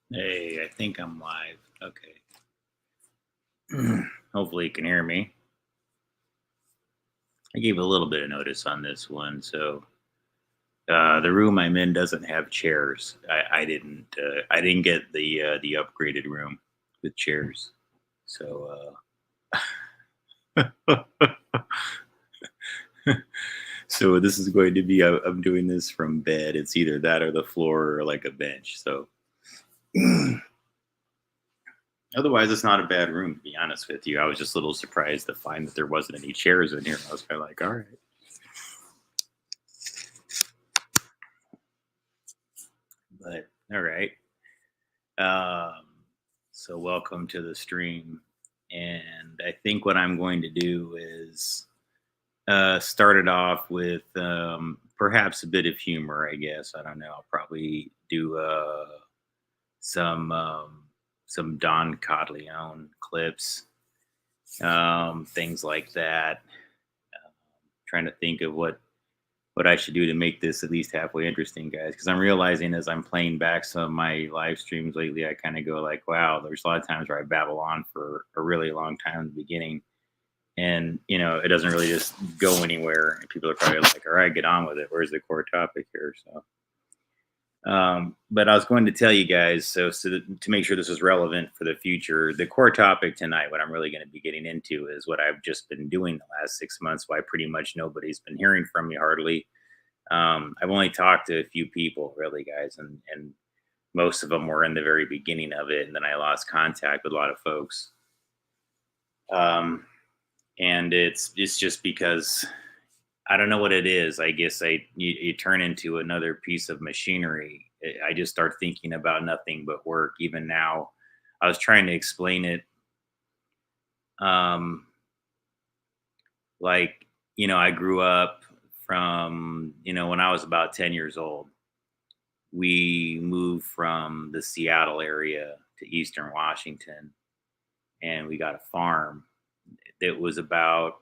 Hey, I think I'm live. Okay. Hopefully you can hear me. I gave a little bit of notice on this one, so the room I'm in doesn't have chairs. I didn't get the upgraded room with chairs. So so this is going to be I'm doing this from bed. It's either that or the floor or like a bench. So otherwise, it's not a bad room to be honest with you. I was just a little surprised to find that there wasn't any chairs in here. I was kind of like, all right. But all right. Um, so welcome to the stream. And I think what I'm going to do is start it off with perhaps a bit of humor, I guess. I don't know. I'll probably do some um, some Don CodLeon clips, things like that. Trying to think of what I should do to make this at least halfway interesting, guys. Because I'm realizing as I'm playing back some of my live streams lately, I kind of go like, wow, there's a lot of times where I babble on for a really long time in the beginning. And, it doesn't really just go anywhere. And people are probably like, all right, get on with it. Where's the core topic here? But I was going to tell you guys, to make sure this is relevant for the future, the core topic tonight, what I'm really going to be getting into is what I've just been doing the last 6 months, why pretty much nobody's been hearing from me hardly. I've only talked to a few people, really, guys, and most of them were in the very beginning of it, and then I lost contact with a lot of folks. Um, and it's just because I don't know what it is. I guess you turn into another piece of machinery. I just start thinking about nothing but work. Even now, I was trying to explain it. Um, like I grew up from when I was about 10 years old. We moved from the Seattle area to Eastern Washington, and we got a farm. It was about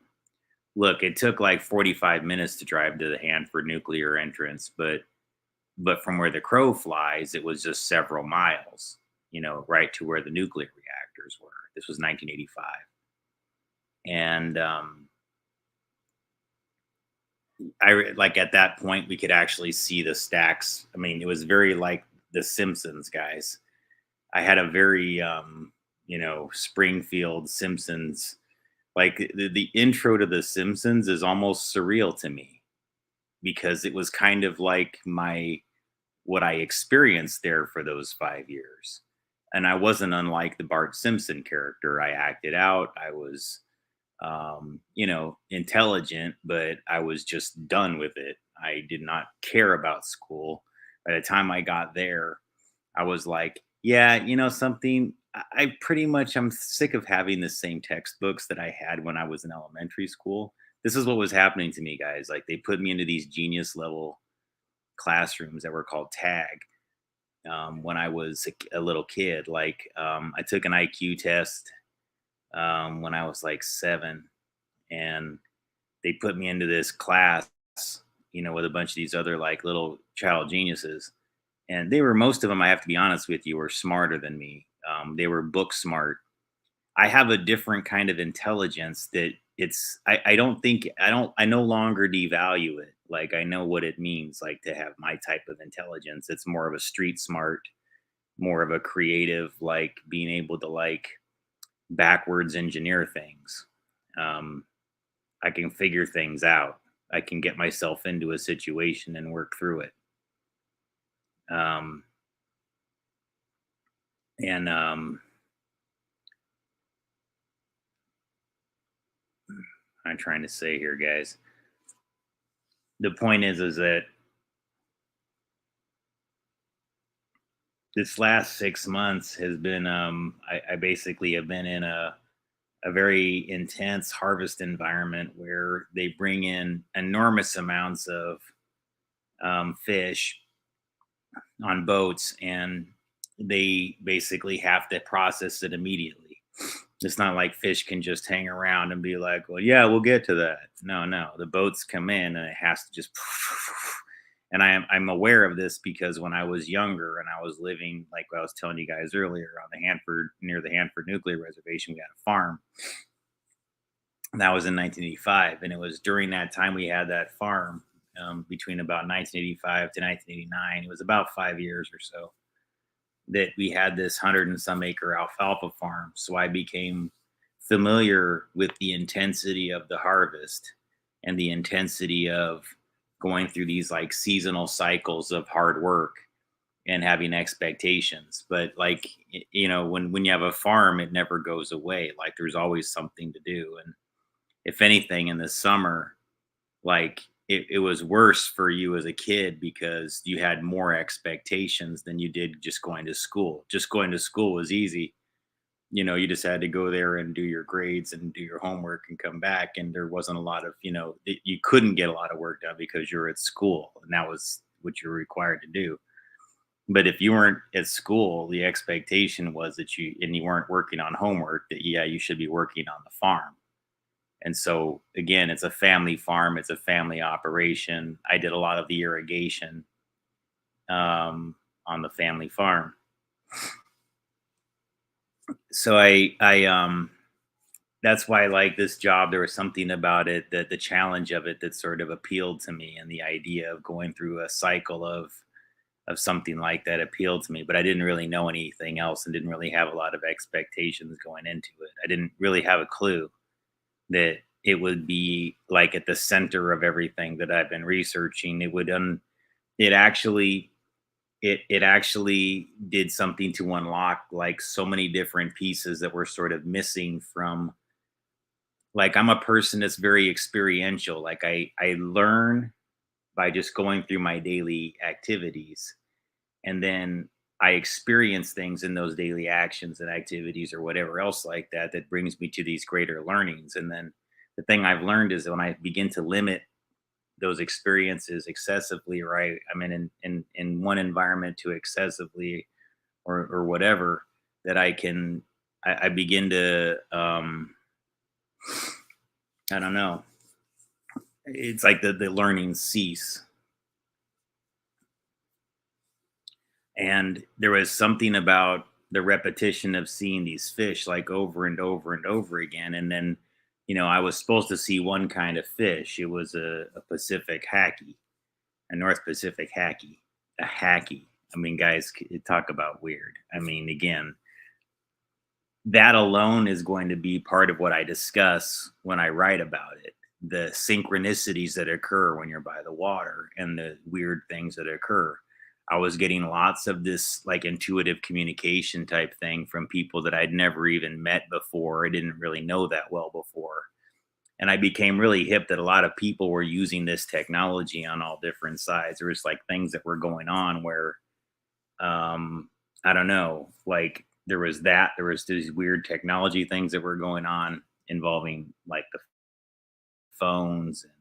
look, it took like 45 minutes to drive to the Hanford nuclear entrance, but from where the crow flies, it was just several miles, right to where the nuclear reactors were. This was 1985. And like at that point, we could actually see the stacks. I mean, it was very like the Simpsons, guys. I had a very, Springfield Simpsons. Like the intro to the Simpsons is almost surreal to me because it was kind of like what I experienced there for those 5 years. And I wasn't unlike the Bart Simpson character. I acted out. I was, intelligent, but I was just done with it. I did not care about school. By the time I got there, I was like, yeah, something. I pretty much I'm sick of having the same textbooks that I had when I was in elementary school. This is what was happening to me, guys. Like they put me into these genius level classrooms that were called tag when I was a little kid. Like I took an IQ test when I was like 7, and they put me into this class, with a bunch of these other like little child geniuses, and they were most of them. I have to be honest with you, were smarter than me. They were book smart. I have a different kind of intelligence that I don't think I no longer devalue it. Like I know what it means like to have my type of intelligence. It's more of a street smart, more of a creative, like being able to like backwards engineer things. Um, I can figure things out. I can get myself into a situation and work through it. Um, and I'm trying to say here, guys. The point is that this last 6 months has been I basically have been in a very intense harvest environment where they bring in enormous amounts of fish on boats, and they basically have to process it immediately. It's not like fish can just hang around and be like, well, yeah, we'll get to that. No, the boats come in and it has to just And I'm aware of this because when I was younger and I was living, like I was telling you guys earlier, on the Hanford near the Hanford Nuclear Reservation, we had a farm. And that was in 1985, and it was during that time we had that farm, between about 1985 to 1989. It was about 5 years or so that we had this hundred and some acre alfalfa farm. So I became familiar with the intensity of the harvest and the intensity of going through these like seasonal cycles of hard work and having expectations. But like, when you have a farm, it never goes away. Like there's always something to do. And if anything, in the summer, like it was worse for you as a kid because you had more expectations than you did just going to school. Just going to school was easy. You just had to go there and do your grades and do your homework and come back. And there wasn't a lot of, you couldn't get a lot of work done because you were at school and that was what you were required to do. But if you weren't at school, the expectation was that you weren't working on homework, that, yeah, you should be working on the farm. And so again, it's a family farm, it's a family operation. I did a lot of the irrigation, on the family farm. So that's why I like this job. There was something about it, that the challenge of it, that sort of appealed to me, and the idea of going through a cycle of something like that appealed to me. But I didn't really know anything else and didn't really have a lot of expectations going into it. I didn't really have a clue that it would be like at the center of everything that I've been researching. It actually it actually did something to unlock like so many different pieces that were sort of missing from, like, I'm a person that's very experiential. Like I learn by just going through my daily activities, and then I experience things in those daily actions and activities or whatever else like that, that brings me to these greater learnings. And then the thing I've learned is that when I begin to limit those experiences excessively, or I'm in one environment to excessively, or whatever, that I begin to, I don't know, it's like the learning cease. And there was something about the repetition of seeing these fish like over and over and over again. And then, I was supposed to see one kind of fish. It was a Pacific hacky, a North Pacific hacky, a hacky. I mean, guys, talk about weird. I mean, again, that alone is going to be part of what I discuss when I write about it. The synchronicities that occur when you're by the water and the weird things that occur. I was getting lots of this like intuitive communication type thing from people that I'd never even met before. I didn't really know that well before. And I became really hip that a lot of people were using this technology on all different sides. There was like things that were going on where, I don't know, like there was these weird technology things that were going on involving like the phones, and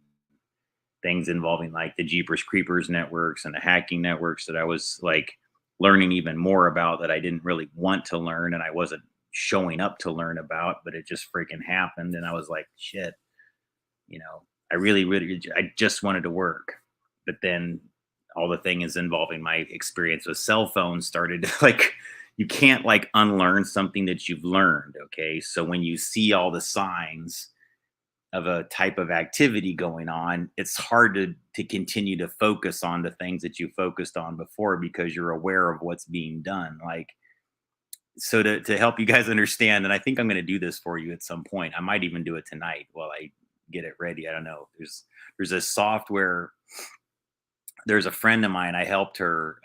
things involving like the Jeepers Creepers networks and the hacking networks that I was like learning even more about, that I didn't really want to learn and I wasn't showing up to learn about, but it just freaking happened. And I was like, shit, I really, really, I just wanted to work. But then all the thing is involving my experience with cell phones started to like, you can't like unlearn something that you've learned. Okay. So when you see all the signs of a type of activity going on, it's hard to continue to focus on the things that you focused on before, because you're aware of what's being done. Like, so to help you guys understand, and I think I'm going to do this for you at some point. I might even do it tonight while I get it ready. I don't know. There's a software. There's a friend of mine. I helped her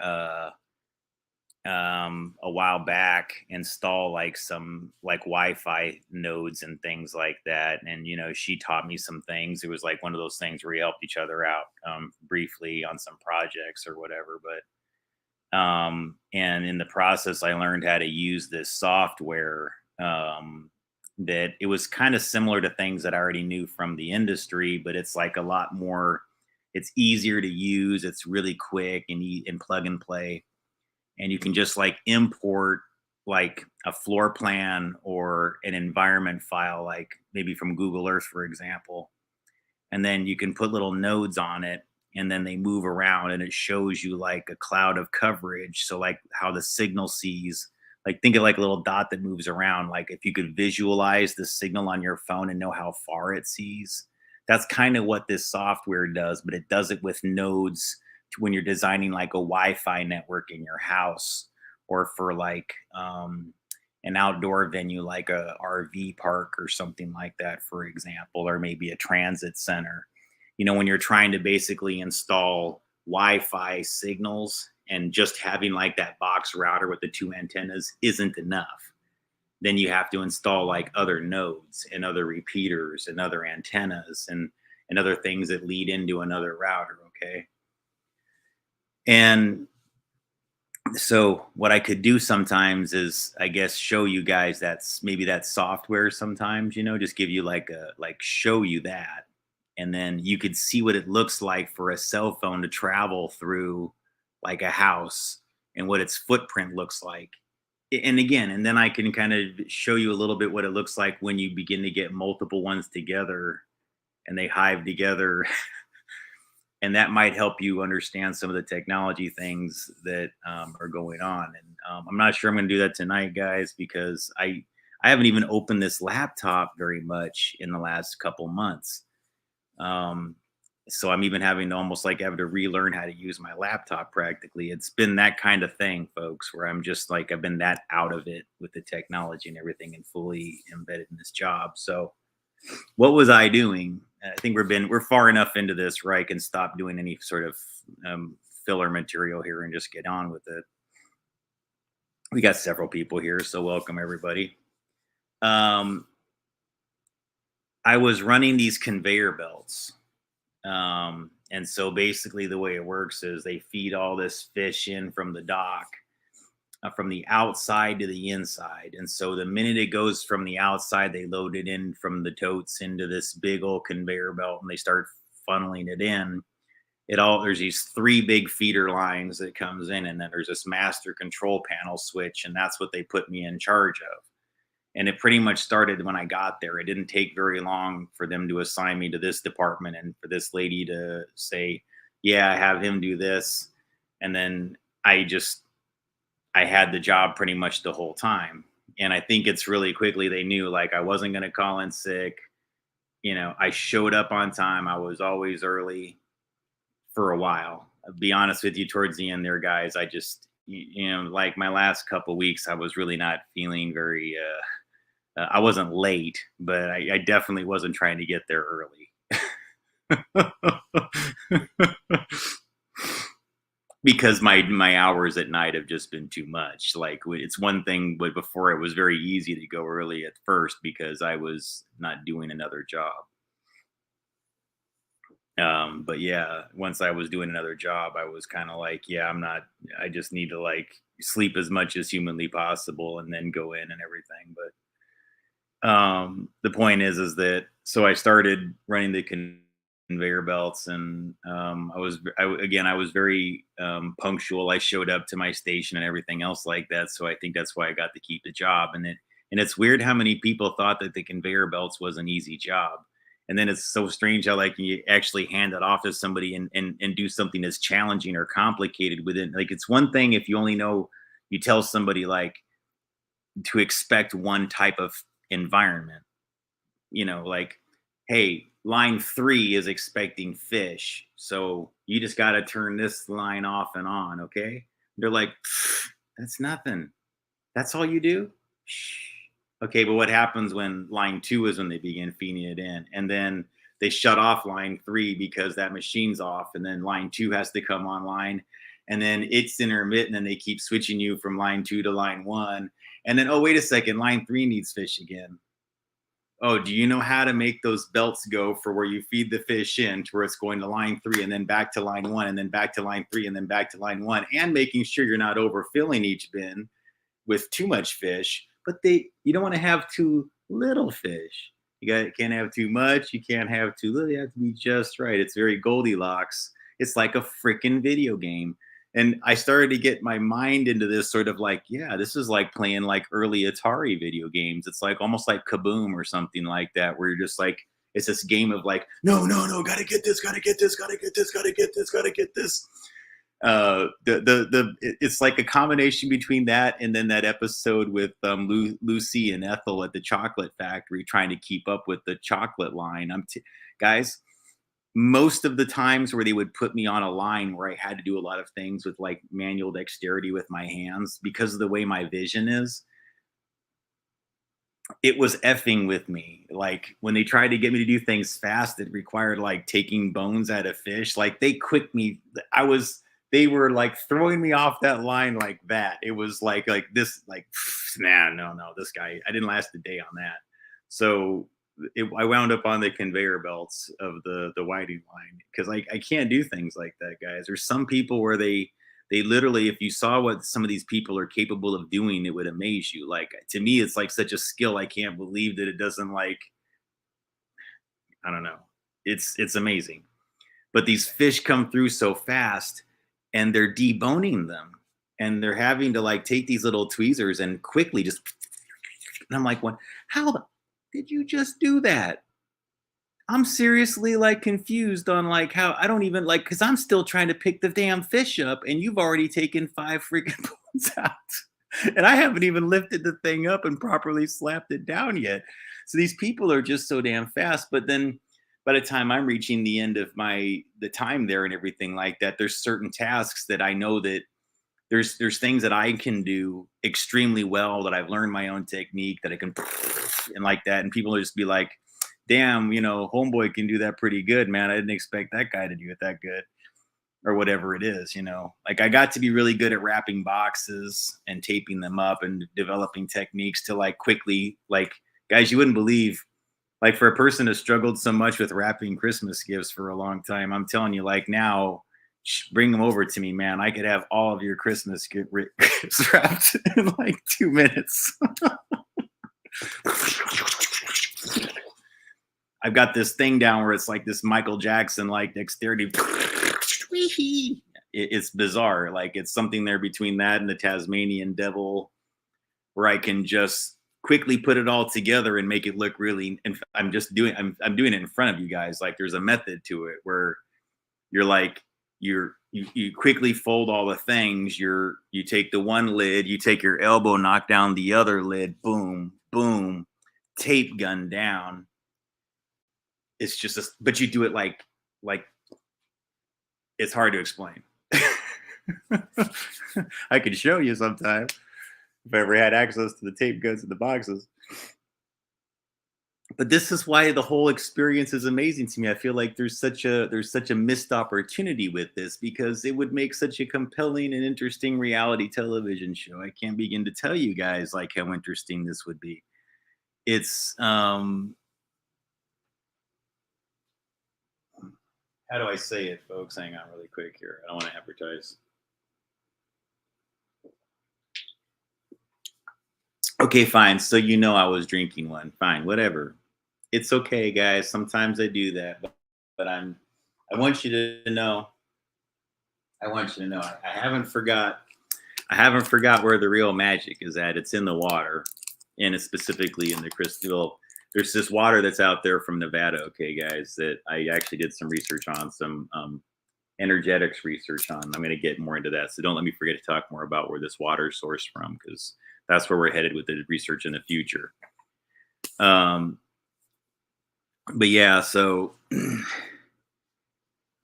a while back install like some like Wi-Fi nodes and things like that. And she taught me some things. It was like one of those things where we helped each other out, briefly on some projects or whatever. But and in the process, I learned how to use this software, that it was kind of similar to things that I already knew from the industry, but it's like a lot more. It's easier to use. It's really quick and plug and play, and you can just like import like a floor plan or an environment file, like maybe from Google Earth, for example. And then you can put little nodes on it, and then they move around and it shows you like a cloud of coverage. So like how the signal sees, like think of like a little dot that moves around. Like if you could visualize the signal on your phone and know how far it sees, that's kind of what this software does, but it does it with nodes when you're designing like a Wi-Fi network in your house, or for like an outdoor venue like a RV park or something like that, for example, or maybe a transit center. You know, when you're trying to basically install Wi-Fi signals, and just having like that box router with the two antennas isn't enough. Then you have to install like other nodes and other repeaters and other antennas and other things that lead into another router. Okay. And so what I could do sometimes is, I guess, show you guys that's maybe that software sometimes, you know, just give you like a, like show you that. And then you could see what it looks like for a cell phone to travel through like a house, and what its footprint looks like. And again, and then I can kind of show you a little bit what it looks like when you begin to get multiple ones together and they hive together. And that might help you understand some of the technology things that are going on. And I'm not sure I'm going to do that tonight, guys, because I haven't even opened this laptop very much in the last couple months. Um, so I'm even having to almost like have to relearn how to use my laptop practically. It's been that kind of thing, folks, where I'm just like, I've been that out of it with the technology and everything and fully embedded in this job. So what was I doing? I think we're far enough into this where I can stop doing any sort of filler material here and just get on with it. We got several people here, so welcome everybody. Um, I was running these conveyor belts. And so basically the way it works is they feed all this fish in from the dock, from the outside to the inside. And so the minute it goes from the outside, they load it in from the totes into this big old conveyor belt and they start funneling it in. There's these three big feeder lines that comes in, and then there's this master control panel switch, and that's what they put me in charge of. And it pretty much started when I got there. It didn't take very long for them to assign me to this department and for this lady to say, yeah, have him do this. And then I had the job pretty much the whole time. And I think it's really quickly they knew like I wasn't going to call in sick. You know, I showed up on time. I was always early for a while. I'll be honest with you, towards the end there, guys, I just, you know, like my last couple weeks, I was really not feeling very, I wasn't late, but I definitely wasn't trying to get there early. Because my hours at night have just been too much. Like it's one thing, but before it was very easy to go early at first because I was not doing another job. But yeah, once I was doing another job, I was kind of like, yeah, I just need to like sleep as much as humanly possible and then go in and everything. But the point is that, so I started running the conveyor belts, and I was very punctual. I showed up to my station and everything else like that. So I think that's why I got to keep the job. And it's weird how many people thought that the conveyor belts was an easy job. And then it's so strange how like you actually hand it off to somebody and do something that's challenging or complicated within. Like it's one thing if you only know, you tell somebody like to expect one type of environment, you know, like, hey, line 3 is expecting fish, so you just got to turn this line off and on. Okay. They're like, that's nothing. That's all you do. Shh. Okay, but what happens when line 2 is when they begin feeding it in, and then they shut off line 3 because that machine's off, and then line 2 has to come online, and then it's intermittent, and they keep switching you from line 2 to line 1, and then, oh, wait a second, line 3 needs fish again. Oh, do you know how to make those belts go for where you feed the fish in to where it's going to line 3 and then back to line 1 and then back to line 3 and then back to line 1, and making sure you're not overfilling each bin with too much fish, but you don't want to have too little fish. Can't have too much, you can't have too little, you have to be just right. It's very Goldilocks. It's like a freaking video game. And I started to get my mind into this sort of like, yeah, this is like playing like early Atari video games. It's like almost like Kaboom or something like that, where you're just like, It's this game of like, no, no, no, gotta get this, gotta get this, gotta get this, gotta get this, gotta get this. It's like a combination between that and then that episode with Lucy and Ethel at the chocolate factory trying to keep up with the chocolate line. Guys, most of the times where they would put me on a line where I had to do a lot of things with like manual dexterity with my hands because of the way my vision is, it was effing with me. Like when they tried to get me to do things fast, it required like taking bones out of fish. Like they quit me. They were like throwing me off that line like that. It was like this, like, nah, no, no, this guy, I didn't last a day on that. So I wound up on the conveyor belts of the whiting line because I can't do things like that, guys. There's some people where they literally, if you saw what some of these people are capable of doing, it would amaze you. Like to me, it's like such a skill. I can't believe that it doesn't like, I don't know. It's amazing. But these fish come through so fast and they're deboning them. And they're having to like take these little tweezers and quickly just, and I'm like, how did you just do that? I'm seriously like confused on like how I don't even like, because I'm still trying to pick the damn fish up and you've already taken 5 freaking bones out. And I haven't even lifted the thing up and properly slapped it down yet. So these people are just so damn fast. But then by the time I'm reaching the end of the time there and everything like that, there's certain tasks that I know that there's things that I can do extremely well, that I've learned my own technique, that I can and like that. And people will just be like, damn, homeboy can do that pretty good, man. I didn't expect that guy to do it that good, or whatever it is. Like I got to be really good at wrapping boxes and taping them up and developing techniques to like quickly, like, guys, you wouldn't believe, like, for a person who struggled so much with wrapping Christmas gifts for a long time, I'm telling you, like, now bring them over to me, man. I could have all of your Christmas gifts wrapped in like 2 minutes. I've got this thing down where it's like this Michael Jackson like dexterity. It's bizarre. Like it's something there between that and the Tasmanian devil, where I can just quickly put it all together and make it look really. And I'm doing it in front of you guys. Like there's a method to it where you're like you quickly fold all the things. You take the one lid, you take your elbow, knock down the other lid, boom, boom, tape gun down. It's just but you do it like it's hard to explain. I could show you sometime if I ever had access to the tape guns in the boxes. But this is why the whole experience is amazing to me. I feel like there's such a missed opportunity with this, because it would make such a compelling and interesting reality television show. I can't begin to tell you guys like how interesting this would be. It's how do I say it, folks? Hang on really quick here. I don't want to advertise. Okay, fine. So I was drinking one. Fine, whatever. It's okay, guys. Sometimes I do that, but I want you to know. I want you to know. I haven't forgot. I haven't forgot where the real magic is at. It's in the water, and it's specifically in the crystal. There's this water that's out there from Nevada, okay, guys, that I actually did some research on, some energetics research on. I'm going to get more into that. So don't let me forget to talk more about where this water is sourced from, because that's where we're headed with the research in the future. But yeah, so,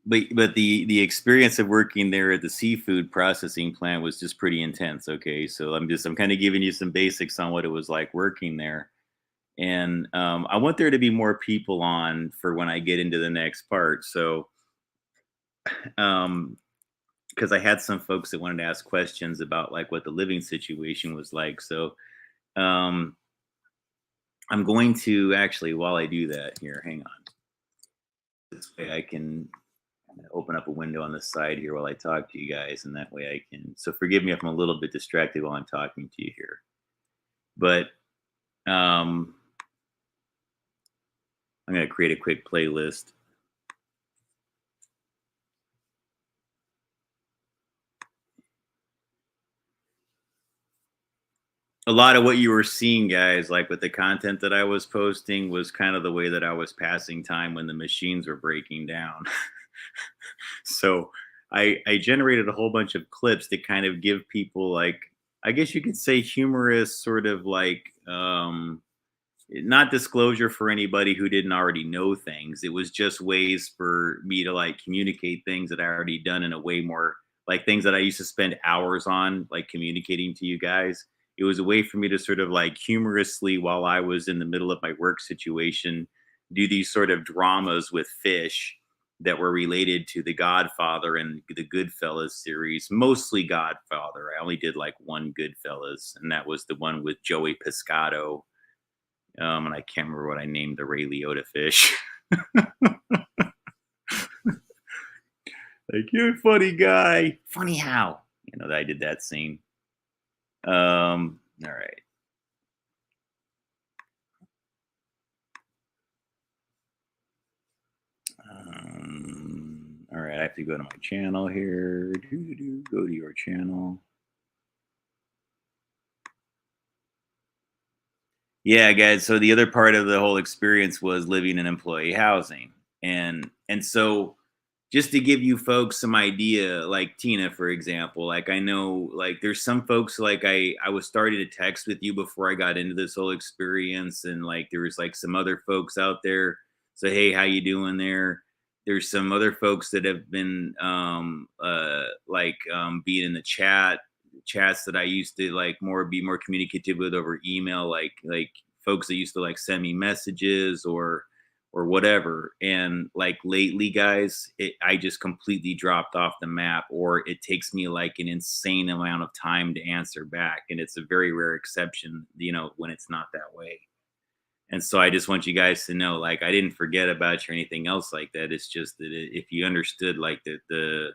but the experience of working there at the seafood processing plant was just pretty intense. Okay. So I'm kind of giving you some basics on what it was like working there. And I want there to be more people on for when I get into the next part. So, because I had some folks that wanted to ask questions about like what the living situation was like. So, I'm going to actually, while I do that here, hang on. This way I can open up a window on the side here while I talk to you guys, and that way I can. So forgive me if I'm a little bit distracted while I'm talking to you here, but I'm going to create a quick playlist. a lot of what you were seeing, guys, like with the content that I was posting, was kind of the way that I was passing time when the machines were breaking down. So I generated a whole bunch of clips to kind of give people, like, I guess you could say, humorous sort of like, not disclosure for anybody who didn't already know things. It was just ways for me to like communicate things that I already done in a way more, like things that I used to spend hours on, like communicating to you guys. It was a way for me to sort of like humorously, while I was in the middle of my work situation, do these sort of dramas with fish that were related to The Godfather and the Goodfellas series, mostly Godfather. I only did like one Goodfellas, and that was the one with Joey Piscato, and I can't remember what I named the Ray Liotta fish. Like, you're a funny guy. Funny how? That I did that scene. All right. All right. I have to go to my channel here. Go to your channel. Yeah, guys. So the other part of the whole experience was living in employee housing, and so just to give you folks some idea, like Tina, for example, like I know, like there's some folks, like I was starting to text with you before I got into this whole experience, and like there was like some other folks out there. So hey, how you doing there? There's some other folks that have been being in the chats that I used to like be more communicative with over email, like folks that used to like send me messages or whatever. And like lately, guys, I just completely dropped off the map, or it takes me like an insane amount of time to answer back. And it's a very rare exception, when it's not that way. And so I just want you guys to know, like, I didn't forget about you or anything else like that. It's just that if you understood like the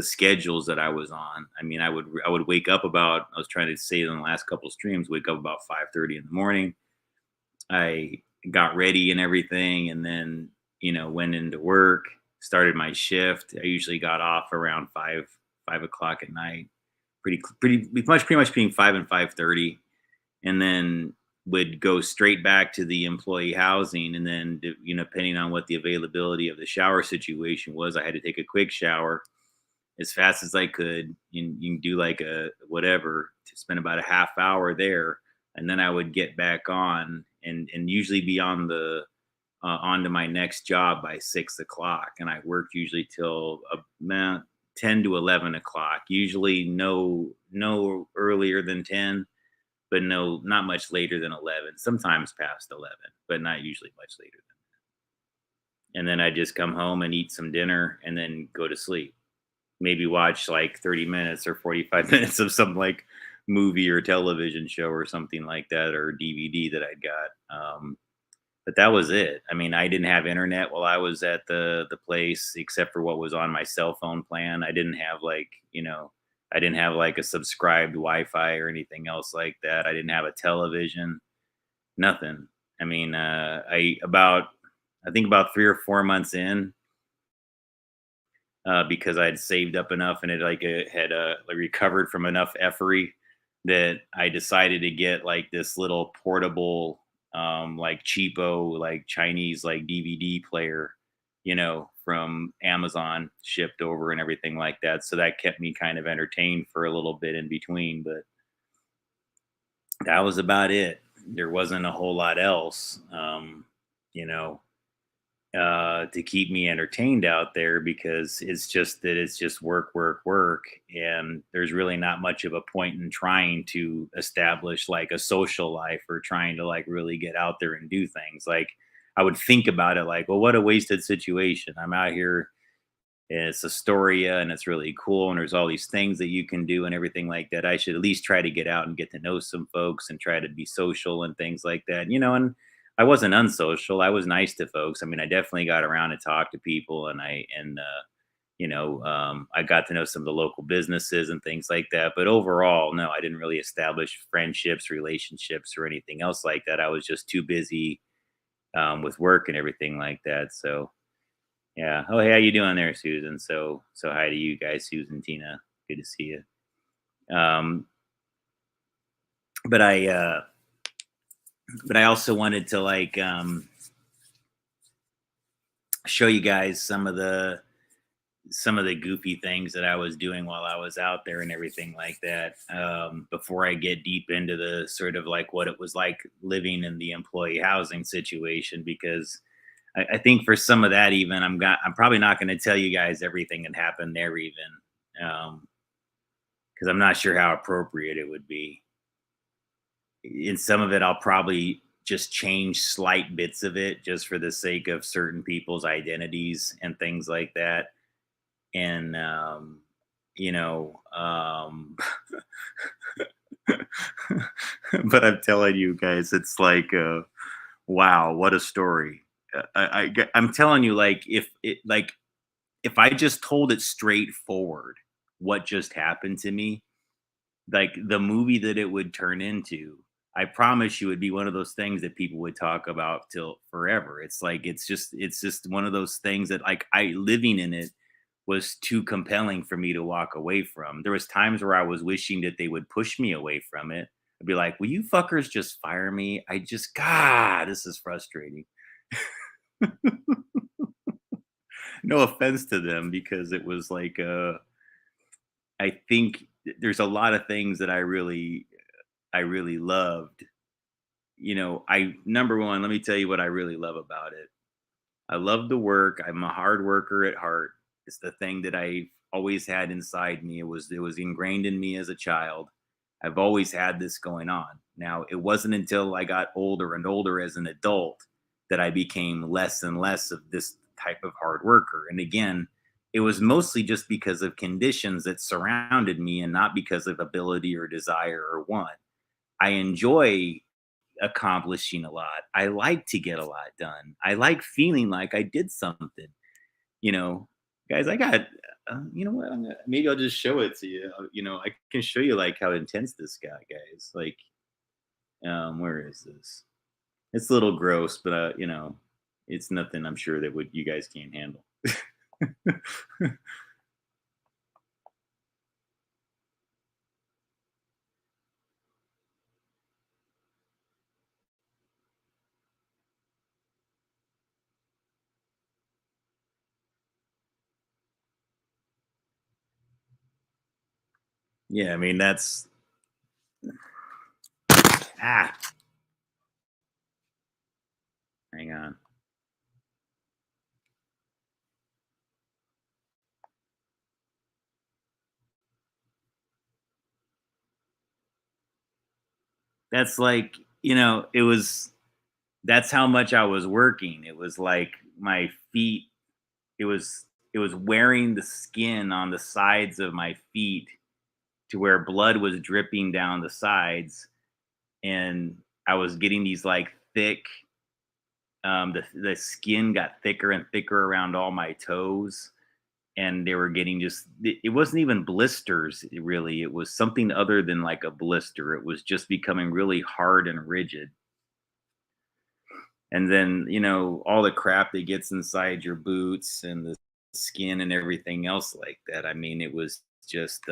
schedules that I was on, I mean, I would wake up about, I was trying to say it in the last couple streams, wake up about 5:30 in the morning. I got ready and everything, and then went into work, started my shift. I usually got off around 5 o'clock at night, pretty much being 5 and 5:30, and then would go straight back to the employee housing. And then depending on what the availability of the shower situation was, I had to take a quick shower as fast as I could. You can do like a whatever to spend about a half hour there, and then I would get back on and usually be on the onto my next job by 6 o'clock, and I worked usually till about 10 to 11 o'clock. Usually no earlier than 10, but no, not much later than 11. Sometimes past 11, but not usually much later than. And then I just come home and eat some dinner and then go to sleep. Maybe watch like 30 minutes or 45 minutes of some like movie or television show or something like that, or DVD that I got. But that was it. I mean, I didn't have internet while I was at the place, except for what was on my cell phone plan. I didn't have like, I didn't have like a subscribed Wi-Fi or anything else like that. I didn't have a television, nothing. I mean, I think about 3 or 4 months in, because I had saved up enough and it like it had like recovered from enough effery that I decided to get like this little portable, like cheapo, like Chinese like DVD player, from Amazon, shipped over and everything like that. So that kept me kind of entertained for a little bit in between, but that was about it. There wasn't a whole lot else, you know, to keep me entertained out there, because it's just work, work, work. And there's really not much of a point in trying to establish like a social life or trying to like really get out there and do things. Like, I would think about it like, well, what a wasted situation. I'm out here, it's Astoria and it's really cool and there's all these things that you can do and everything like that. I should at least try to get out and get to know some folks and try to be social and things like that, and I wasn't unsocial. I was nice to folks. I mean, I definitely got around to talk to people, and I got to know some of the local businesses and things like that. But overall, no, I didn't really establish friendships, relationships, or anything else like that. I was just too busy, with work and everything like that. So yeah. Oh, hey, how you doing there, Susan? So hi to you guys, Susan, Tina. Good to see you. Um, but I also wanted to like show you guys some of the goofy things that I was doing while I was out there and everything like that. Before I get deep into the sort of like what it was like living in the employee housing situation, because I think for some of that, even I'm probably not going to tell you guys everything that happened there, even because I'm not sure how appropriate it would be. In some of it, I'll probably just change slight bits of it just for the sake of certain people's identities and things like that. And you know, but I'm telling you guys, it's like, wow, what a story. I'm telling you, like, if I just told it straightforward, what just happened to me, like the movie that it would turn into, I promise you, it'd be one of those things that people would talk about till forever. It's like it's just one of those things that like I living in it was too compelling for me to walk away from. There was times where I was wishing that they would push me away from it. I'd be like, "Will you fuckers just fire me? I just God, this is frustrating." No offense to them because it was like I think there's a lot of things that I really loved. I number one, let me tell you what I really love about it. I love the work. I'm a hard worker at heart. It's the thing that I always had inside me. It was ingrained in me as a child. I've always had this going on. Now, it wasn't until I got older and older as an adult that I became less and less of this type of hard worker. And again, it was mostly just because of conditions that surrounded me and not because of ability or desire or want. I enjoy accomplishing a lot. I like to get a lot done. I like feeling like I did something, you know. Guys, I got you know what? Maybe I'll just show it to you. I can show you like how intense this guy, guys. Like, where is this? It's a little gross, but it's nothing I'm sure that would you guys can't handle. Yeah, I mean that's ah, hang on. That's like, it was that's how much I was working. It was like my feet, it was wearing the skin on the sides of my feet to where blood was dripping down the sides, and I was getting these like thick the skin got thicker and thicker around all my toes, and they were getting just it wasn't even blisters really. It was something other than like a blister. It was just becoming really hard and rigid. And then all the crap that gets inside your boots and the skin and everything else like that. I mean, it was just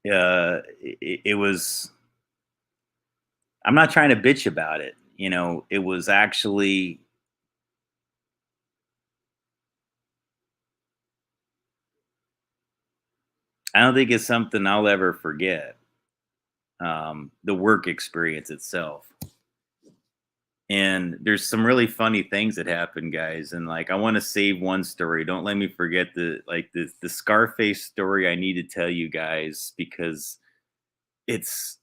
it was, I'm not trying to bitch about it. It was actually, I don't think it's something I'll ever forget. The work experience itself. And there's some really funny things that happen, guys. And like, I want to save one story. Don't let me forget the Scarface story. I need to tell you guys because it's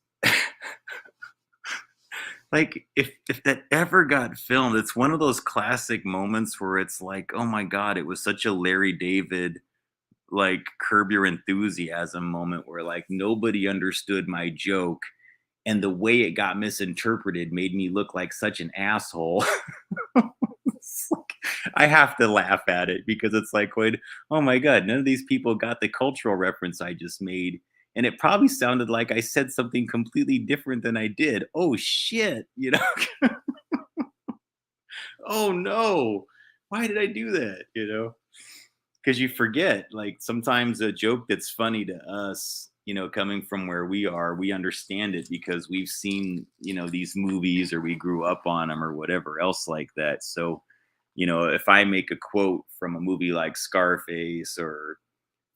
like if that ever got filmed, it's one of those classic moments where it's like, oh my god, it was such a Larry David like Curb Your Enthusiasm moment where like nobody understood my joke, and the way it got misinterpreted made me look like such an asshole. It's like, I have to laugh at it because it's like, wait, oh my god, none of these people got the cultural reference I just made, and it probably sounded like I said something completely different than I did. Oh shit. Oh no, why did I do that? Because you forget, like sometimes a joke that's funny to us, coming from where we are, we understand it because we've seen, these movies or we grew up on them or whatever else like that. So, if I make a quote from a movie like Scarface or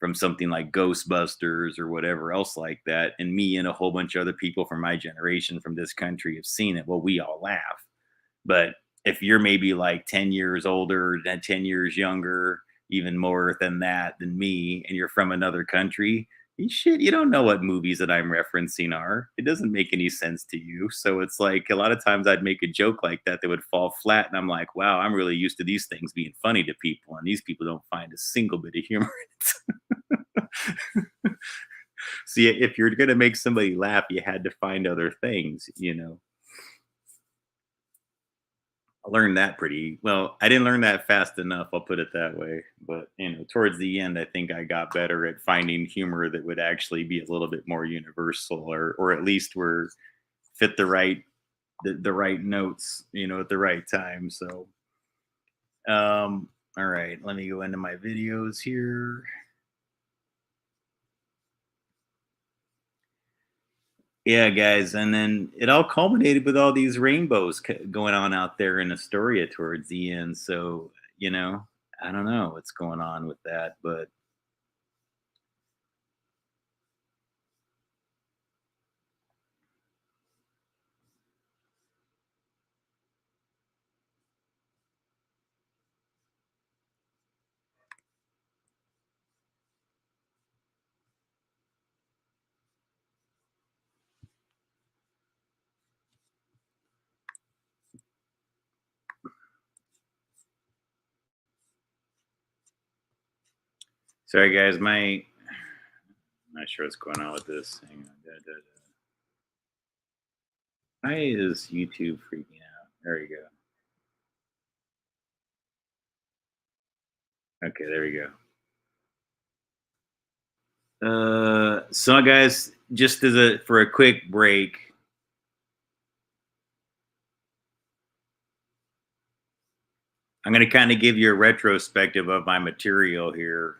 from something like Ghostbusters or whatever else like that, and me and a whole bunch of other people from my generation from this country have seen it, well, we all laugh. But if you're maybe like 10 years older, than 10 years younger, even more than that than me, and you're from another country, shit, you don't know what movies that I'm referencing are. It doesn't make any sense to you. So it's like a lot of times I'd make a joke like that that would fall flat. And I'm like, wow, I'm really used to these things being funny to people. And these people don't find a single bit of humor in it. See, if you're going to make somebody laugh, you had to find other things. I learned that pretty well. I didn't learn that fast enough, I'll put it that way. But towards the end, I think I got better at finding humor that would actually be a little bit more universal, or at least were fit the right notes, at the right time. So, all right, let me go into my videos here. Yeah, guys, and then it all culminated with all these rainbows going on out there in Astoria towards the end. So, I don't know what's going on with that, but sorry, guys, I'm not sure what's going on with this. Hang on. Why is YouTube freaking out? There we go. Okay, there we go. So guys, just for a quick break, I'm going to kind of give you a retrospective of my material here.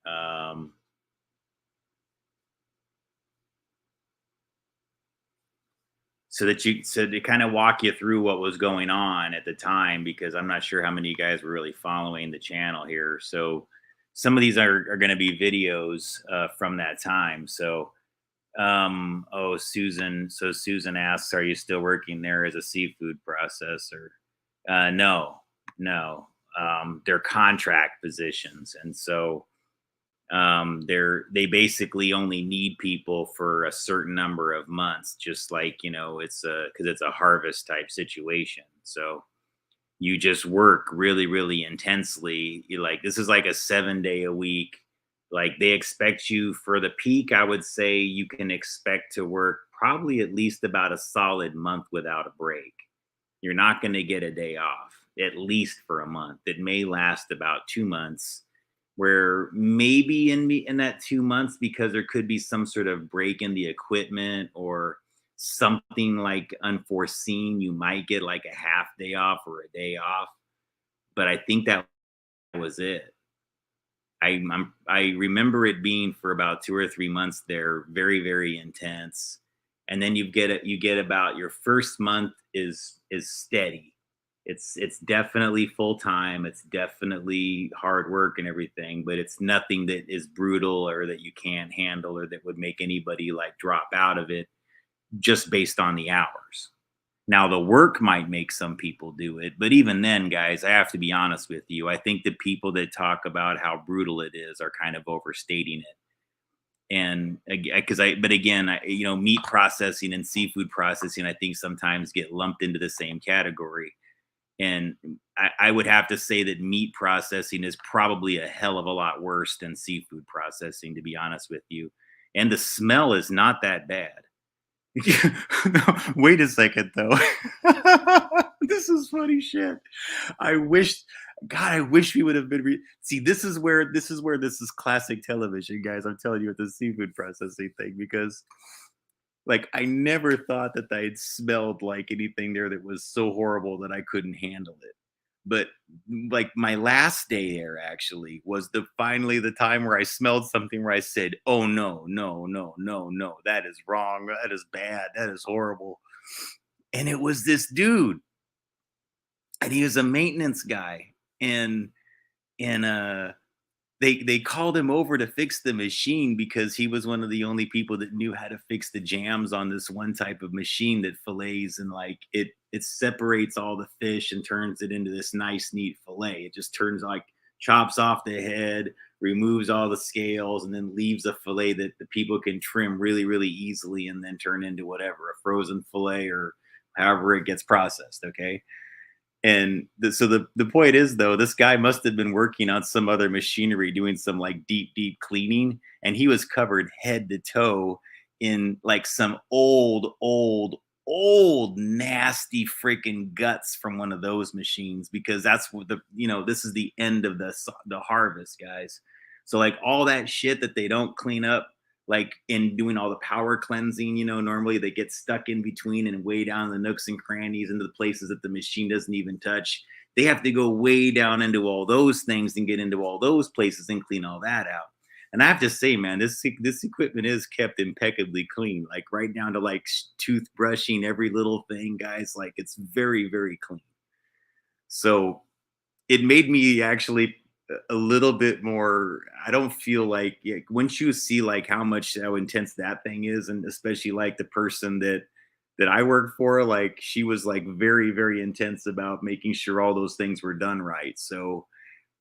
Um, so to kind of walk you through what was going on at the time, because I'm not sure how many of you guys were really following the channel here. So some of these are going to be videos from that time. So oh, Susan asks, are you still working there as a seafood processor? No, no. They're contract positions, and so they basically only need people for a certain number of months, just like it's a because it's a harvest type situation. So you just work really, really intensely. You like this is like a 7 day a week. Like they expect you for the peak. I would say you can expect to work probably at least about a solid month without a break. You're not going to get a day off, at least for a month. It may last about 2 months, where maybe in that 2 months, because there could be some sort of break in the equipment or something like unforeseen, you might get like a half day off or a day off. But I think that was it. I remember it being for about 2 or 3 months there, very, very intense. And then you get about your first month is steady. It's definitely full time. It's definitely hard work and everything, but it's nothing that is brutal or that you can't handle or that would make anybody like drop out of it just based on the hours. Now, the work might make some people do it, but even then, guys, I have to be honest with you. I think the people that talk about how brutal it is are kind of overstating it. And but again, meat processing and seafood processing, I think sometimes get lumped into the same category. And I would have to say that meat processing is probably a hell of a lot worse than seafood processing, to be honest with you. And the smell is not that bad. No, wait a second though. This is funny shit. I wish, God, I wish we would have been. See, this is classic television, guys. I'm telling you, with the seafood processing thing, because like I never thought that I had smelled like anything there that was so horrible that I couldn't handle it. But like my last day there actually was finally the time where I smelled something where I said, "Oh no, no, no, no, no, that is wrong. That is bad. That is horrible." And it was this dude, and he was a maintenance guy, and and they called him over to fix the machine because he was one of the only people that knew how to fix the jams on this one type of machine that fillets, and like it separates all the fish and turns it into this nice neat fillet. It just turns like chops off the head, removes all the scales, and then leaves a fillet that the people can trim really really easily and then turn into whatever, a frozen fillet or however it gets processed. Okay. And so the point is though, this guy must have been working on some other machinery, doing some like deep cleaning, and he was covered head to toe in like some old nasty freaking guts from one of those machines, because that's what this is the end of the harvest, guys. So like all that shit that they don't clean up, like in doing all the power cleansing, normally they get stuck in between and way down the nooks and crannies into the places that the machine doesn't even touch. They have to go way down into all those things and get into all those places and clean all that out. And I have to say, man, this equipment is kept impeccably clean, like right down to like toothbrushing every little thing, guys. Like it's very clean. So it made me actually a little bit more. I don't feel like, yeah, once you see like how intense that thing is, and especially like the person that I work for, like she was like very intense about making sure all those things were done right. So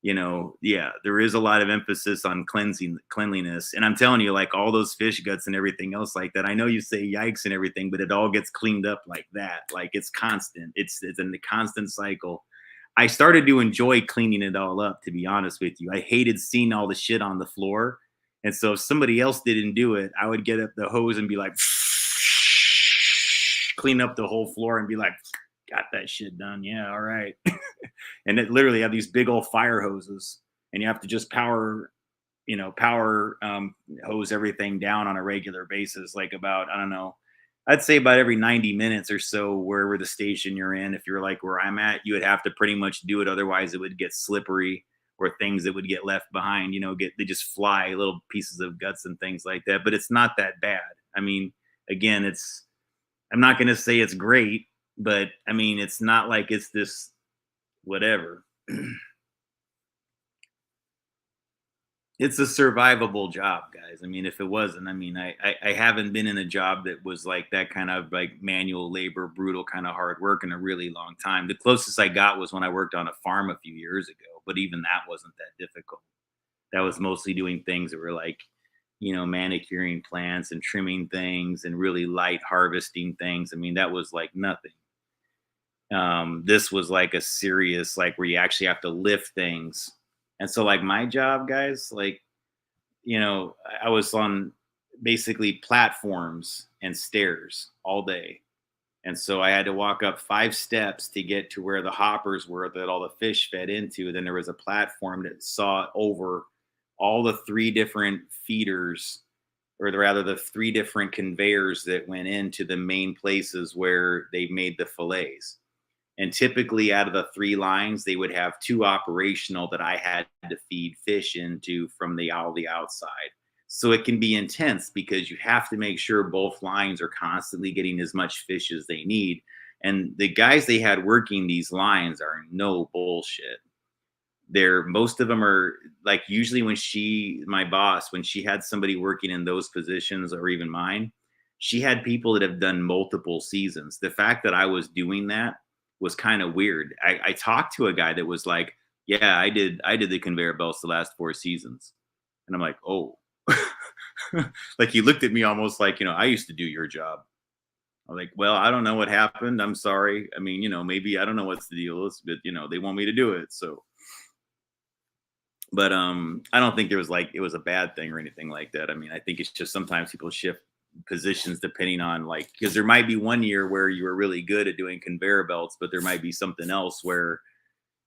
yeah, there is a lot of emphasis on cleanliness, and I'm telling you, like all those fish guts and everything else like that. I know you say yikes and everything, but it all gets cleaned up like that. Like it's constant. It's a constant cycle. I started to enjoy cleaning it all up, to be honest with you. I hated seeing all the shit on the floor. And so if somebody else didn't do it, I would get up the hose and be like, clean up the whole floor and be like, got that shit done. Yeah, all right. And it literally have these big old fire hoses, and you have to just power hose everything down on a regular basis, like about, I don't know, I'd say about every 90 minutes or so, wherever the station you're in. If you're like where I'm at, you would have to pretty much do it. Otherwise, it would get slippery, or things that would get left behind, they just fly little pieces of guts and things like that. But it's not that bad. I mean, again, I'm not going to say it's great, but I mean, it's not like it's this whatever. It's a survivable job, guys. I mean, if it wasn't, I mean, I haven't been in a job that was like that kind of like manual labor, brutal kind of hard work in a really long time. The closest I got was when I worked on a farm a few years ago, but even that wasn't that difficult. That was mostly doing things that were like, manicuring plants and trimming things and really light harvesting things. I mean, that was like nothing. This was like a serious, like where you actually have to lift things. And so like my job, guys, like, I was on basically platforms and stairs all day. And so I had to walk up 5 steps to get to where the hoppers were that all the fish fed into. Then there was a platform that saw over all the 3 different feeders, or rather the 3 different conveyors that went into the main places where they made the fillets. And typically, out of the 3 lines, they would have 2 operational that I had to feed fish into from all the outside. So it can be intense because you have to make sure both lines are constantly getting as much fish as they need. And the guys they had working these lines are no bullshit. Most of them are like, usually when my boss, when she had somebody working in those positions, or even mine, she had people that have done multiple seasons. The fact that I was doing that was kind of weird. I talked to a guy that was like, yeah, I did the conveyor belts the last 4 seasons. And I'm like, oh. Like he looked at me almost like, I used to do your job. I'm like, well, I don't know what happened. I'm sorry. I mean, maybe I don't know what's the deal is, but they want me to do it. So, but I don't think there was like it was a bad thing or anything like that. I mean, I think it's just sometimes people shift positions depending on, like, because there might be one year where you were really good at doing conveyor belts, but there might be something else where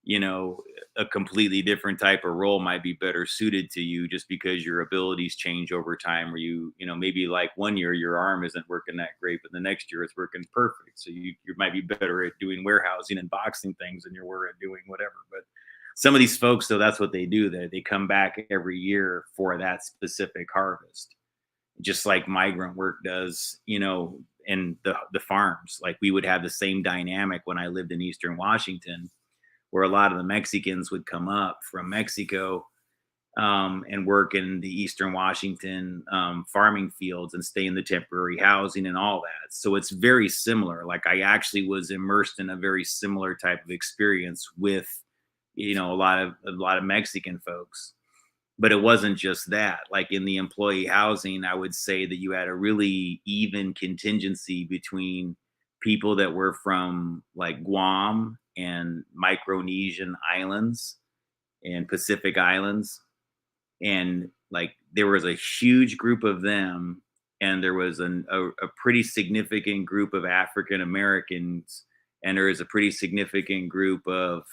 you know, a completely different type of role might be better suited to you just because your abilities change over time. Where you know, maybe like one year your arm isn't working that great, but the next year it's working perfect. So you might be better at doing warehousing and boxing things than you were at doing whatever. But some of these folks, though, that's what they do. They come back every year for that specific harvest, just like migrant work does, you know, in the farms. Like we would have the same dynamic when I lived in Eastern Washington, where a lot of the Mexicans would come up from Mexico, and work in the Eastern Washington farming fields and stay in the temporary housing and all that. So it's very similar. Like I actually was immersed in a very similar type of experience with, you know, a lot of Mexican folks. But it wasn't just that. Like in the employee housing, I would say that you had a really even contingency between people that were from like Guam and Micronesian islands and Pacific Islands. And like there was a huge group of them, and there was a pretty significant group of African Americans, and there is a pretty significant group of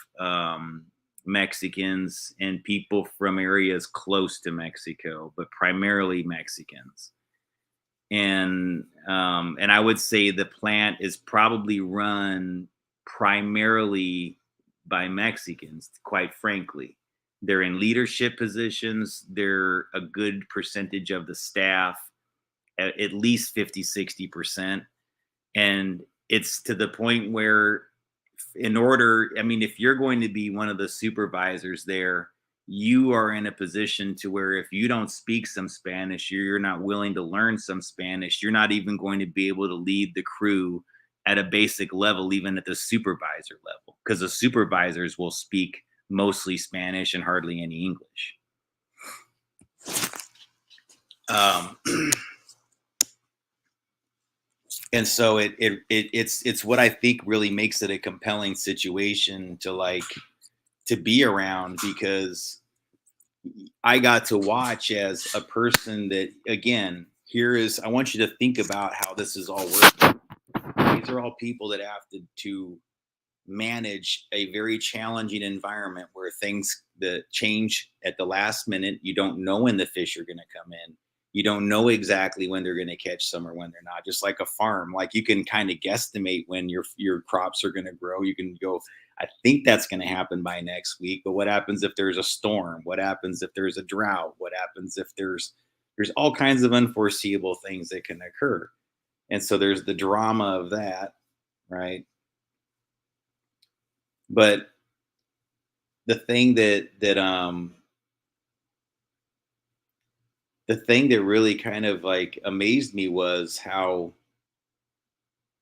Mexicans and people from areas close to Mexico, but primarily Mexicans. And I would say the plant is probably run primarily by Mexicans, quite frankly. They're in leadership positions. They're a good percentage of the staff, at least 50, 60%. And it's to the point where, in order, I mean, if you're going to be one of the supervisors there, you are in a position to where if you don't speak some Spanish, you're not willing to learn some Spanish, you're not even going to be able to lead the crew at a basic level, even at the supervisor level, because the supervisors will speak mostly Spanish and hardly any English. Um, and so it's what I think really makes it a compelling situation to be around, because I got to watch as a person that, again, I want you to think about how this is all working. These are all people that have to manage a very challenging environment where things that change at the last minute. You don't know when the fish are going to come in. You don't know exactly when they're going to catch some or when they're not. Just like a farm, like you can kind of guesstimate when your crops are going to grow. You can go, I think that's going to happen by next week. But what happens if there's a storm? What happens if there's a drought? What happens if there's all kinds of unforeseeable things that can occur? And so there's the drama of that, right? But the thing that really kind of like amazed me was how,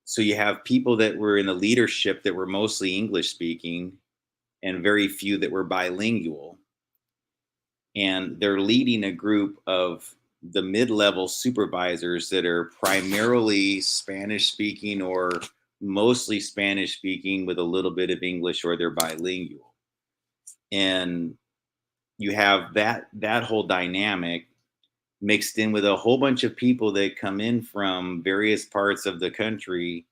so you have people that were in the leadership that were mostly English speaking and very few that were bilingual, and they're leading a group of the mid-level supervisors that are primarily Spanish speaking or mostly Spanish speaking with a little bit of English, or they're bilingual. And you have that whole dynamic mixed in with a whole bunch of people that come in from various parts of the country,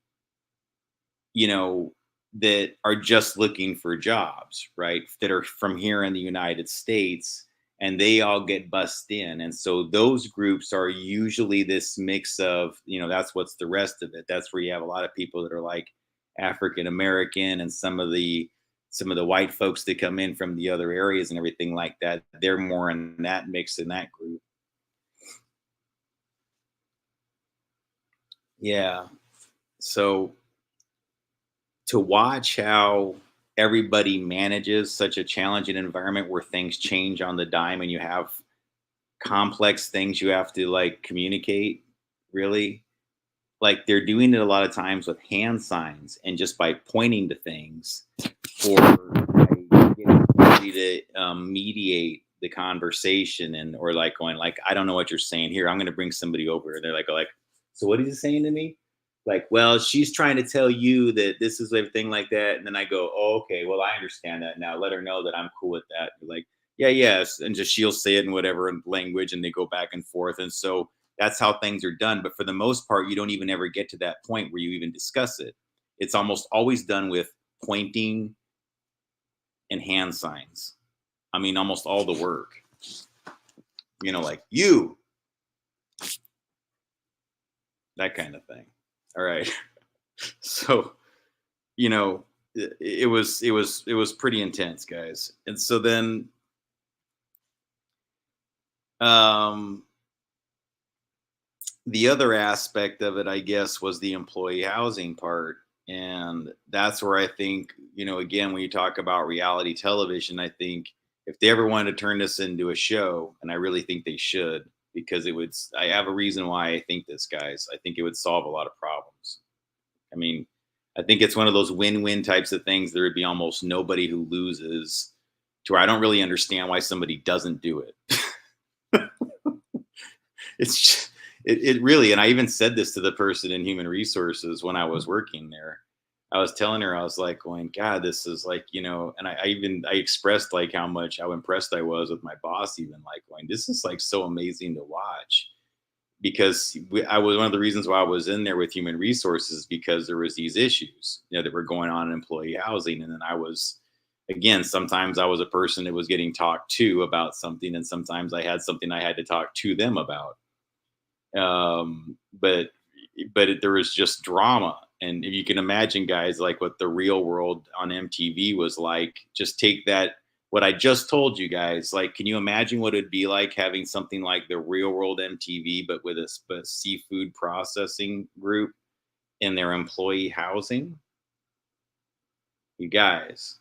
you know, that are just looking for jobs, right? That are from here in the United States, and they all get bussed in. And so those groups are usually this mix of, you know, that's what's the rest of it. That's where you have a lot of people that are like African American, and some of the white folks that come in from the other areas and everything like that. They're more in that mix in that group. Yeah. So to watch how everybody manages such a challenging environment where things change on the dime and you have complex things you have to like communicate, really, like they're doing it a lot of times with hand signs and just by pointing to things, or by getting somebody to mediate the conversation, and or like going like, I don't know what you're saying here, I'm going to bring somebody over, and they're like, so what is he saying to me? Like, well, she's trying to tell you that this is everything like that. And then I go, oh, okay, well, I understand that now, let her know that I'm cool with that. You're like, yeah, yes, and just she'll say it in whatever language, and they go back and forth. And so that's how things are done. But for the most part, you don't even ever get to that point where you even discuss it. It's almost always done with pointing and hand signs. I mean, almost all the work, like you, that kind of thing. All right. So, it was pretty intense, guys. And so then, um, the other aspect of it, I guess, was the employee housing part. And that's where I think, again, when you talk about reality television, I think if they ever wanted to turn this into a show, and I really think they should, because I have a reason why I think this, guys. I think it would solve a lot of problems. I mean, I think it's one of those win-win types of things. There would be almost nobody who loses, to where I don't really understand why somebody doesn't do it. It's just, it really, and I even said this to the person in human resources when I was working there. I was telling her, I was like going, God, this is like, and I expressed like how impressed I was with my boss, even like going, this is like so amazing to watch, because I was, one of the reasons why I was in there with human resources, because there was these issues, that were going on in employee housing. And then I was, again, sometimes I was a person that was getting talked to about something, and sometimes I had something I had to talk to them about. But there was just drama. And if you can imagine, guys, like what the real world on MTV was like, just take that, what I just told you guys, like, can you imagine what it'd be like having something like the real world MTV, but with a seafood processing group in their employee housing? You guys,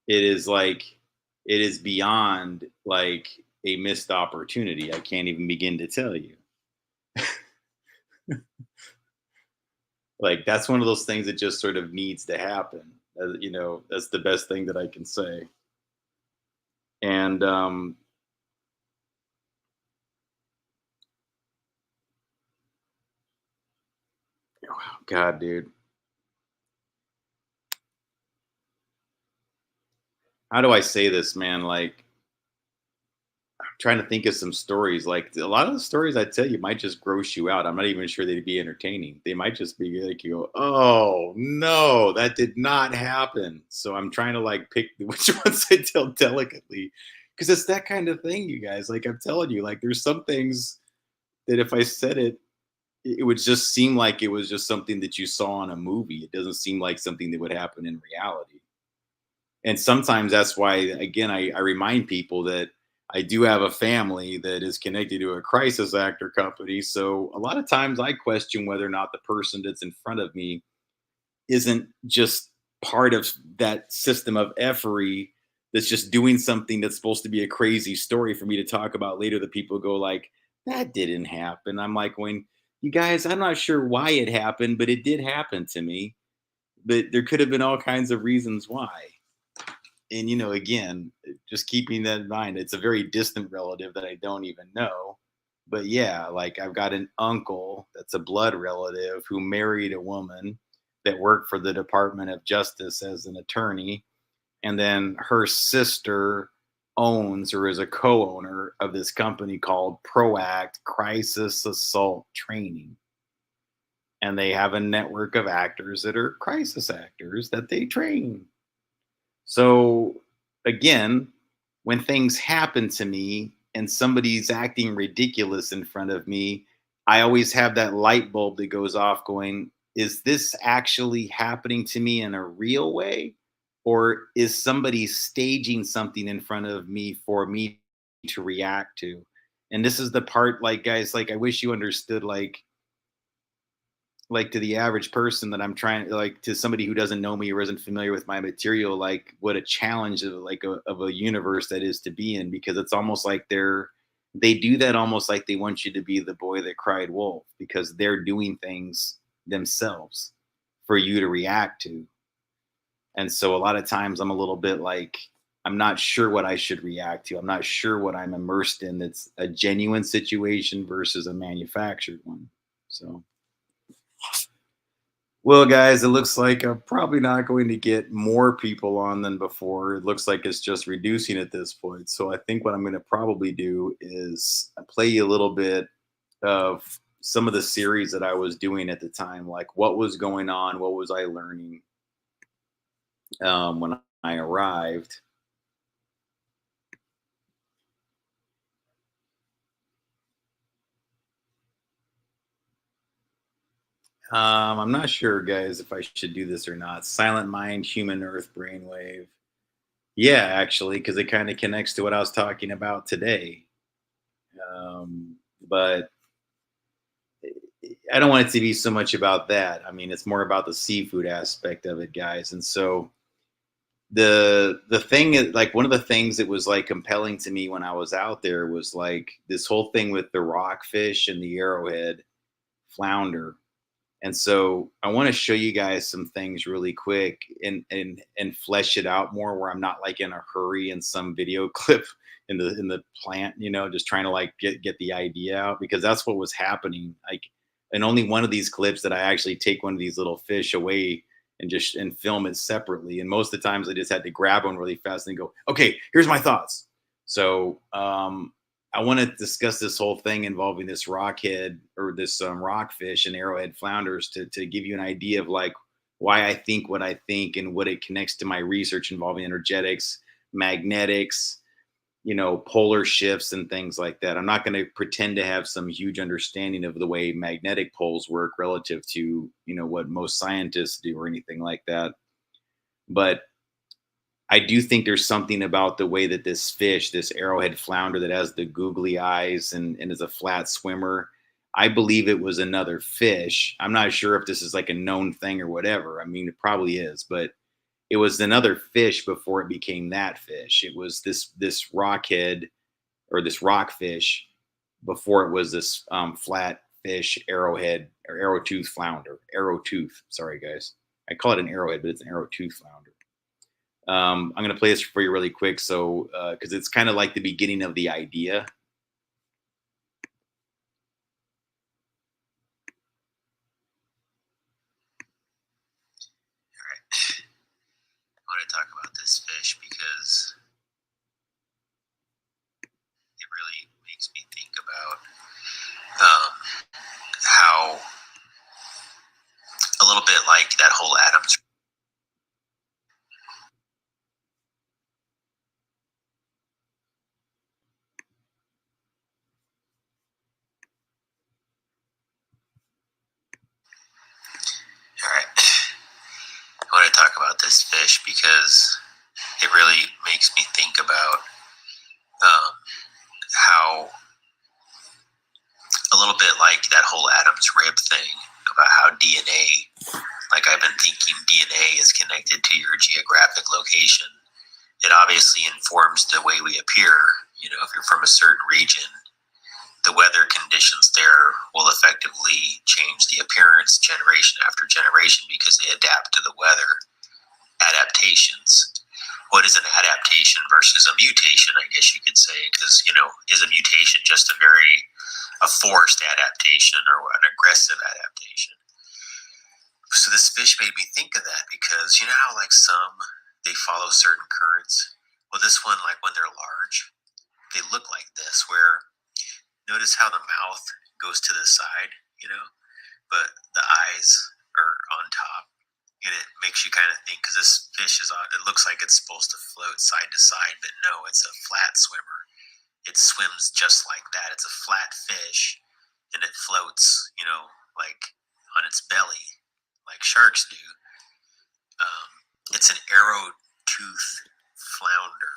it is like, it is beyond like a missed opportunity. I can't even begin to tell you. Like, that's one of those things that just sort of needs to happen. That's the best thing that I can say. And God, dude, how do I say this, man? Like, I'm trying to think of some stories. Like, a lot of the stories I tell you might just gross you out. I'm not even sure they'd be entertaining. They might just be like, you go, oh no, that did not happen. So I'm trying to like pick which ones I tell delicately, because it's that kind of thing, you guys. Like, I'm telling you, like, there's some things that if I said it would just seem like it was just something that you saw in a movie. It doesn't seem like something that would happen in reality. And sometimes that's why, again, I remind people that I do have a family that is connected to a crisis actor company. So a lot of times I question whether or not the person that's in front of me isn't just part of that system of effery, that's just doing something that's supposed to be a crazy story for me to talk about later, that people go like, that didn't happen. I'm like, when, you guys, I'm not sure why it happened, but it did happen to me. But there could have been all kinds of reasons why. And again, just keeping that in mind, it's a very distant relative that I don't even know. But yeah, like, I've got an uncle that's a blood relative who married a woman that worked for the Department of Justice as an attorney, and then her sister owns, or is a co-owner of, this company called Proact Crisis Assault Training. And they have a network of actors that are crisis actors that they train. So again, when things happen to me and somebody's acting ridiculous in front of me, I always have that light bulb that goes off going, is this actually happening to me in a real way? Or is somebody staging something in front of me for me to react to? And this is the part, like, guys, like, I wish you understood, like to the average person, that I'm trying, like, to somebody who doesn't know me or isn't familiar with my material, like what a challenge of like of a universe that is to be in, because it's almost like they do that almost like they want you to be the boy that cried wolf, because they're doing things themselves for you to react to. And so a lot of times I'm a little bit like, I'm not sure what I should react to. I'm not sure what I'm immersed in that's a genuine situation versus a manufactured one. So, well, guys, it looks like I'm probably not going to get more people on than before. It looks like it's just reducing at this point. So I think what I'm going to probably do is play you a little bit of some of the series that I was doing at the time, like what was going on, what was I learning when I arrived. I'm not sure, guys, if I should do this or not. Silent mind, human earth, brainwave. Yeah, actually, because it kind of connects to what I was talking about today. But I don't want it to be so much about that. I mean, it's more about the seafood aspect of it, guys. And so the thing is, like, one of the things that was like compelling to me when I was out there was like this whole thing with the rockfish and the arrowhead flounder. And so I want to show you guys some things really quick and flesh it out more where I'm not like in a hurry in some video clip in the plant, just trying to like get the idea out, because that's what was happening. Like, in only one of these clips that I actually take one of these little fish away and film it separately. And most of the times I just had to grab one really fast and go, okay, here's my thoughts. So I want to discuss this whole thing involving this rockhead or this rockfish and arrowhead flounders to give you an idea of like why I think what I think and what it connects to my research involving energetics, magnetics, polar shifts and things like that. I'm not going to pretend to have some huge understanding of the way magnetic poles work relative to, what most scientists do or anything like that. But I do think there's something about the way that this fish, this arrowhead flounder that has the googly eyes and is a flat swimmer, I believe it was another fish. I'm not sure if this is like a known thing or whatever. I mean, it probably is, but it was another fish before it became that fish. It was this rockhead or this rockfish before it was this flat fish arrowhead or arrow tooth flounder. Arrow tooth. Sorry, guys. I call it an arrowhead, but it's an arrow tooth flounder. I'm going to play this for you really quick. So, because it's kind of like the beginning of the idea. I want to talk about this fish because it really makes me think about how a little bit like that whole Adams. All right. I want to talk about this fish because it really makes me think about how a little bit like that whole Adam's rib thing about how DNA, like I've been thinking DNA is connected to your geographic location. It obviously informs the way we appear. If you're from a certain region, the weather conditions there will effectively change the appearance generation after generation because they adapt to the weather. Adaptations. What is an adaptation versus a mutation, I guess you could say, because, is a mutation just a forced adaptation or an aggressive adaptation? So this fish made me think of that because how like they follow certain currents. Well, this one, like when they're large, they look like this, where notice how the mouth goes to the side, but the eyes are on top. And it makes you kind of think, because this fish it looks like it's supposed to float side to side, but no, it's a flat swimmer. It swims just like that. It's a flat fish, and it floats, like on its belly, like sharks do. It's an arrow tooth flounder,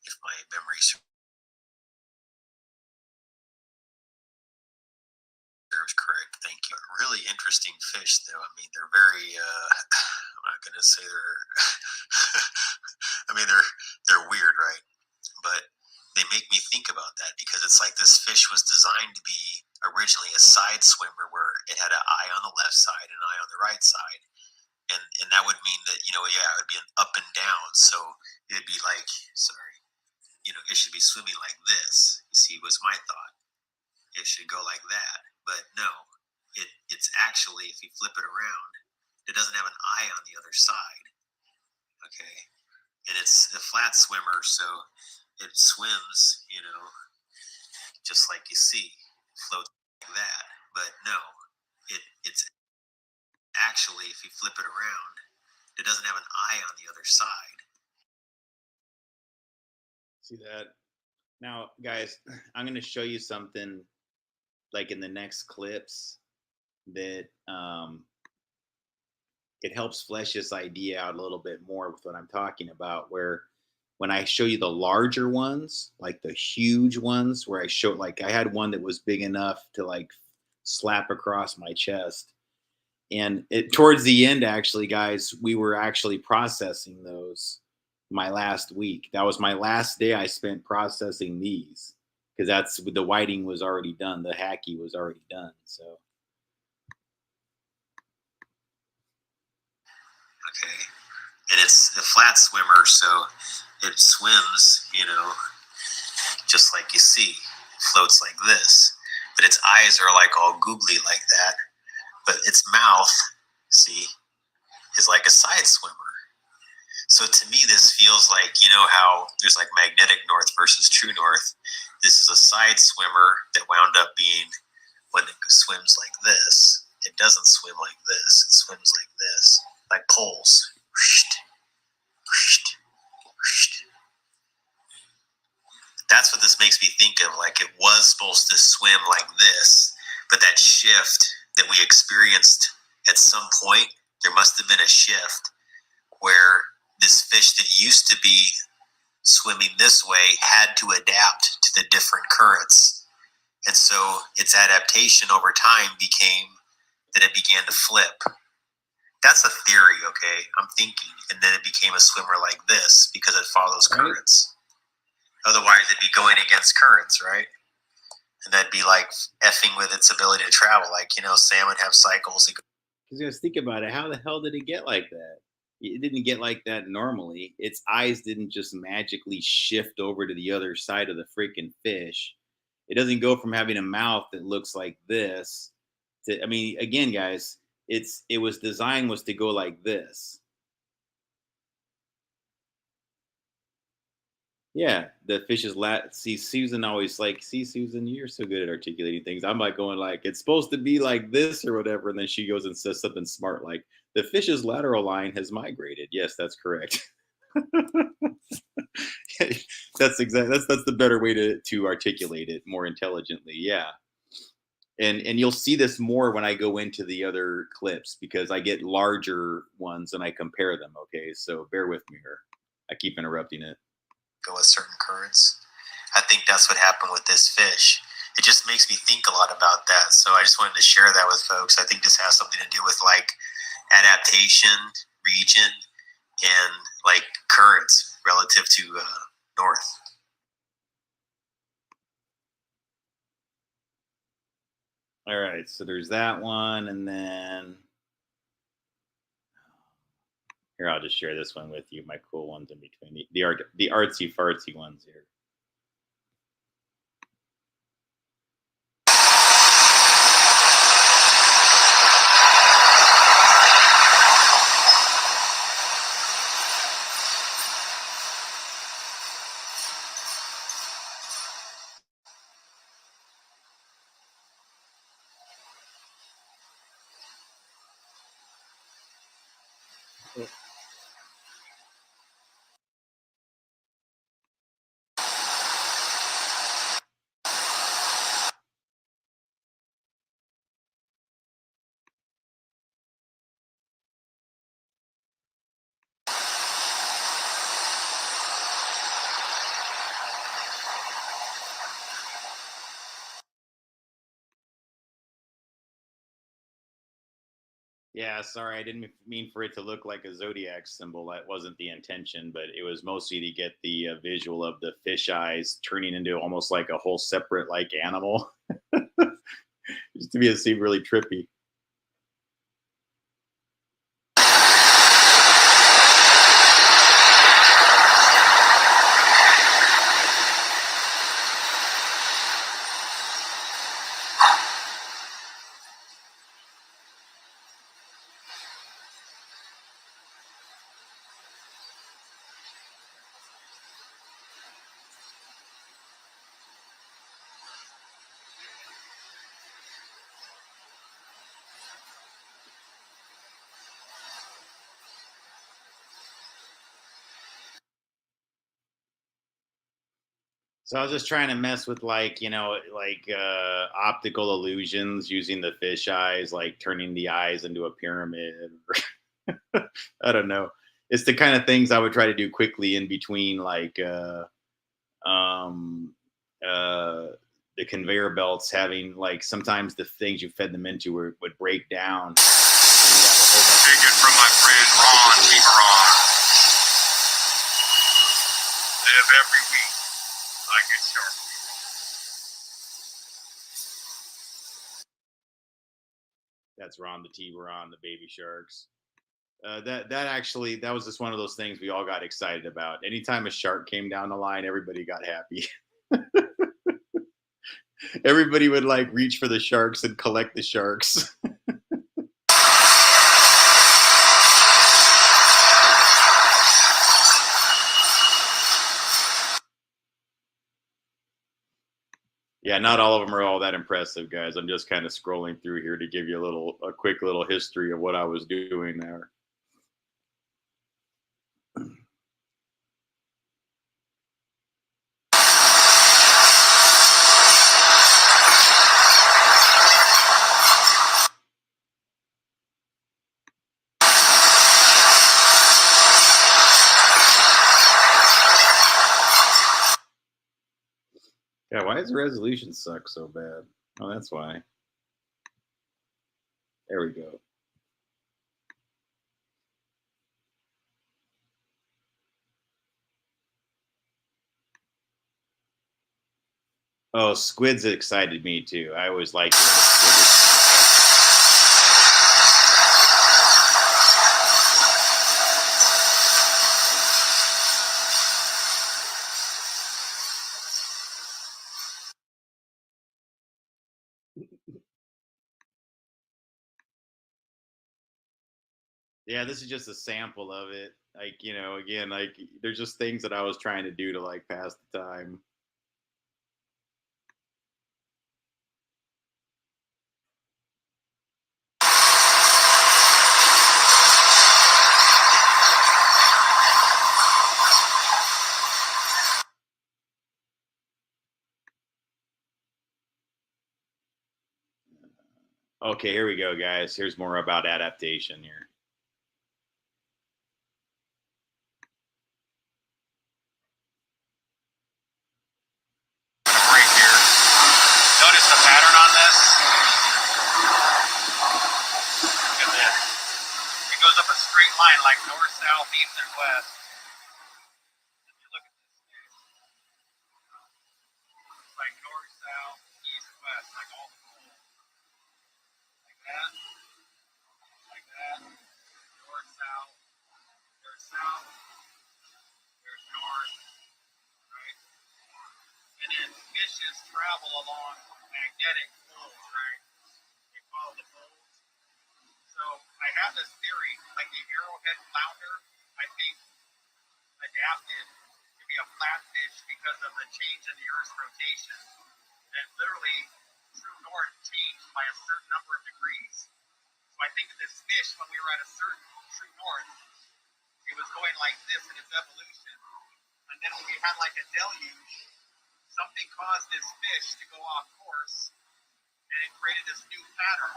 if my memory serves correct. Thank you. Really interesting fish, though. I mean, they're very. I'm not going to say they're. I mean, they're weird, right? But they make me think about that because it's like this fish was designed to be originally a side swimmer where it had an eye on the left side and an eye on the right side. And that would mean that, yeah, it would be an up and down. So it'd be like, sorry, it should be swimming like this. You see, was my thought. It should go like that. But no, it's actually, if you flip it around, it doesn't have an eye on the other side. Okay. And it's a flat swimmer, so it swims, just like you see, floats like that. But no, it's actually, if you flip it around, it doesn't have an eye on the other side. See that? Now, guys, I'm going to show you something like in the next clips that it helps flesh this idea out a little bit more with what I'm talking about. Where when I show you the larger ones, like the huge ones, where I show, like, I had one that was big enough to like slap across my chest. And it towards the end, actually, guys, we were actually processing those my last week. That was my last day I spent processing these because that's the whiting was already done, the hacky was already done. So okay, and it's a flat swimmer, so it swims, just like you see, floats like this, but its eyes are like all googly like that, but its mouth, see, is like a side swimmer. So to me, this feels like, how there's like magnetic north versus true north. This is a side swimmer that wound up being, when it swims like this, it doesn't swim like this. It swims like this, like poles. That's what this makes me think of. Like it was supposed to swim like this, but that shift that we experienced at some point, there must have been a shift where this fish that used to be swimming this way had to adapt to the different currents. And so its adaptation over time became that it began to flip. That's a theory, okay? I'm thinking. And then it became a swimmer like this because it follows currents. Otherwise, it'd be going against currents, right? And that'd be like effing with its ability to travel. Like, salmon have cycles. Because you guys think about it, how the hell did it get like that? It didn't get like that normally. Its eyes didn't just magically shift over to the other side of the freaking fish. It doesn't go from having a mouth that looks like this to, I mean, again, guys, it was designed was to go like this. Yeah, the fish's see, Susan always like, see, Susan, you're so good at articulating things. I'm like going like, it's supposed to be like this or whatever, and then she goes and says something smart like, the fish's lateral line has migrated. Yes, that's correct. That's the better way to articulate it more intelligently. Yeah, and you'll see this more when I go into the other clips because I get larger ones and I compare them. Okay, so bear with me here. I keep interrupting it. Go with certain currents. I think that's what happened with this fish. It just makes me think a lot about that. So I just wanted to share that with folks. I think this has something to do with like adaptation, region, and like currents relative to north. All right, so there's that one, and then here I'll just share this one with you. My cool ones in between the artsy fartsy ones here. Yeah, sorry, I didn't mean for it to look like a zodiac symbol. That wasn't the intention, but it was mostly to get the visual of the fish eyes turning into almost like a whole separate like animal, just to be seem really trippy. So I was just trying to mess with like, like optical illusions using the fish eyes, like turning the eyes into a pyramid. I don't know. It's the kind of things I would try to do quickly in between like um uh the conveyor belts having like sometimes the things you fed them into would break down. And you'd have a whole bunch Take it from my friend Ron Weaver. Live every week like it's Shark Week. That's Ron the Tiburon, the baby sharks. That was just one of those things we all got excited about. Anytime a shark came down the line, everybody got happy. Everybody would like reach for the sharks and collect the sharks. Yeah, not all of them are all that impressive, guys. I'm just kind of scrolling through here to give you a quick little history of what I was doing there. Yeah, why does the resolution suck so bad? Oh, that's why. There we go. Oh, squids excited me too. I always liked when a squid was yeah, this is just a sample of it. Like, again, like there's just things that I was trying to do to like pass the time. Okay, here we go, guys. Here's more about adaptation here. Right here. Notice the pattern on this? Look at this. It goes up a straight line like north, south, east, and west. If you look at this fish, it's like north, south, east, west, like all the poles. Like that, like that. North, south, there's south, there's north, right? And then fishes travel along magnetic poles, right? They follow the poles. So I have this theory, like the arrowhead flounder, I think adapted to be a flatfish because of the change in the Earth's rotation. And literally, true north changed by a certain number of degrees. So I think that this fish, when we were at a certain true north, it was going like this in its evolution. And then when we had like a deluge, something caused this fish to go off course, and it created this new pattern.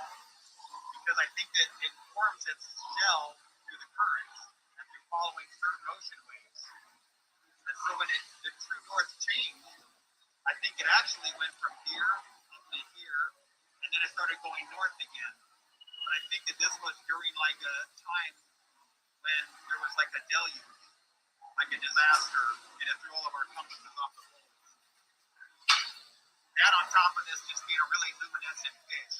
Because I think that it forms its shell through the currents and through following certain ocean waves. And so when the true north changed, I think it actually went from here to here, and then it started going north again. But I think that this was during like a time when there was like a deluge, like a disaster, and it threw all of our compasses off the poles. That on top of this just being a really luminescent fish.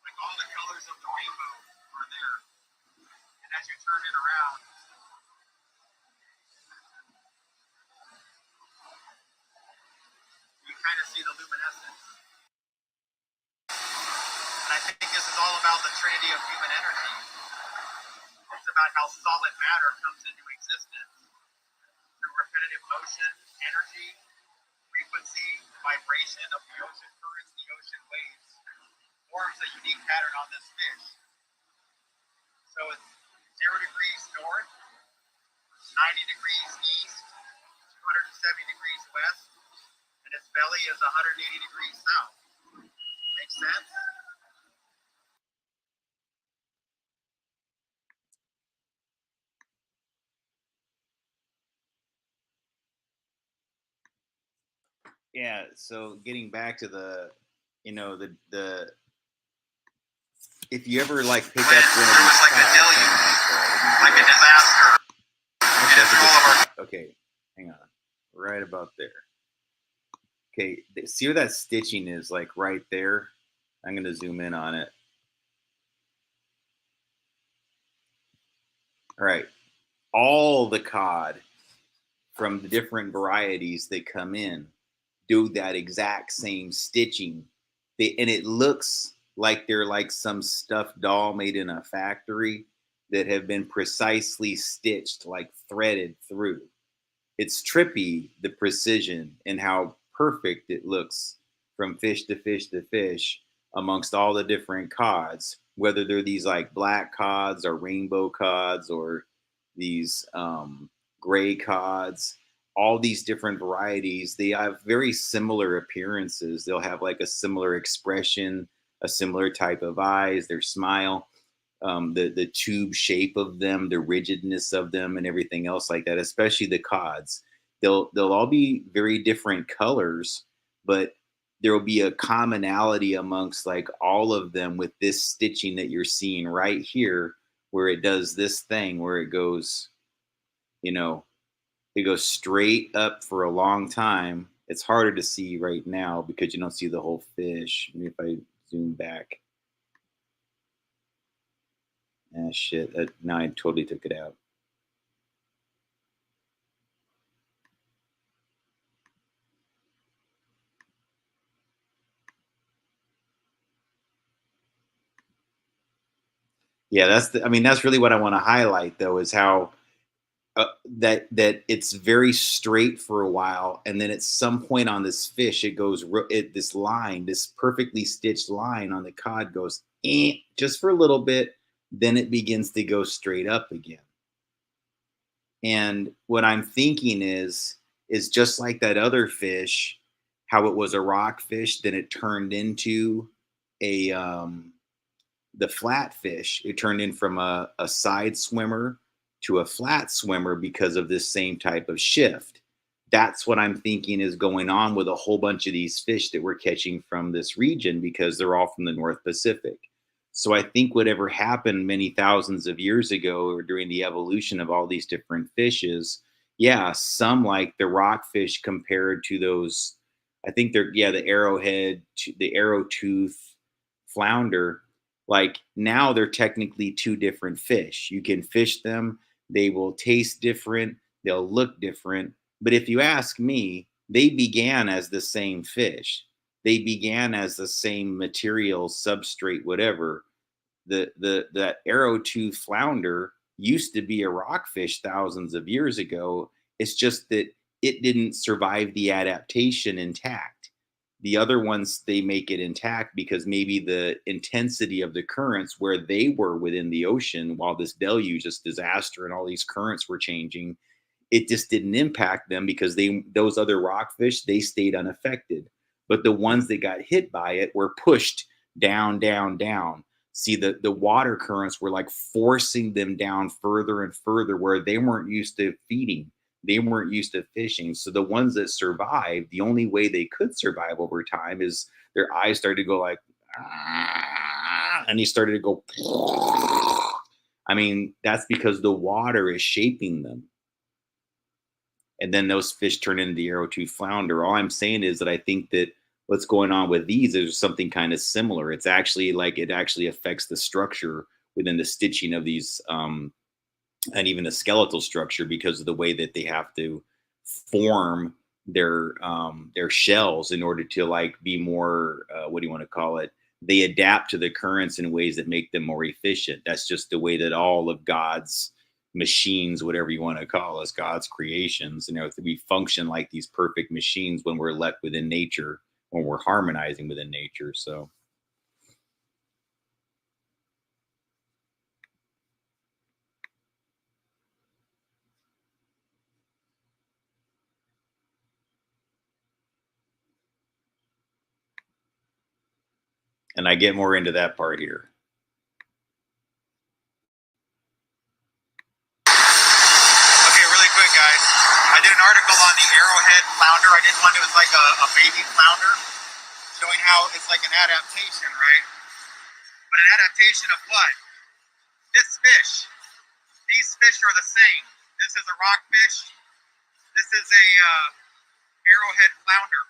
Like all the colors of the rainbow are there. And as you turn it around, you kind of see the luminescence. And I think this is all about the trinity of human energy. It's about how solid matter comes into existence through repetitive motion, energy, frequency, vibration of the ocean currents, the ocean waves, forms a unique pattern on this fish. So it's 0 degrees north, 90 degrees east, 270 degrees west, 180 degrees south. Makes sense? Yeah. So getting back to the if you ever like pick up When one of there was these like a cods, hang deluge, on, sorry, like a disaster, actually, and that's it a threw good all of our. spot. Okay, hang on, right about there. Okay, see where that stitching is, like right there. I'm gonna zoom in on it. All right, all the cod from the different varieties that come in do that exact same stitching. And it looks like they're like some stuffed doll made in a factory that have been precisely stitched, like threaded through. It's trippy, the precision and how perfect it looks from fish to fish to fish amongst all the different cods, whether they're these like black cods or rainbow cods or these gray cods, all these different varieties. They have very similar appearances. They'll have like a similar expression, a similar type of eyes, their smile, the tube shape of them, the rigidness of them, and everything else like that. Especially the cods, they'll all be very different colors, but there will be a commonality amongst like all of them with this stitching that you're seeing right here, where it does this thing where it goes, you know, it goes straight up for a long time. It's harder to see right now because you don't see the whole fish. Maybe if I zoom back. Ah, shit. Now I totally took it out. Yeah, I mean, that's really what I want to highlight, though, is how that it's very straight for a while, and then at some point on this fish, it goes this line, this perfectly stitched line on the cod goes just for a little bit, then it begins to go straight up again. And what I'm thinking is just like that other fish, how it was a rock fish, then it turned into a the flatfish. It turned in from a side swimmer to a flat swimmer because of this same type of shift. That's what I'm thinking is going on with a whole bunch of these fish that we're catching from this region because they're all from the North Pacific. So I think whatever happened many thousands of years ago or during the evolution of all these different fishes, yeah, some like the rockfish compared to those, I think they're, yeah, the arrowhead, the arrow tooth flounder, like now they're technically two different fish. You can fish them, they will taste different, they'll look different. But if you ask me, they began as the same fish. They began as the same material, substrate, whatever. The that arrow tooth flounder used to be a rockfish thousands of years ago. It's just that it didn't survive the adaptation intact. The other ones, they make it intact because maybe the intensity of the currents where they were within the ocean while this deluge, this disaster, and all these currents were changing, it just didn't impact them because those other rockfish, they stayed unaffected. But the ones that got hit by it were pushed down, down, down. See, the water currents were like forcing them down further and further where they weren't used to feeding, they weren't used to fishing. So the ones that survived, the only way they could survive over time is their eyes started to go like, "Ah," and he started to go. I mean, that's because the water is shaping them, and then those fish turn into the arrow tooth flounder. All I'm saying is that I think that what's going on with these is something kind of similar. It's actually like it actually affects the structure within the stitching of these, and even the skeletal structure because of the way that they have to form their shells in order to like be more, what do you want to call it? They adapt to the currents in ways that make them more efficient. That's just the way that all of God's machines, whatever you want to call us, God's creations, we function like these perfect machines when we're let within nature, when we're harmonizing within nature. So And I get more into that part here. Okay, really quick, guys. I did an article on the arrowhead flounder. I did one that was like a baby flounder, showing how it's like an adaptation, right? But an adaptation of what? This fish. These fish are the same. This is a rockfish. This is a arrowhead flounder.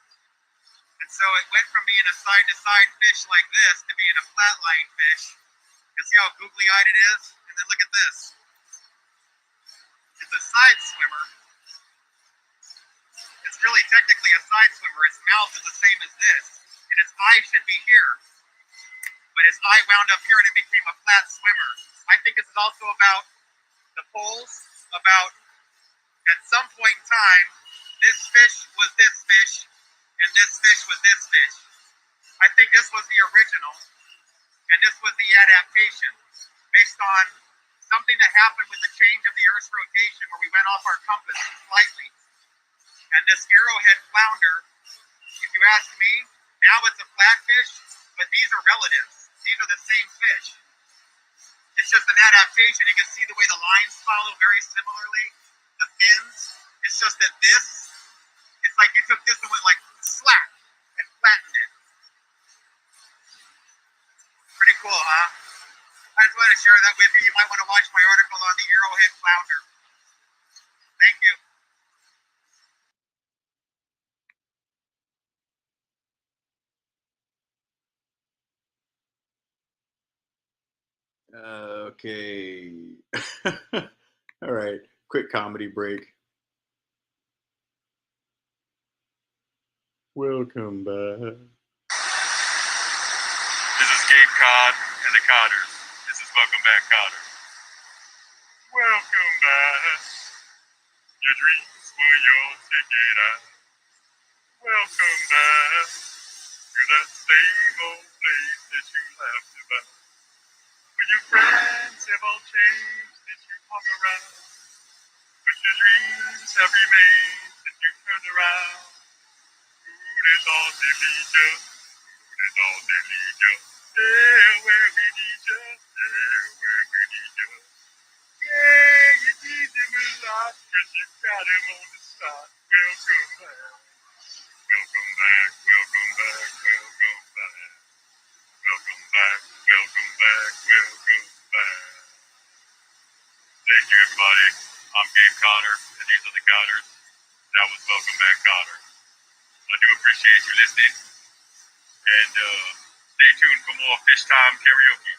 And so it went from being a side-to-side fish like this to being a flat-lying fish. You see how googly-eyed it is? And then look at this. It's a side swimmer. It's really technically a side swimmer. Its mouth is the same as this. And its eye should be here. But its eye wound up here and it became a flat swimmer. I think this is also about the poles, about at some point in time, this fish was this fish, and this fish was this fish. I think this was the original, and this was the adaptation, based on something that happened with the change of the Earth's rotation, where we went off our compass slightly. And this arrowhead flounder, if you ask me, now it's a flatfish, but these are relatives. These are the same fish. It's just an adaptation. You can see the way the lines follow very similarly. The fins. It's just that this, it's like you took this and went like slap and flattened it. Pretty cool, huh? I just wanted to share that with you. You might want to watch my article on the arrowhead flounder. Thank you. Okay. All right. Quick comedy break. Welcome back. This is Gabe Cod and the Codders. This is Welcome Back, Cotter. Welcome back. Your dreams were your ticket out. Welcome back to that same old place that you laughed about. When your friends have all changed since you hung around, but your dreams have remained since you turned around. Who they thought they lead you? Who they thought they lead you? There where we need you, there where we need you. Yeah, you need him a lot, cause you got him on the spot. Welcome back. Welcome back, welcome back, welcome back. Welcome back, welcome back, welcome back. Thank you, everybody. I'm Gabe Cotter, and these are the Cotters. That was Welcome Back, Cotter. I do appreciate you listening, and stay tuned for more Fish Time Karaoke.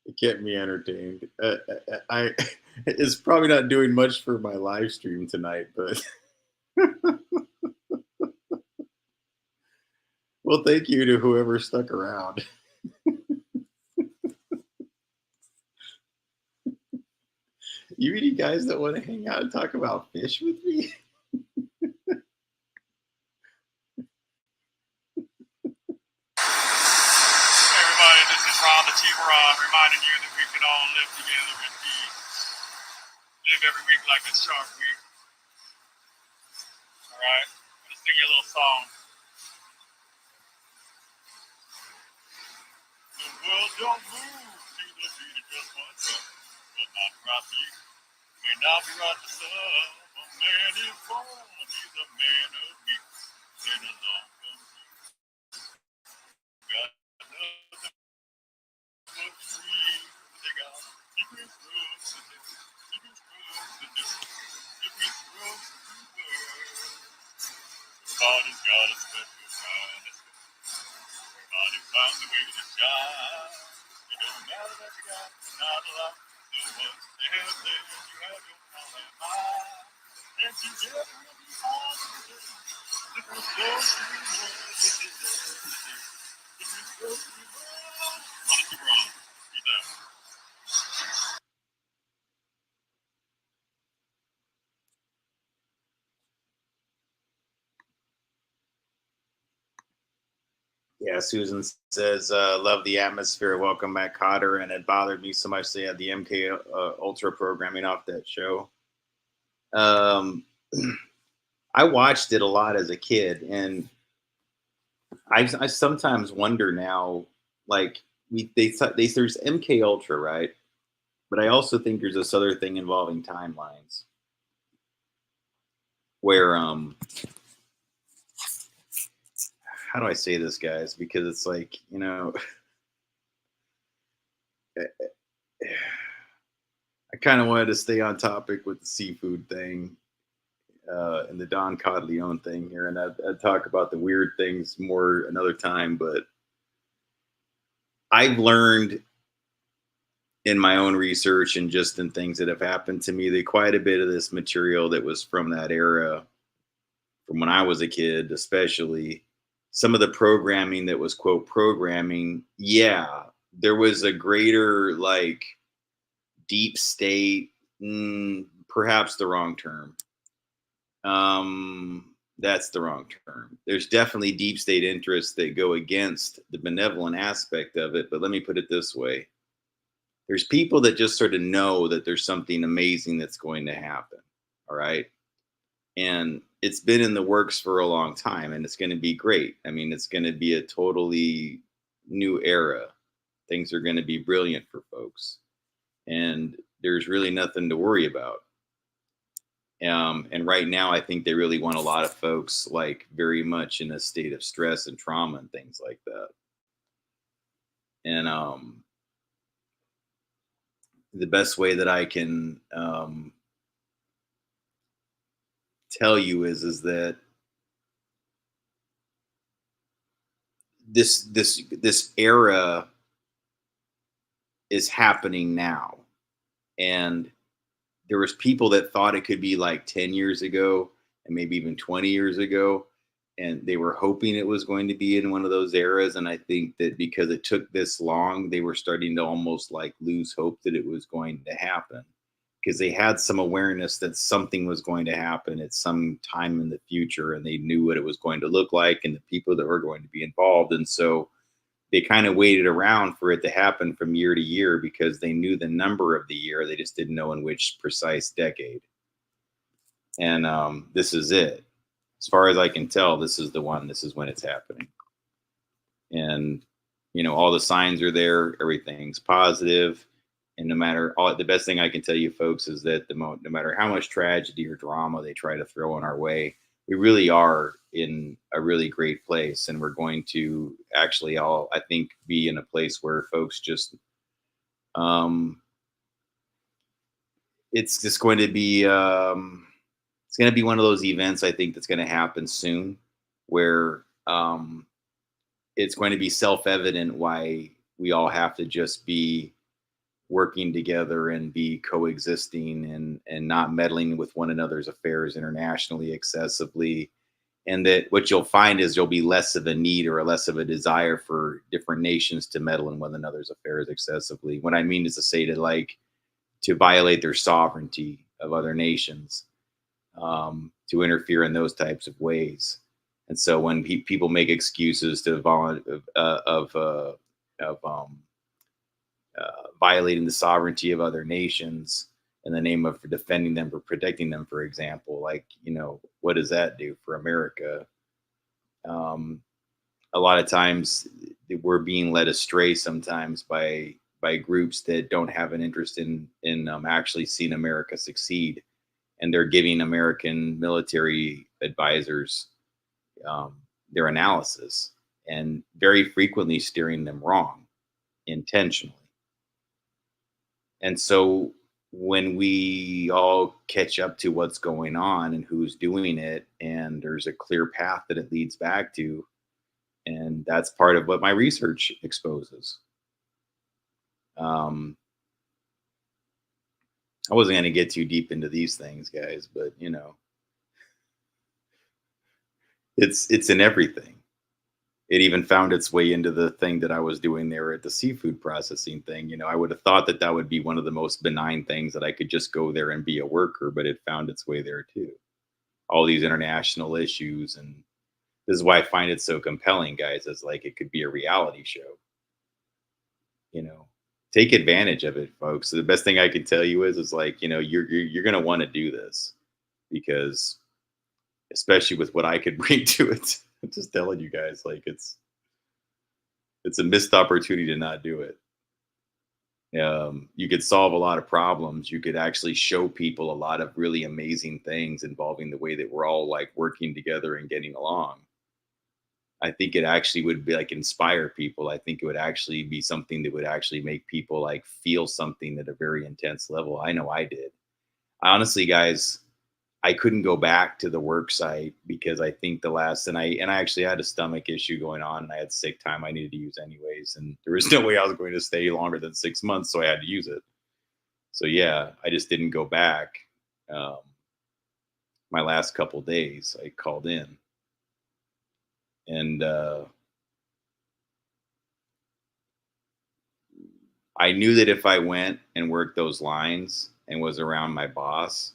It kept me entertained. It's probably not doing much for my live stream tonight, but well, thank you to whoever stuck around. You any guys that want to hang out and talk about fish with me? Everybody, this is Ron the T-Ron, reminding you that we can all live together in peace. Live every week like a shark week. Alright? I'm gonna sing you a little song. The world don't move to the beat of just one drum, but not right beat. May not be right to some. A man is born, he's a man of meat. Then along comes you. Got nothing but free. They got secret strokes to do. Secret strokes to do. Secret strokes to do. Everybody's got a special kind of skill. Everybody finds a way to shine. It don't matter that you got not a lot. So what's there, you have your own mind. And together we'll be hard to do. Different strokes to the world. Different strokes to the world. On the super on. Peace out. Yeah, Susan says, love the atmosphere. Welcome back, Cotter. And it bothered me so much they had the MK Ultra programming off that show. I watched it a lot as a kid, and I sometimes wonder now, like they there's MK Ultra, right? But I also think there's this other thing involving timelines where how do I say this, guys? Because it's like, I kind of wanted to stay on topic with the seafood thing and the Don CodLeon thing here, and I'd talk about the weird things more another time. But I've learned in my own research and just in things that have happened to me that quite a bit of this material that was from that era, from when I was a kid, especially some of the programming that was quote programming. Yeah, there was a greater like deep state, perhaps the wrong term. That's the wrong term. There's definitely deep state interests that go against the benevolent aspect of it. But let me put it this way: there's people that just sort of know that there's something amazing that's going to happen. All right. And it's been in the works for a long time, and it's going to be great. I mean, it's going to be a totally new era. Things are going to be brilliant for folks, and there's really nothing to worry about. And right now, I think they really want a lot of folks like very much in a state of stress and trauma and things like that. And the best way that I can tell you is that this era is happening now, and there was people that thought it could be like 10 years ago and maybe even 20 years ago, and they were hoping it was going to be in one of those eras. And I think that because it took this long, they were starting to almost like lose hope that it was going to happen, because they had some awareness that something was going to happen at some time in the future, and they knew what it was going to look like and the people that were going to be involved. And so they kind of waited around for it to happen from year to year because they knew the number of the year. They just didn't know in which precise decade. And this is it. As far as I can tell, this is the one. This is when it's happening. And all the signs are there. Everything's positive. And no matter all, the best thing I can tell you, folks, is that no matter how much tragedy or drama they try to throw in our way, we really are in a really great place, and we're going to actually all, I think, be in a place where folks just, um, it's just going to be, it's going to be one of those events I think that's going to happen soon, where it's going to be self-evident why we all have to just be working together and be coexisting and not meddling with one another's affairs internationally excessively. And that what you'll find is there'll be less of a need or less of a desire for different nations to meddle in one another's affairs excessively. What I mean is to say to violate their sovereignty of other nations, to interfere in those types of ways. And so when people make excuses to violating the sovereignty of other nations in the name of defending them or protecting them, for example, like, what does that do for America? Um, a lot of times we're being led astray sometimes by groups that don't have an interest in actually seeing America succeed, and they're giving American military advisors um, their analysis, and very frequently steering them wrong intentionally. And so when we all catch up to what's going on and who's doing it, and there's a clear path that it leads back to, and that's part of what my research exposes. Um, I wasn't going to get too deep into these things, guys, but it's in everything. It even found its way into the thing that I was doing there at the seafood processing thing. I would have thought that that would be one of the most benign things, that I could just go there and be a worker, but it found its way there too. All these international issues, and this is why I find it so compelling, guys. Is like it could be a reality show. You know, take advantage of it, folks. So the best thing I can tell you is like you're gonna want to do this, because especially with what I could bring to it. I'm just telling you guys, like it's a missed opportunity to not do it. You could solve a lot of problems. You could actually show people a lot of really amazing things involving the way that we're all like working together and getting along. I think it actually would be like inspire people. I think it would actually be something that would actually make people like feel something at a very intense level. I know I did. Honestly, guys, I couldn't go back to the work site because I think the last and I actually had a stomach issue going on and I had sick time I needed to use anyways. And there was no way I was going to stay longer than 6 months, so I had to use it. So yeah, I just didn't go back. Um, my last couple days, I called in, and I knew that if I went and worked those lines and was around my boss,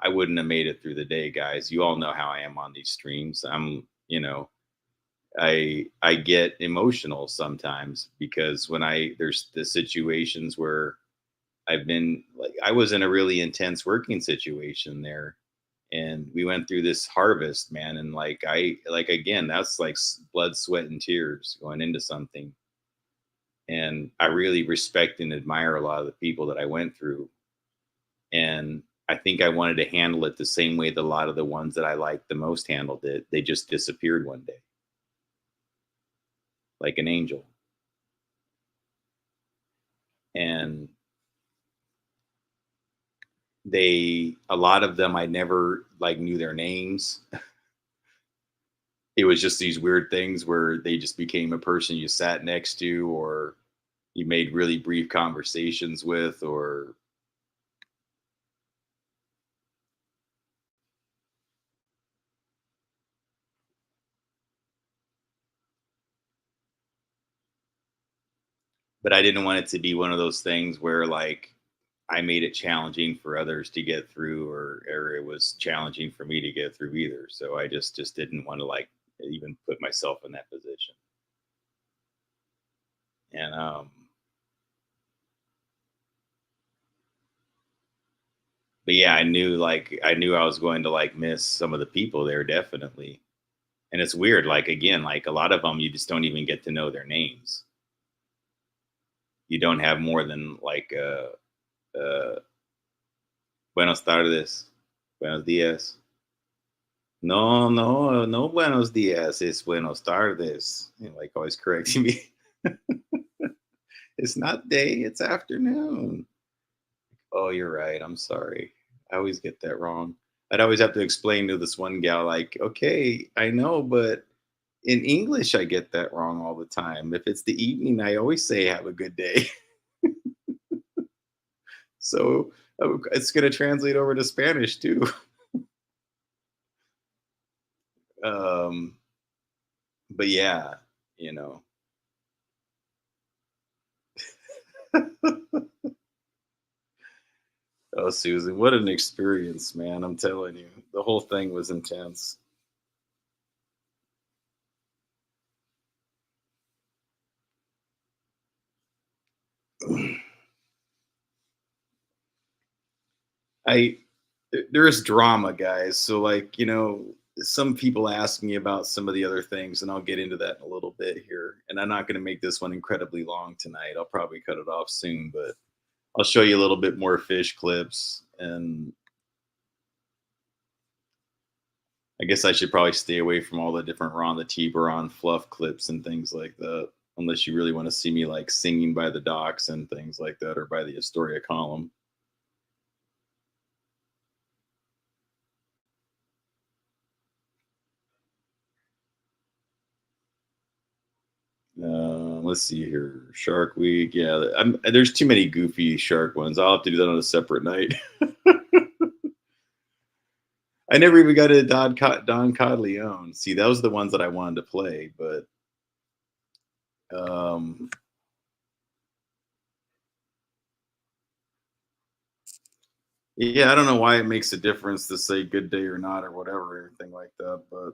I wouldn't have made it through the day, guys. You all know how I am on these streams. I get emotional sometimes because when I there's the situations where I've been like I was in a really intense working situation there, and we went through this harvest, man, and like again, that's like blood, sweat, and tears going into something. And I really respect and admire a lot of the people that I went through. And I think I wanted to handle it the same way that a lot of the ones that I liked the most handled it. They just disappeared one day, like an angel. And a lot of them I never like knew their names. It was just these weird things where they just became a person you sat next to or you made really brief conversations with, or but I didn't want it to be one of those things where like I made it challenging for others to get through, or it was challenging for me to get through either. So I just didn't want to like even put myself in that position. And but yeah, I knew I was going to like miss some of the people there definitely. And it's weird, like again, like a lot of them you just don't even get to know their names. You don't have more than like buenos tardes, buenos días. No, no, no buenos días, it's buenos tardes. And like always correcting me. It's not day, it's afternoon. Oh, you're right. I'm sorry. I always get that wrong. I'd always have to explain to this one gal, like, okay, I know, but in English, I get that wrong all the time. If it's the evening, I always say have a good day. So it's going to translate over to Spanish too. Um, but yeah, you know. Oh, Susan, what an experience, man. I'm telling you, the whole thing was intense. I there is drama, guys. So like, some people ask me about some of the other things, and I'll get into that in a little bit here. And I'm not going to make this one incredibly long tonight. I'll probably cut it off soon, but I'll show you a little bit more fish clips. And I guess I should probably stay away from all the different Ron the T-Baron fluff clips and things like that, unless you really want to see me like singing by the docks and things like that, or by the Astoria column. Let's see here. Shark Week. Yeah, there's too many goofy shark ones. I'll have to do that on a separate night. I never even got a Don CodLeon. See, those are the ones that I wanted to play, but um, yeah, I don't know why it makes a difference to say good day or not or whatever, or anything like that. But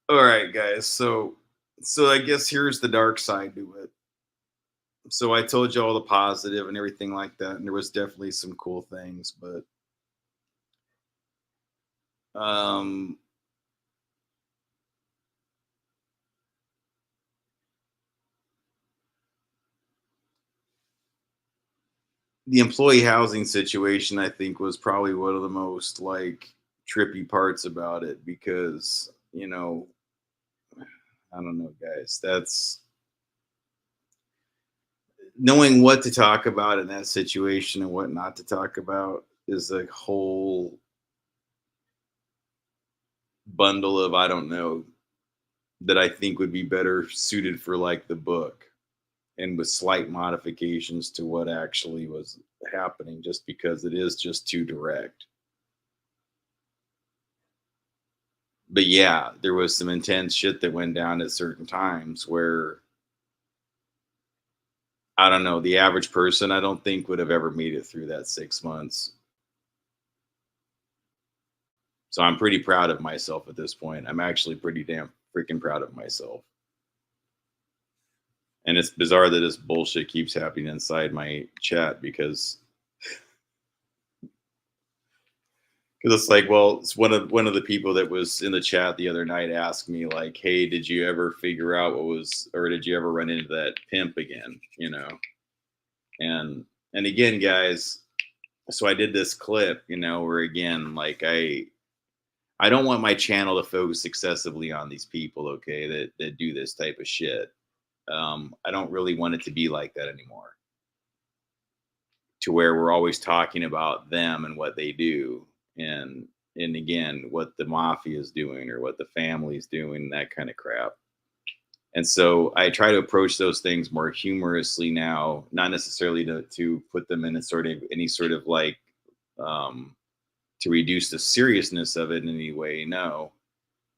all right, guys. So I guess here's the dark side to it. So I told you all the positive and everything like that, and there was definitely some cool things, but Um, the employee housing situation, I think, was probably one of the most like trippy parts about it because, I don't know, guys. That's knowing what to talk about in that situation and what not to talk about is a whole bundle of, I don't know, that I think would be better suited for like the book and with slight modifications to what actually was happening just because it is just too direct. But yeah, there was some intense shit that went down at certain times where I don't know, the average person I don't think would have ever made it through that 6 months. So I'm pretty proud of myself at this point. I'm actually pretty damn freaking proud of myself. And it's bizarre that this bullshit keeps happening inside my chat because it's like, well, it's one of the people that was in the chat the other night asked me like, "Hey, did you ever figure out what was, or did you ever run into that pimp again?" And again, guys. So I did this clip, where again, like I don't want my channel to focus excessively on these people, okay, that do this type of shit. I don't really want it to be like that anymore, to where we're always talking about them and what they do, and again, what the mafia is doing or what the family's doing, that kind of crap. And so I try to approach those things more humorously now, not necessarily to put them in a sort of any sort of like um, to reduce the seriousness of it in any way, no,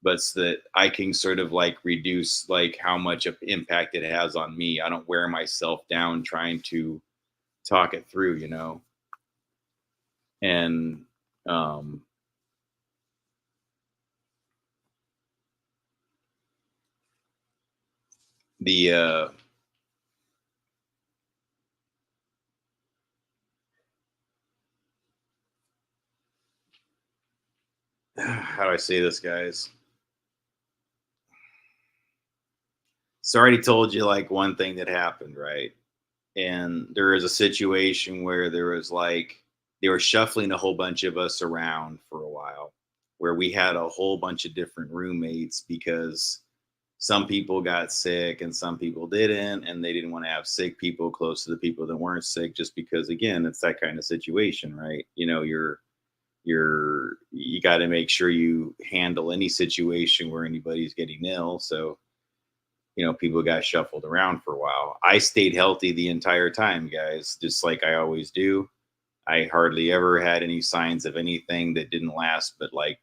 but so that I can sort of like reduce like how much of impact it has on me. I don't wear myself down trying to talk it through, and um, the how do I say this, guys? So I already told you like one thing that happened, right? And there is a situation where there was like they were shuffling a whole bunch of us around for a while, where we had a whole bunch of different roommates because some people got sick and some people didn't, and they didn't want to have sick people close to the people that weren't sick, just because again, it's that kind of situation, right? You got to make sure you handle any situation where anybody's getting ill. So people got shuffled around for a while. I stayed healthy the entire time, guys, just like I always do. I hardly ever had any signs of anything that didn't last, but like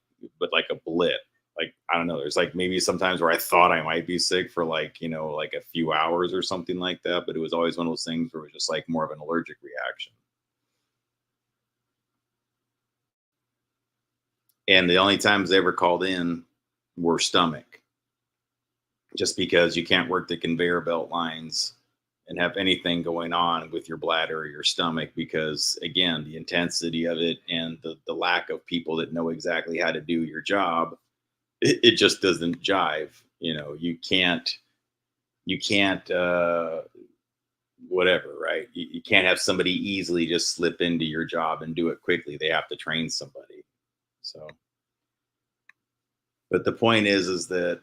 a blip. Like I don't know. There's like maybe sometimes where I thought I might be sick for like like a few hours or something like that, but it was always one of those things where it was just like more of an allergic reaction. And the only times they ever called in were stomach, just because you can't work the conveyor belt lines and have anything going on with your bladder or your stomach because again the intensity of it and the lack of people that know exactly how to do your job, it just doesn't jive. You can't whatever, right? You can't have somebody easily just slip into your job and do it quickly. They have to train somebody. So but the point is that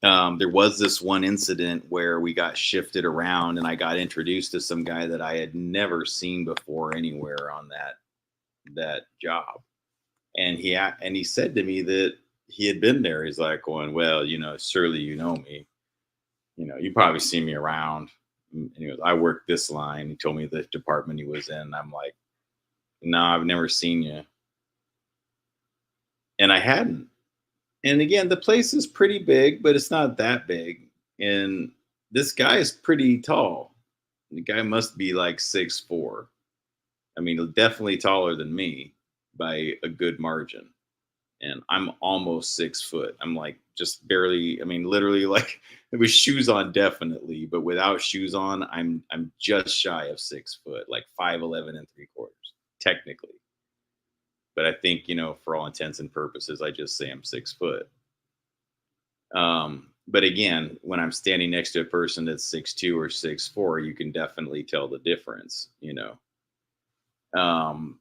there was this one incident where we got shifted around and I got introduced to some guy that I had never seen before anywhere on that job. And he said to me that he had been there. He's like going, well, surely you know me. You probably see me around. And he goes, I work this line. He told me the department he was in. I'm like, no, I've never seen you. And I hadn't. And again, the place is pretty big, but it's not that big. And this guy is pretty tall. The guy must be like 6'4". I mean, definitely taller than me by a good margin. And I'm almost 6 foot. I'm like just barely, I mean, literally like with shoes on, definitely, but without shoes on, I'm just shy of 6 foot, like 5'11 and 3/4, technically. but I think, for all intents and purposes, I just say I'm 6 foot. But again, when I'm standing next to a person that's 6'2" or 6'4", you can definitely tell the difference. Um,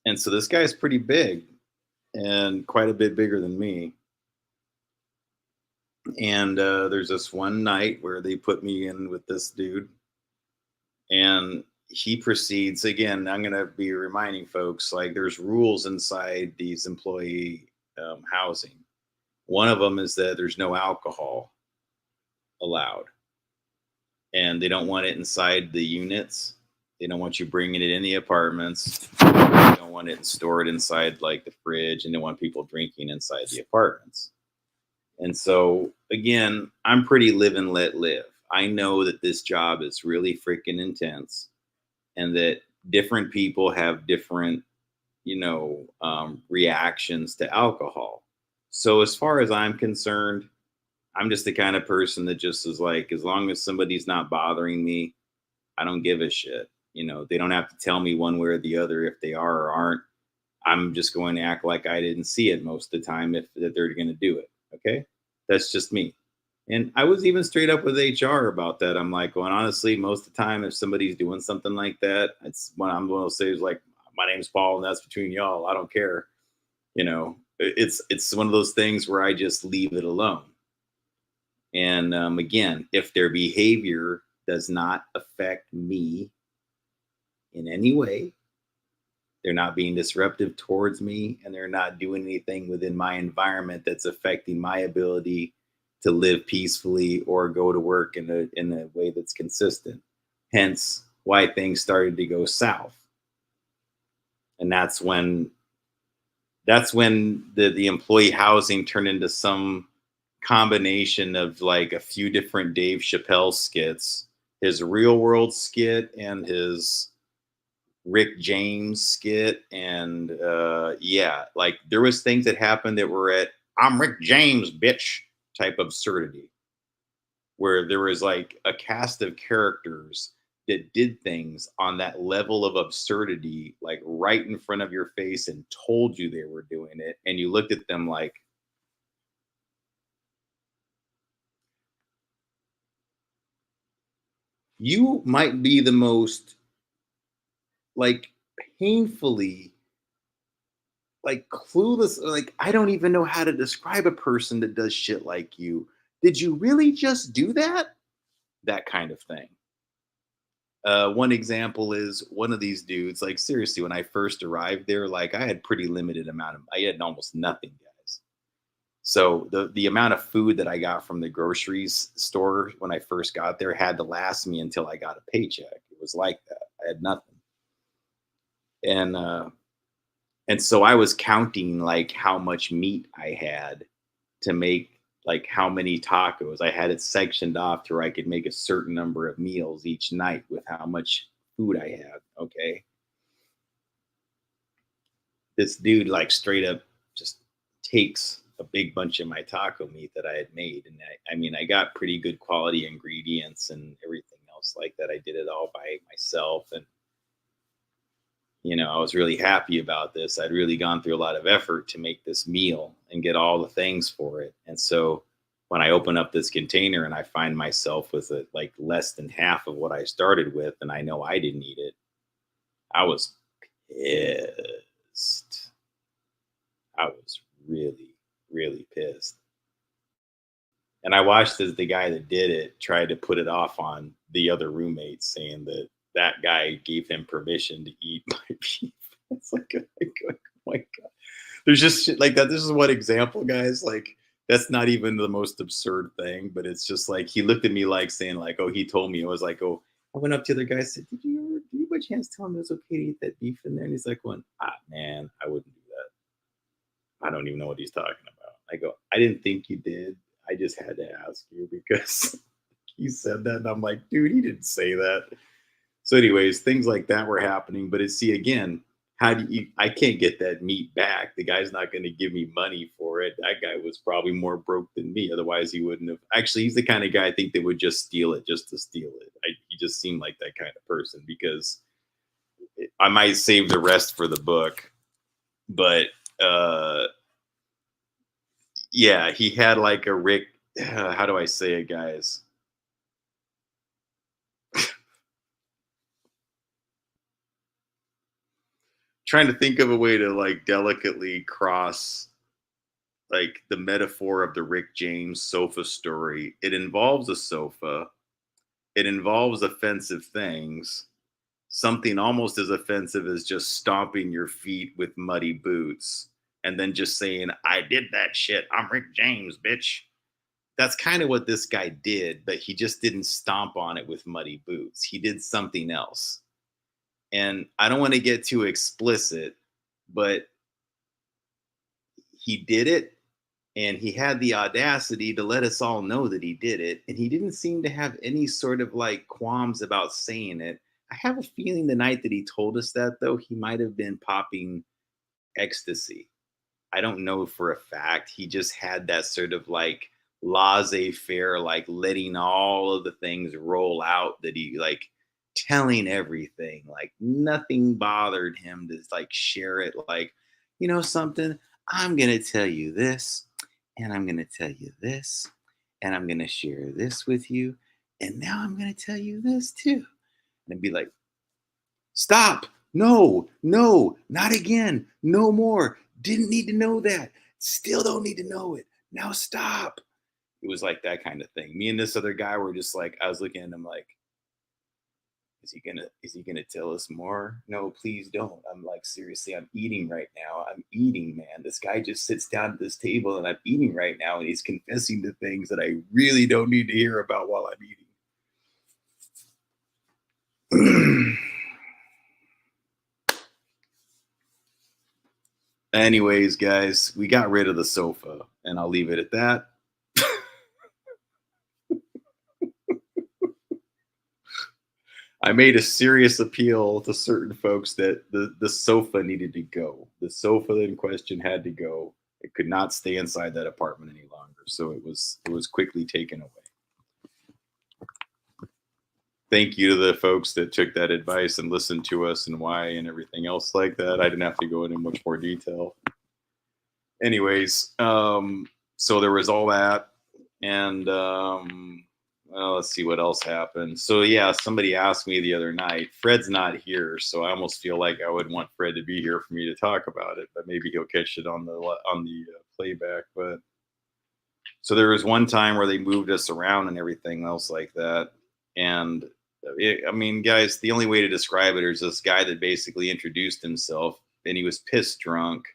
and so this guy's pretty big and quite a bit bigger than me. And there's this one night where they put me in with this dude, and he proceeds again. I'm going to be reminding folks, like, there's rules inside these employee housing. One of them is that there's no alcohol allowed, and they don't want it inside the units. They don't want you bringing it in the apartments. They don't want it stored inside like the fridge, and they want people drinking inside the apartments. And so again, I'm pretty live and let live. I know that this job is really freaking intense, and that different people have different, reactions to alcohol. So as far as I'm concerned, I'm just the kind of person that just is like, as long as somebody's not bothering me, I don't give a shit. They don't have to tell me one way or the other if they are or aren't. I'm just going to act like I didn't see it most of the time if that they're going to do it. Okay. That's just me. And I was even straight up with HR about that. I'm like, well, honestly, most of the time, if somebody's doing something like that, it's when I'm going to say is like, my name's Paul, and that's between y'all. I don't care. It's one of those things where I just leave it alone. And again, if their behavior does not affect me in any way, they're not being disruptive towards me, and they're not doing anything within my environment that's affecting my ability to live peacefully or go to work in a way that's consistent. Hence why things started to go south. And that's when the employee housing turned into some combination of like a few different Dave Chappelle skits, his real world skit and his Rick James skit. And yeah, like there was things that happened that were at I'm Rick James, bitch type absurdity, where there was like a cast of characters that did things on that level of absurdity, like right in front of your face, and told you they were doing it. And you looked at them like, you might be the most like painfully like clueless, like I don't even know how to describe a person that does shit like you. Did you really just do that? That kind of thing. One example is one of these dudes, like seriously, when I first arrived there, like I had pretty limited amount of, I had almost nothing, guys. So the amount of food that I got from the groceries store when I first got there had to last me until I got a paycheck. It was like that. I had nothing. And and so I was counting like how much meat I had to make, like how many tacos. I had it sectioned off to where I could make a certain number of meals each night with how much food I had. Okay. This dude like straight up just takes a big bunch of my taco meat that I had made. And I mean, I got pretty good quality ingredients and everything else like that. I did it all by myself. And I was really happy about this. I'd really gone through a lot of effort to make this meal and get all the things for it. And so when I open up this container and I find myself with it like less than half of what I started with, and I know I didn't eat it, I was pissed. I was really, really pissed. And I watched as the guy that did it tried to put it off on the other roommates, saying that that guy gave him permission to eat my beef. It's like, oh my God. There's just shit like that. This is one example, guys. Like, that's not even the most absurd thing, but it's just like he looked at me like saying, like, oh, he told me. I was like, oh, I went up to the guy and said, did you by chance tell him it was okay to eat that beef in there? And he's like, going, man, I wouldn't do that. I don't even know what he's talking about. I go, I didn't think you did. I just had to ask you because he said that. And I'm like, dude, he didn't say that. So, anyways, things like that were happening. But see, again, how do you, I can't get that meat back. The guy's not going to give me money for it. That guy was probably more broke than me. Otherwise, he wouldn't have. Actually, he's the kind of guy I think that would just steal it just to steal it. He just seemed like that kind of person because I might save the rest for the book. But uh yeah, he had like a Rick how do I say it, guys? Trying to think of a way to like delicately cross like the metaphor of the Rick James sofa story. It involves a sofa. It involves offensive things. Something almost as offensive as just stomping your feet with muddy boots and then just saying, I did that shit. I'm Rick James, bitch. That's kind of what this guy did, but he just didn't stomp on it with muddy boots. He did something else. And I don't want to get too explicit, but he did it and he had the audacity to let us all know that he did it, and he didn't seem to have any sort of like qualms about saying it. I have a feeling the night that he told us that, though, he might have been popping ecstasy. I don't know for a fact. He just had that sort of like laissez-faire, like letting all of the things roll out, that he like telling everything, like nothing bothered him to like share it. Like, you know something, I'm gonna tell you this, and I'm gonna tell you this, and I'm gonna share this with you, and now I'm gonna tell you this too. And be like, stop. No, no, not again. No more. Didn't need to know that. Still don't need to know it. Now stop. It was like that kind of thing. Me and this other guy were just like, I was looking at him like, is he gonna tell us more? No, please don't. I'm like, seriously, I'm eating right now. I'm eating, man. This guy just sits down at this table and I'm eating right now, and he's confessing to things that I really don't need to hear about while I'm eating. Anyways, guys, we got rid of the sofa, and I'll leave it at that. I made a serious appeal to certain folks that the sofa needed to go. The sofa in question had to go. It could not stay inside that apartment any longer. So it was quickly taken away. Thank you to the folks that took that advice and listened to us and why and everything else like that. I didn't have to go into much more detail. Anyways, so there was all that, and well, let's see what else happened. So yeah, somebody asked me the other night. Fred's not here, so I almost feel like I would want Fred to be here for me to talk about it, but maybe he'll catch it on the playback. But so there was one time where they moved us around and everything else like that, and I mean, guys, the only way to describe it is this guy that basically introduced himself, and he was pissed drunk,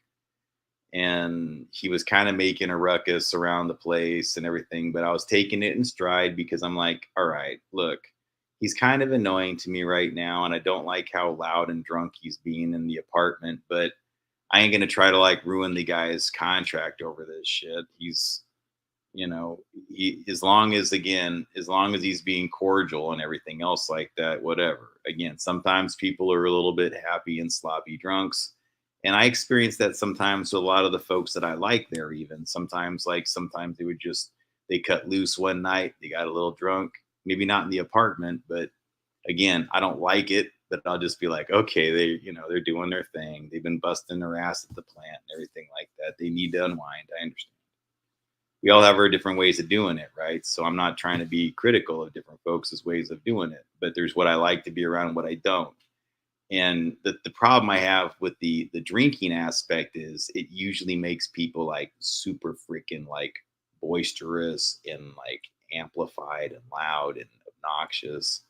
and he was kind of making a ruckus around the place and everything, but I was taking it in stride because I'm like, all right, look, he's kind of annoying to me right now, and I don't like how loud and drunk he's being in the apartment, but I ain't gonna try to like ruin the guy's contract over this shit. He's, you know, he, as long as, again, as long as he's being cordial and everything else like that, whatever. Again, sometimes people are a little bit happy and sloppy drunks, and I experience that sometimes with a lot of the folks that I like there. Even sometimes, like sometimes they would just, they cut loose one night, they got a little drunk, maybe not in the apartment, but again, I don't like it, but I'll just be like, okay, they're doing their thing, they've been busting their ass at the plant and everything like that, they need to unwind, I understand. We all have our different ways of doing it, right? So I'm not trying to be critical of different folks' ways of doing it, but there's what I like to be around and what I don't. And the problem I have with the drinking aspect is it usually makes people like super freaking like boisterous and like amplified and loud and obnoxious,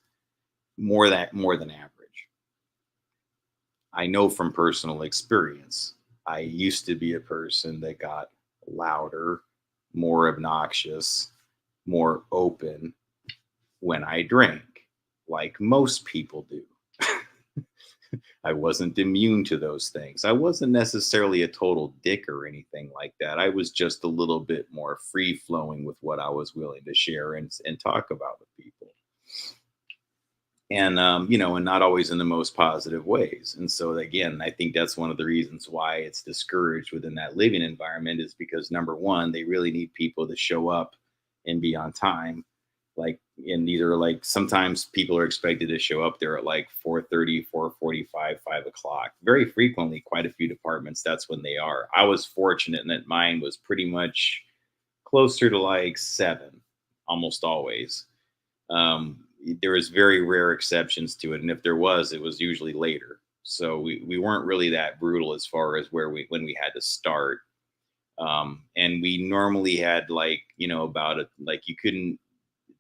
more than average. I know from personal experience. I used to be a person that got louder, more obnoxious, more open when I drank, like most people do. I wasn't immune to those things. I wasn't necessarily a total dick or anything like that. I was just a little bit more free flowing with what I was willing to share and talk about with people. And and not always in the most positive ways. And so again, I think that's one of the reasons why it's discouraged within that living environment, is because number one, they really need people to show up and be on time. Like, and these are like sometimes people are expected to show up there at like 4:30, 4:45, 5 o'clock. Very frequently, quite a few departments, that's when they are. I was fortunate in that mine was pretty much closer to like 7, almost always. There was very rare exceptions to it, and if there was, it was usually later. So we weren't really that brutal as far as where we when we had to start. And we normally had like about it, like you couldn't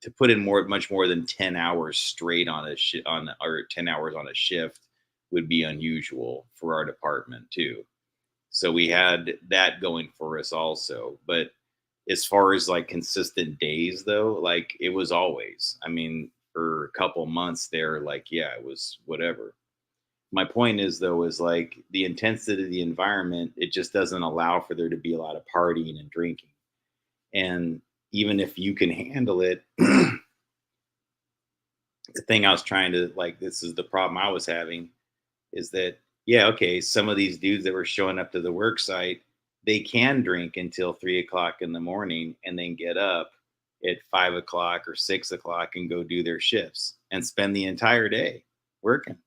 to put in much more than 10 hours straight on on or 10 hours on a shift would be unusual for our department too. So we had that going for us also. But as far as like consistent days though, like it was always, I mean, for a couple months there, like, yeah, it was whatever. My point is though, is like the intensity of the environment, it just doesn't allow for there to be a lot of partying and drinking. And even if you can handle it, the thing I was trying to like, this is the problem I was having is that, yeah, okay, some of these dudes that were showing up to the work site, they can drink until 3 o'clock in the morning and then get up at 5 o'clock or 6 o'clock and go do their shifts and spend the entire day working.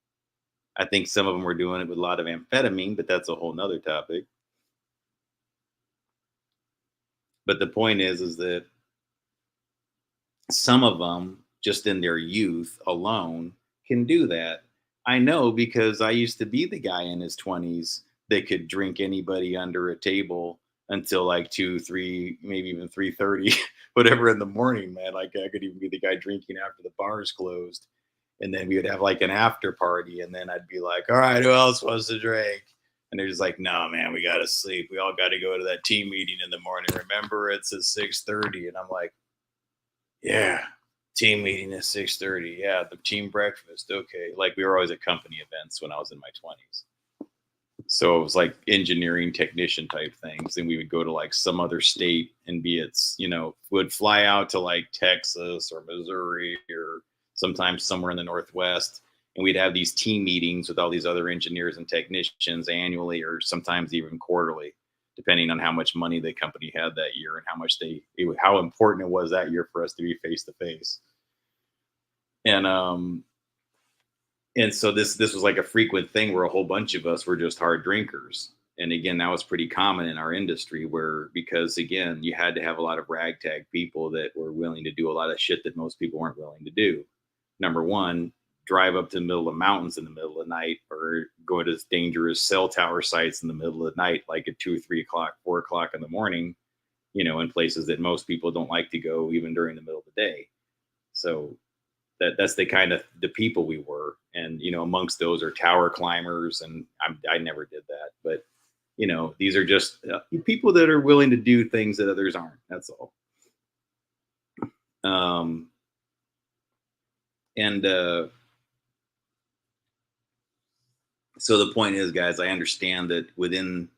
I think some of them were doing it with a lot of amphetamine, but that's a whole nother topic. But the point is that some of them, just in their youth alone, can do that. I know because I used to be the guy in his 20s that could drink anybody under a table until like 2, 3, maybe even 3:30, whatever in the morning, man. Like I could even be the guy drinking after the bars closed. And then we would have like an after party, and then I'd be like, "All right, who else wants to drink?" And they're just like, "No, man, we gotta sleep. We all got to go to that team meeting in the morning. Remember, it's at 6:30." And I'm like, "Yeah, team meeting at 6:30. Yeah, the team breakfast. Okay." Like we were always at company events when I was in my 20s. So it was like engineering technician type things. And we would go to like some other state and be it's, would fly out to like Texas or Missouri or sometimes somewhere in the Northwest. And we'd have these team meetings with all these other engineers and technicians annually or sometimes even quarterly, depending on how much money the company had that year and how much how important it was that year for us to be face to face. And so this was like a frequent thing where a whole bunch of us were just hard drinkers. And again, that was pretty common in our industry where because again you had to have a lot of ragtag people that were willing to do a lot of shit that most people weren't willing to do. Number one, drive up to the middle of mountains in the middle of the night or go to dangerous cell tower sites in the middle of the night, like at 2 or 3 o'clock, 4 o'clock in the morning, in places that most people don't like to go even during the middle of the day. So that's the kind of the people we were. And amongst those are tower climbers, and I never did that, but these are just people that are willing to do things that others aren't. That's all. um and So the point is, guys, I understand that within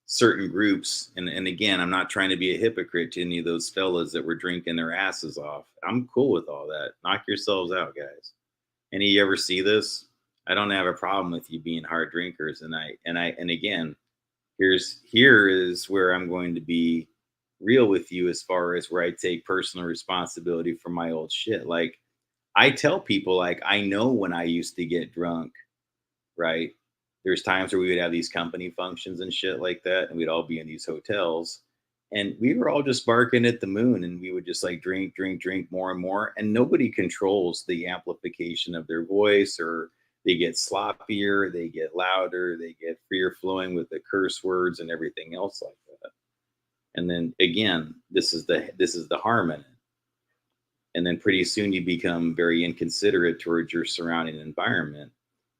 certain groups, and again, I'm not trying to be a hypocrite to any of those fellas that were drinking their asses off. I'm cool with all that. Knock yourselves out, guys. Any of you ever see this? I don't have a problem with you being hard drinkers. And again, here is where I'm going to be real with you as far as where I take personal responsibility for my old shit. Like I tell people, like I know when I used to get drunk, right? There's times where we would have these company functions and shit like that, and we'd all be in these hotels, and we were all just barking at the moon, and we would just like drink, drink, drink more and more, and nobody controls the amplification of their voice, or they get sloppier, they get louder, they get freer flowing with the curse words and everything else like that. And then again, this is the harm in it. And then pretty soon you become very inconsiderate towards your surrounding environment.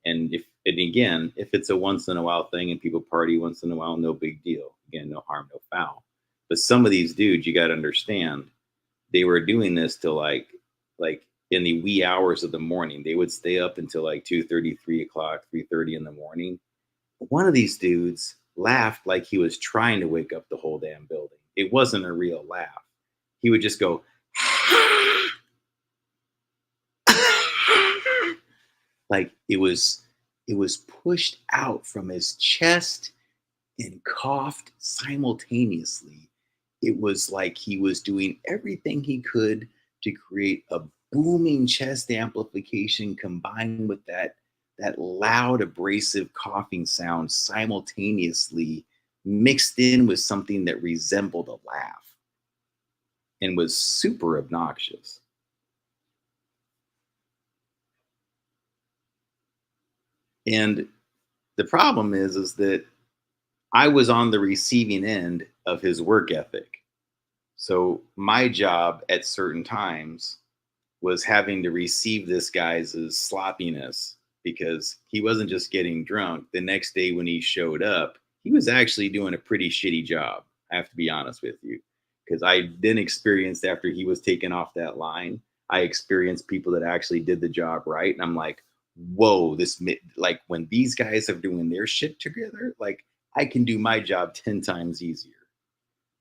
And again, if it's a once in a while thing and people party once in a while, no big deal. Again, no harm, no foul. But some of these dudes, you got to understand, they were doing this till like in the wee hours of the morning. They would stay up until like 2:30, 3 o'clock, 3:30 in the morning. One of these dudes laughed like he was trying to wake up the whole damn building. It wasn't a real laugh. He would just go, like it was pushed out from his chest and coughed simultaneously. It was like he was doing everything he could to create a booming chest amplification combined with that loud abrasive coughing sound simultaneously mixed in with something that resembled a laugh and was super obnoxious. And the problem is that I was on the receiving end of his work ethic. So my job at certain times was having to receive this guy's sloppiness because he wasn't just getting drunk. The next day when he showed up, he was actually doing a pretty shitty job. I have to be honest with you. Because I then experienced after he was taken off that line, I experienced people that actually did the job right. And I'm like, whoa, like when these guys are doing their shit together, like I can do my job 10 times easier.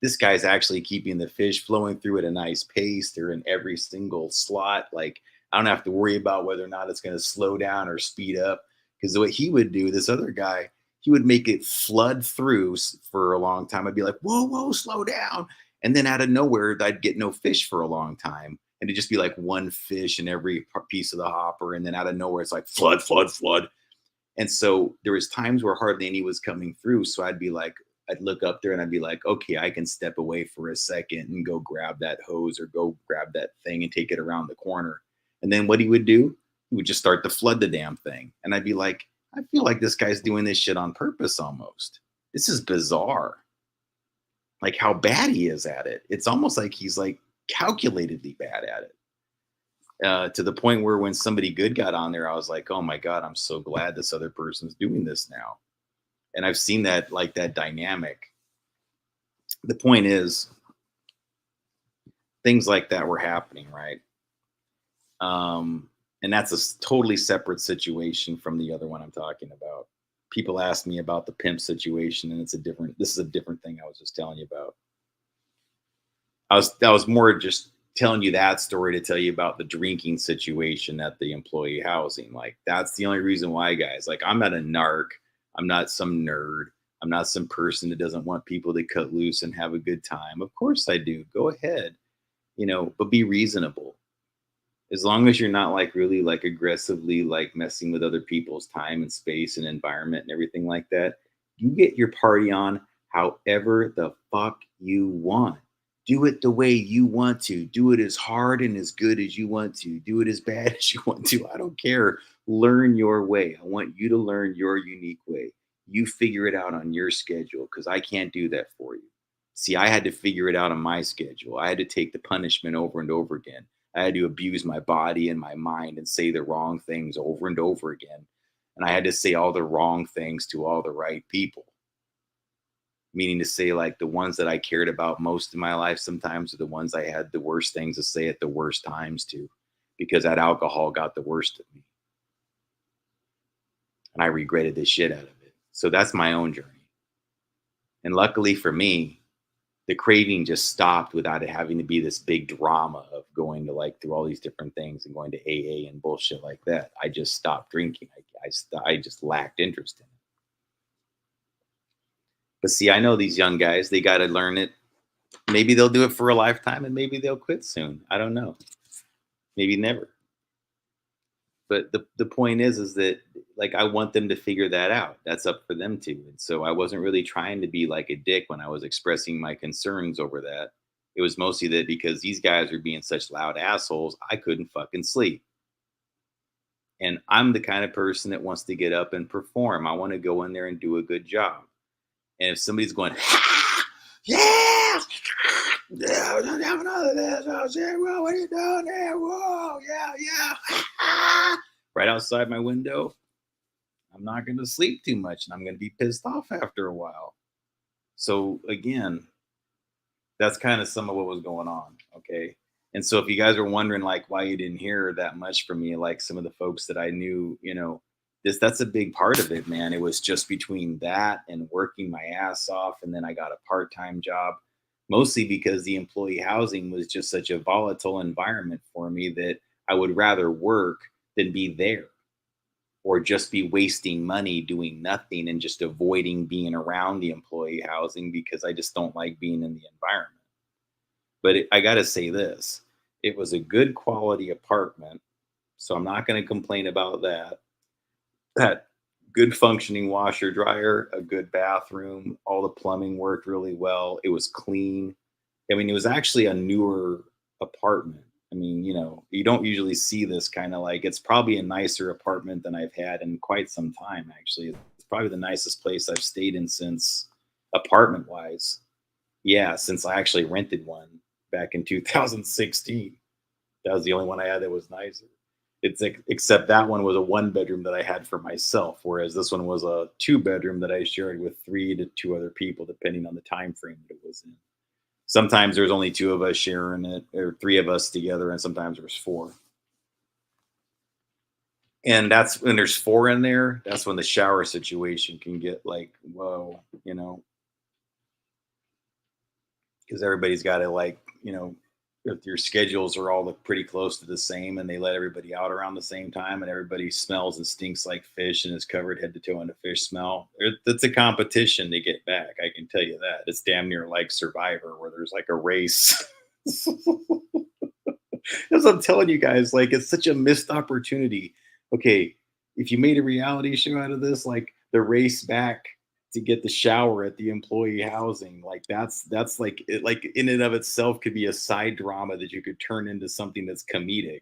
This guy's actually keeping the fish flowing through at a nice pace. They're in every single slot. Like I don't have to worry about whether or not it's going to slow down or speed up. Because what he would do, this other guy, he would make it flood through for a long time. I'd be like, whoa, whoa, slow down. And then out of nowhere, I'd get no fish for a long time. And it'd just be like one fish in every piece of the hopper. And then out of nowhere, it's like flood, flood, flood. And so there was times where hardly any was coming through. So I'd be like, I'd look up there and I'd be like, okay, I can step away for a second and go grab that hose or go grab that thing and take it around the corner. And then what he would do, he would just start to flood the damn thing. And I'd be like, I feel like this guy's doing this shit on purpose almost. This is bizarre. Like how bad he is at it. It's almost like he's like calculatedly bad at it. To the point where when somebody good got on there, I was like, oh my God, I'm so glad this other person's doing this now. And I've seen that like that dynamic. The point is, things like that were happening, right? And that's a totally separate situation from the other one I'm talking about. People ask me about the pimp situation, and this is a different thing I was just telling you about. I was more just telling you that story to tell you about the drinking situation at the employee housing. Like that's the only reason why, guys. Like I'm not a narc. I'm not some nerd. I'm not some person that doesn't want people to cut loose and have a good time. Of course I do. Go ahead, but be reasonable. As long as you're not like really like aggressively like messing with other people's time and space and environment and everything like that, you get your party on however the fuck you want. Do it the way you want to. Do it as hard and as good as you want to. Do it as bad as you want to. I don't care. Learn your way. I want you to learn your unique way. You figure it out on your schedule because I can't do that for you. See, I had to figure it out on my schedule. I had to take the punishment over and over again. I had to abuse my body and my mind and say the wrong things over and over again. And I had to say all the wrong things to all the right people. Meaning to say, like, the ones that I cared about most in my life sometimes are the ones I had the worst things to say at the worst times to, because that alcohol got the worst of me. And I regretted the shit out of it. So that's my own journey. And luckily for me, the craving just stopped without it having to be this big drama of going to like through all these different things and going to AA and bullshit like that. I just stopped drinking. I just lacked interest in it. But see, I know these young guys, they got to learn it. Maybe they'll do it for a lifetime and maybe they'll quit soon. I don't know. Maybe never. But the point is that like I want them to figure that out. That's up for them to. And so I wasn't really trying to be like a dick when I was expressing my concerns over that. It was mostly that because these guys were being such loud assholes, I couldn't fucking sleep. And I'm the kind of person that wants to get up and perform. I want to go in there and do a good job. And if somebody's going, yeah, yeah, we're gonna have another this. Oh, shit, whoa, what are you doing there? Whoa, yeah, yeah. Right outside my window, I'm not going to sleep too much and I'm going to be pissed off after a while. So, again, that's kind of some of what was going on. Okay. And so, if you guys are wondering, like, why you didn't hear that much from me, like some of the folks that I knew, that's a big part of it, man. It was just between that and working my ass off. And then I got a part time job, mostly because the employee housing was just such a volatile environment for me that I would rather work than be there or just be wasting money doing nothing and just avoiding being around the employee housing because I just don't like being in the environment. But I got to say this It was a good quality apartment, so I'm not going to complain about that. Had good functioning washer dryer, a good bathroom, all the plumbing worked really well. It was clean. I mean, it was actually a newer apartment. I mean, you don't usually see this kind of like it's probably a nicer apartment than I've had in quite some time, actually. It's probably the nicest place I've stayed in since apartment wise. Yeah, since I actually rented one back in 2016. That was the only one I had that was nicer. It's like, except that one was a one bedroom that I had for myself, whereas this one was a two bedroom that I shared with 3 to 2 other people, depending on the time frame that it was in. Sometimes there's only two of us sharing it, or three of us together, and sometimes there's four. And that's when there's four in there. That's when the shower situation can get like, whoa, because everybody's got to like, if your schedules are all look pretty close to the same and they let everybody out around the same time and everybody smells and stinks like fish and is covered head to toe in a fish smell. It's a competition to get back. I can tell you that. It's damn near like Survivor where there's like a race. As I'm telling you guys, like it's such a missed opportunity. Okay, if you made a reality show out of this, like the race back to get the shower at the employee housing, like that's like it, like in and of itself could be a side drama that you could turn into something that's comedic.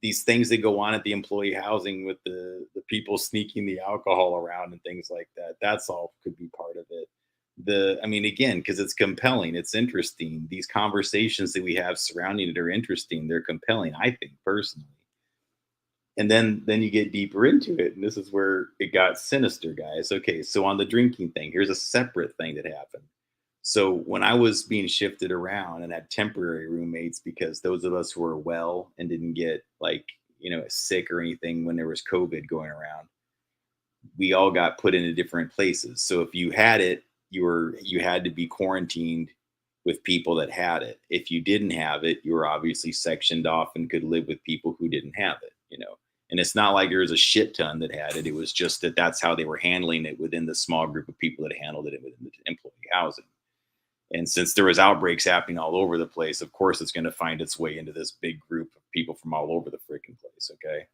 These things that go on at the employee housing with the people sneaking the alcohol around and things like that. That's all could be part of it. I mean, again, because it's compelling, it's interesting. These conversations that we have surrounding it are interesting. They're compelling, I think, personally. And then you get deeper into it, and this is where it got sinister, guys. Okay, so on the drinking thing, here's a separate thing that happened. So when I was being shifted around and had temporary roommates, because those of us who were well and didn't get like sick or anything when there was COVID going around, we all got put into different places. So if you had it, you had to be quarantined with people that had it. If you didn't have it, you were obviously sectioned off and could live with people who didn't have it. And it's not like there was a shit ton that had it. It was just that that's how they were handling it within the small group of people that handled it within the employee housing. And since there was outbreaks happening all over the place, of course it's going to find its way into this big group of people from all over the freaking place. Okay.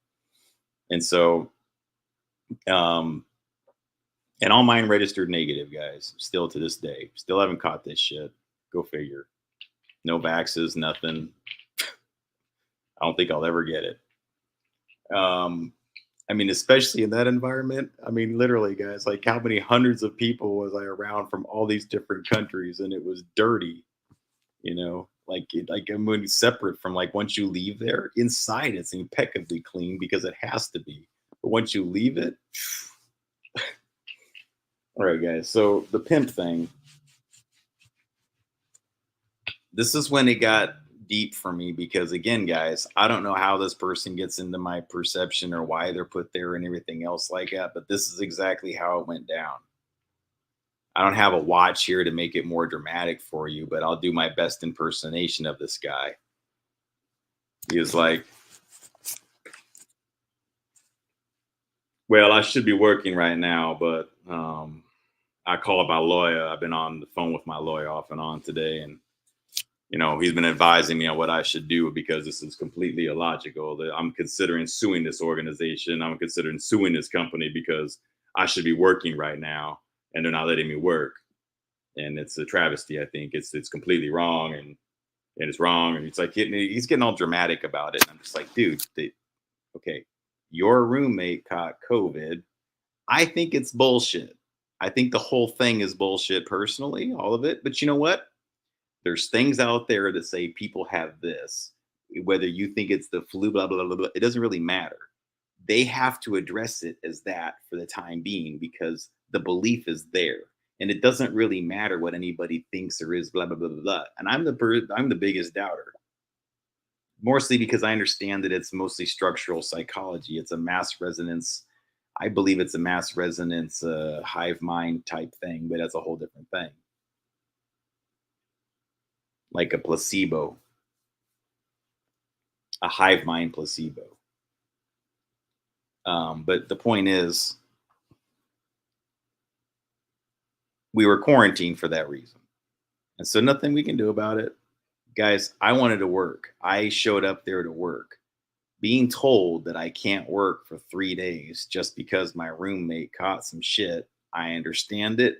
And so um and all mine registered negative, guys, still to this day. Still haven't caught this shit. Go figure. No vaxes, nothing. I don't think I'll ever get it. I mean, especially in that environment. I mean, literally, guys, like how many hundreds of people was I around from all these different countries, and it was dirty, like I'm really separate from like once you leave there, inside it's impeccably clean because it has to be. But once you leave it, all right, guys. So the pimp thing. This is when it got deep for me because again, guys, I don't know how this person gets into my perception or why they're put there and everything else like that, but this is exactly how it went down. I don't have a watch here to make it more dramatic for you, but I'll do my best impersonation of this guy. He was like, well, I should be working right now, but I called my lawyer. I've been on the phone with my lawyer off and on today, and he's been advising me on what I should do because this is completely illogical. That I'm considering suing this organization. I'm considering suing this company because I should be working right now, and they're not letting me work. And it's a travesty. I think it's completely wrong, and it's wrong. And he's getting all dramatic about it. And I'm just like, dude, okay, your roommate caught COVID. I think it's bullshit. I think the whole thing is bullshit personally, all of it. But you know what? There's things out there that say people have this, whether you think it's the flu, blah, blah, blah, blah, it doesn't really matter. They have to address it as that for the time being because the belief is there. And it doesn't really matter what anybody thinks there is, blah, blah, blah, blah, blah. And I'm the biggest doubter, mostly because I understand that it's mostly structural psychology. It's a mass resonance. I believe it's a mass resonance hive mind type thing, but that's a whole different thing. Like a placebo, a hive mind placebo. But the point is, we were quarantined for that reason. And so nothing we can do about it. Guys, I wanted to work. I showed up there to work. Being told that I can't work for 3 days just because my roommate caught some shit, I understand it,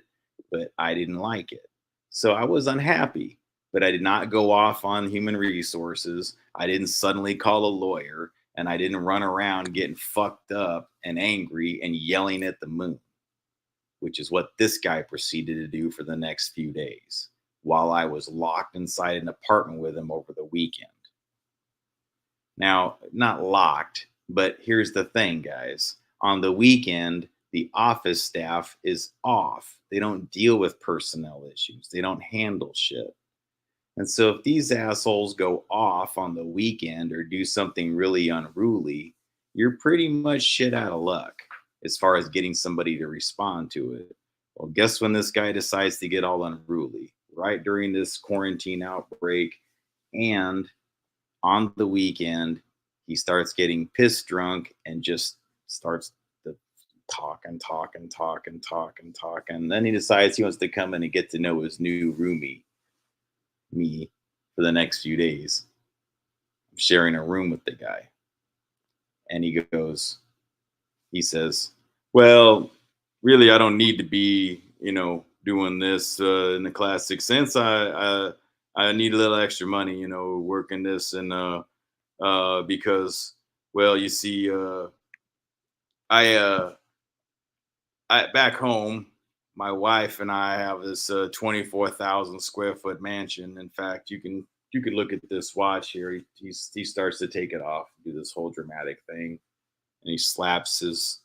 but I didn't like it. So I was unhappy, but I did not go off on human resources. I didn't suddenly call a lawyer, and I didn't run around getting fucked up and angry and yelling at the moon, which is what this guy proceeded to do for the next few days while I was locked inside an apartment with him over the weekend. Now, not locked, but here's the thing, guys. On the weekend, the office staff is off. They don't deal with personnel issues, they don't handle shit. And so, if these assholes go off on the weekend or do something really unruly, you're pretty much shit out of luck as far as getting somebody to respond to it. Well, guess when this guy decides to get all unruly? Right during this quarantine outbreak. And on the weekend, he starts getting pissed drunk and just starts to talk and talk and talk and talk and talk. And then he decides he wants to come in and get to know his new roomie, me, for the next few days. I'm sharing a room with the guy. And he says, well, really, I don't need to be, doing this in the classic sense. I need a little extra money, working this and because, well, you see, I back home, my wife and I have this 24,000 square foot mansion. In fact, you can look at this watch here. He starts to take it off, do this whole dramatic thing, and he slaps his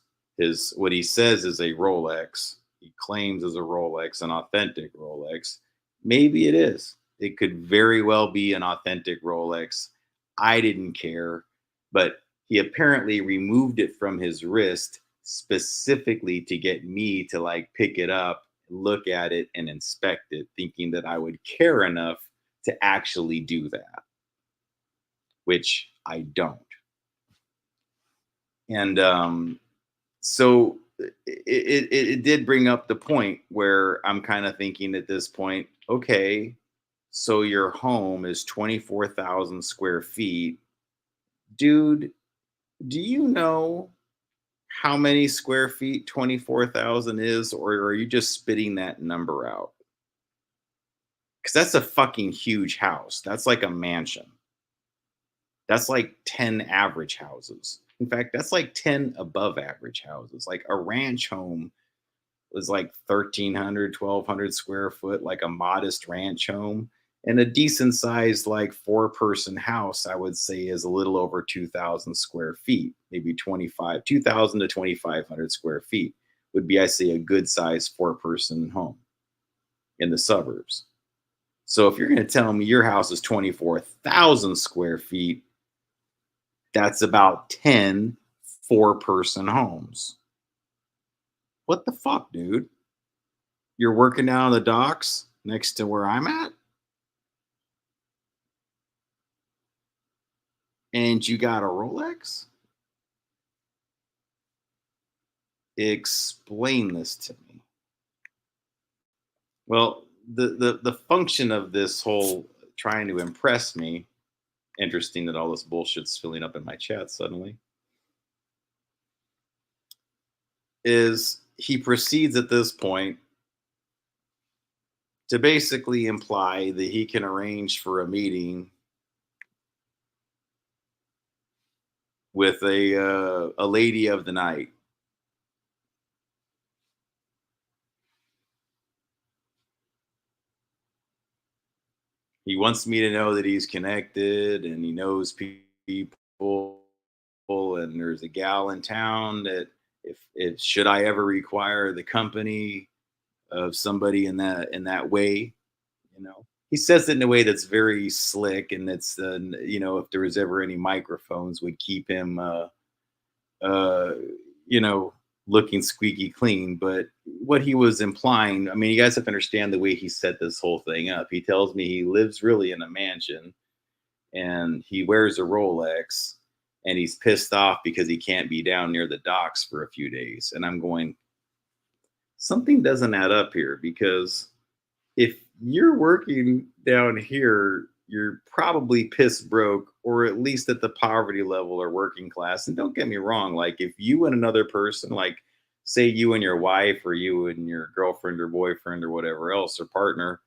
what he says is a Rolex. He claims is a Rolex, an authentic Rolex. Maybe it is. It could very well be an authentic Rolex. I didn't care, but he apparently removed it from his wrist specifically to get me to like pick it up, look at it, and inspect it, thinking that I would care enough to actually do that, which I don't. And so it did bring up the point where I'm kind of thinking at this point, okay, so your home is 24,000 square feet. Dude, do you know how many square feet 24,000 is, or are you just spitting that number out? Because that's a fucking huge house. That's like a mansion. That's like 10 average houses. In fact, that's like 10 above average houses. Like a ranch home was like 1,300, 1,200 square foot, like a modest ranch home. And a decent sized, like 4-person house, I would say, is a little over 2,000 square feet, maybe 2,000 to 2,500 square feet would be, I say, a good sized 4-person home in the suburbs. So if you're going to tell me your house is 24,000 square feet, that's about 10 4-person homes. What the fuck, dude? You're working down on the docks next to where I'm at? And you got a Rolex? Explain this to me. Well, the function of this whole trying to impress me, interesting that all this bullshit's filling up in my chat suddenly, is he proceeds at this point to basically imply that he can arrange for a meeting with a lady of the night. He wants me to know that he's connected and he knows people, and there's a gal in town that if should I ever require the company of somebody in that way, he says it in a way that's very slick, and that's if there was ever any microphones would keep him uh, you know, looking squeaky clean. But what he was implying, I mean, you guys have to understand the way he set this whole thing up. He tells me he lives really in a mansion and he wears a Rolex and he's pissed off because he can't be down near the docks for a few days. And I'm going, something doesn't add up here, because if you're working down here you're probably piss broke, or at least at the poverty level or working class. And don't get me wrong, like if you and another person, like say you and your wife or you and your girlfriend or boyfriend or whatever else or partner